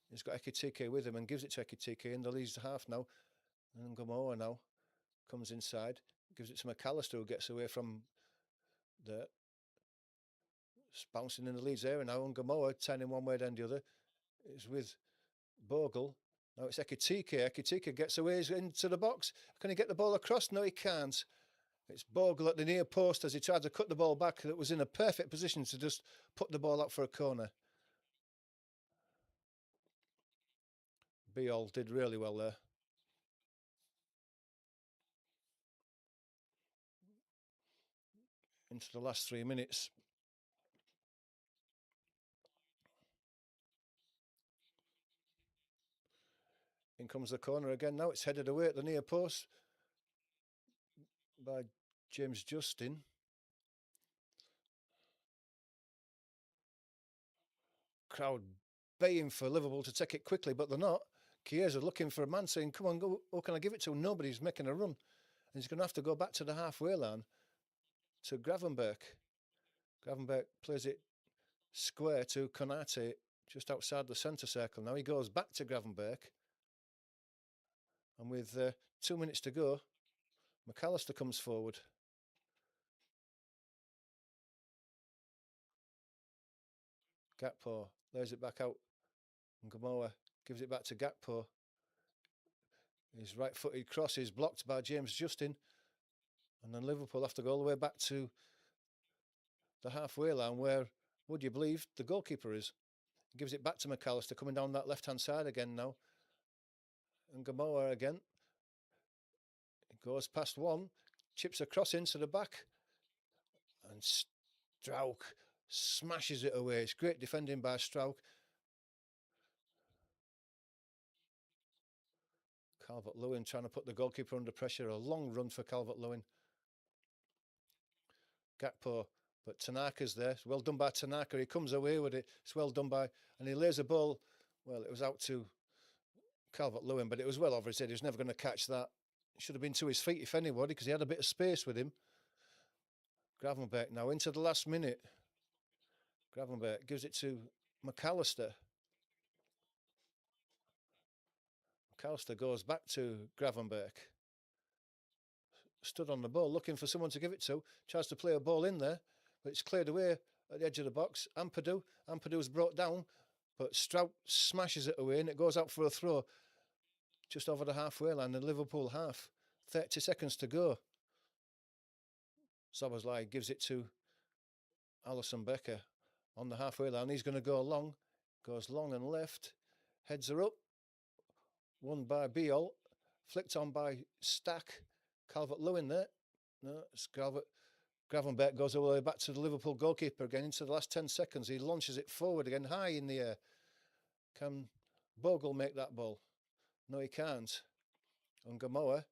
He's got Ekitike with him and gives it to Ekitike in the Leeds half now. And Gamoa now comes inside, gives it to McAllister, who gets away from the bouncing in the Leeds area now. And Gamoa turning one way then the other. It's with Bogle. Now it's Ekitike. Ekitike gets away into the box. Can he get the ball across? No, he can't. It's Bogle at the near post as he tried to cut the ball back. That was in a perfect position to just put the ball out for a corner. Biol did really well there. Into the last 3 minutes. In comes the corner again now. It's headed away at the near post by James Justin. Crowd baying for Liverpool to take it quickly, but they're not. Chiesa looking for a man saying, come on, go, who can I give it to? Nobody's making a run. And he's going to have to go back to the halfway line to Gravenberg. Gravenberg plays it square to Konate just outside the centre circle. Now he goes back to Gravenberg. And with 2 minutes to go, McAllister comes forward. Gakpo lays it back out. And Gamoa gives it back to Gakpo. His right-footed cross is blocked by James Justin. And then Liverpool have to go all the way back to the halfway line where, would you believe, the goalkeeper is. He gives it back to McAllister, coming down that left-hand side again now. And Gamoa again. It goes past one, chips across into the back. And Strauch smashes it away. It's great defending by Strauch. Calvert-Lewin trying to put the goalkeeper under pressure. A long run for Calvert-Lewin. Gakpo, but Tanaka's there. It's well done by Tanaka. He comes away with it. It's well done by, and he lays a ball. Well, it was out to Calvert-Lewin, but it was well over his head. He was never going to catch that. It should have been to his feet, if anybody, because he had a bit of space with him. Gravenberg now into the last minute. Gravenberg gives it to McAllister. McAllister goes back to Gravenberg. Stood on the ball looking for someone to give it to. Tries to play a ball in there, but it's cleared away at the edge of the box. Ampadu's brought down, but Strout smashes it away and it goes out for a throw just over the halfway line in Liverpool half. 30 seconds to go. Szoboszlai gives it to Alisson Becker on the halfway line. He's going to go long. Goes long and left. Heads are up. Won by Biol. Flicked on by Stack. Calvert-Lewin there. No, it's Gravenberg goes all the way back to the Liverpool goalkeeper again into the last 10 seconds. He launches it forward again, high in the air. Can Bogle make that ball? No, he can't. And Gamoa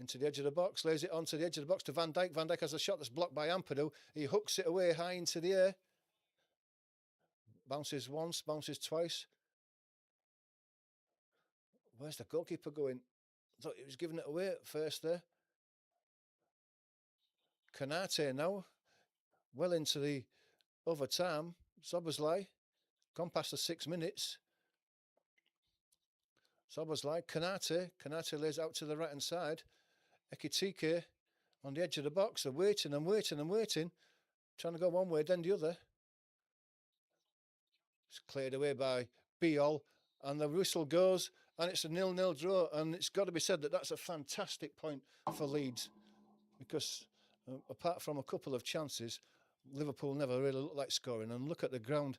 into the edge of the box, lays it onto the edge of the box to Van Dijk. Van Dijk has a shot that's blocked by Ampadu. He hooks it away high into the air. Bounces once, bounces twice. Where's the goalkeeper going? I thought he was giving it away at first there. Konate now, well into the overtime. Szoboszlai, gone past the 6 minutes. Szoboszlai, Konate lays out to the right hand side. Ekitike on the edge of the box. They're waiting and waiting and waiting. Trying to go one way, then the other. It's cleared away by Biol. And the whistle goes. And it's a 0-0 draw. And it's got to be said that that's a fantastic point for Leeds. Because apart from a couple of chances, Liverpool never really looked like scoring. And look at the ground.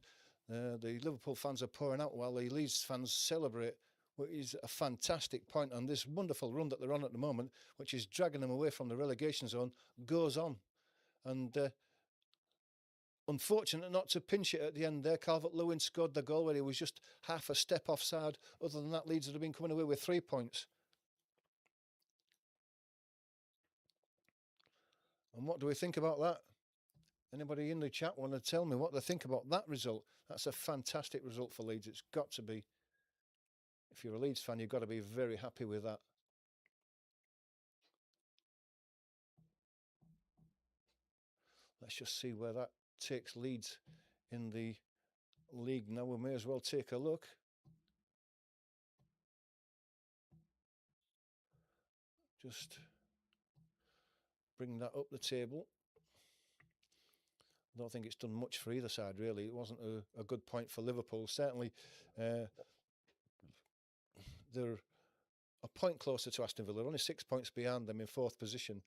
The Liverpool fans are pouring out while the Leeds fans celebrate. Which is a fantastic point, and this wonderful run that they're on at the moment, which is dragging them away from the relegation zone, goes on. And unfortunate not to pinch it at the end there. Calvert-Lewin scored the goal where he was just half a step offside. Other than that, Leeds would have been coming away with 3 points. And what do we think about that? Anybody in the chat want to tell me what they think about that result? That's a fantastic result for Leeds. It's got to be. If you're a Leeds fan, you've got to be very happy with that. Let's just see where that takes Leeds in the league now. We may as well take a look. Just bring that up the table. I don't think it's done much for either side, really. It wasn't a good point for Liverpool. Certainly, they're a point closer to Aston Villa, only 6 points behind them in fourth position.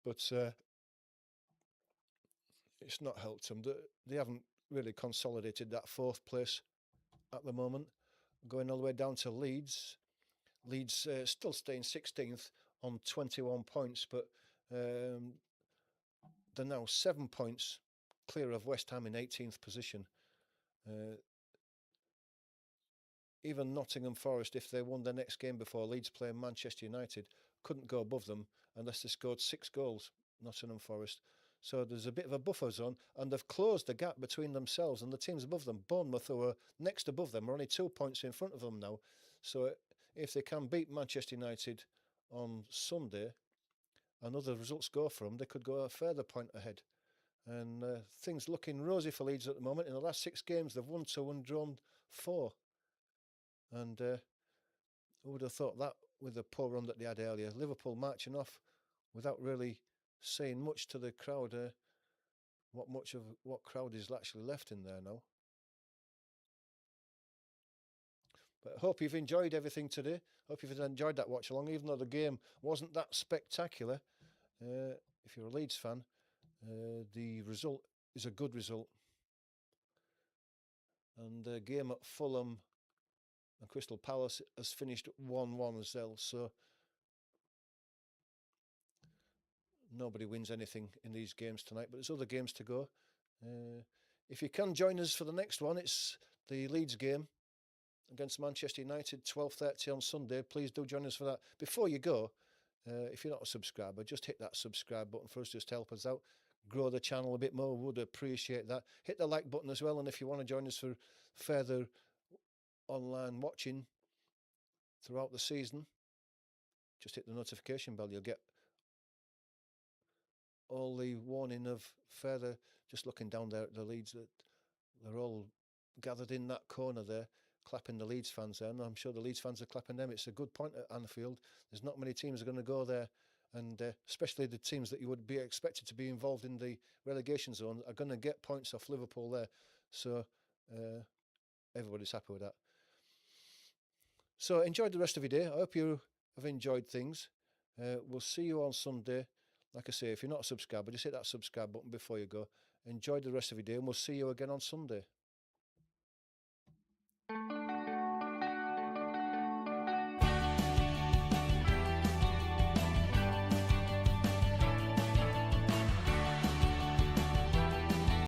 But it's not helped them. They haven't really consolidated that fourth place at the moment. Going all the way down to Leeds. Leeds still staying 16th on 21 points, but they're now 7 points clear of West Ham in 18th position. Even Nottingham Forest, if they won their next game before Leeds playing Manchester United, couldn't go above them unless they scored 6 goals, Nottingham Forest. So there's a bit of a buffer zone, and they've closed the gap between themselves and the teams above them. Bournemouth, who are next above them, are only 2 points in front of them now. So if they can beat Manchester United on Sunday and other results go for them, they could go a further point ahead. And things looking rosy for Leeds at the moment. In the last 6 games, they've won 2 and drawn 4. And who would have thought that with the poor run that they had earlier? Liverpool marching off without really saying much to the crowd. What crowd is actually left in there now? But I hope you've enjoyed everything today. Hope you've enjoyed that watch along, even though the game wasn't that spectacular. If you're a Leeds fan, the result is a good result. And the game at Fulham and Crystal Palace has finished 1-1 as well. So nobody wins anything in these games tonight, but there's other games to go. If you can join us for the next one, it's the Leeds game against Manchester United, 12:30 on Sunday. Please do join us for that. Before you go, if you're not a subscriber, just hit that subscribe button for us, just to help us out, grow the channel a bit more. We would appreciate that. Hit the like button as well, and if you want to join us for further online watching throughout the season, just hit the notification bell. You'll get all the warning of further. Just looking down there at the Leeds, that they're all gathered in that corner there, clapping the Leeds fans there, and I'm sure the Leeds fans are clapping them. It's a good point at Anfield. There's not many teams are going to go there, and especially the teams that you would be expected to be involved in the relegation zone are going to get points off Liverpool there. So everybody's happy with that. So enjoy the rest of your day. I hope you have enjoyed things. We'll see you on Sunday. Like I say, if you're not a subscriber, just hit that subscribe button before you go. Enjoy the rest of your day, and we'll see you again on Sunday.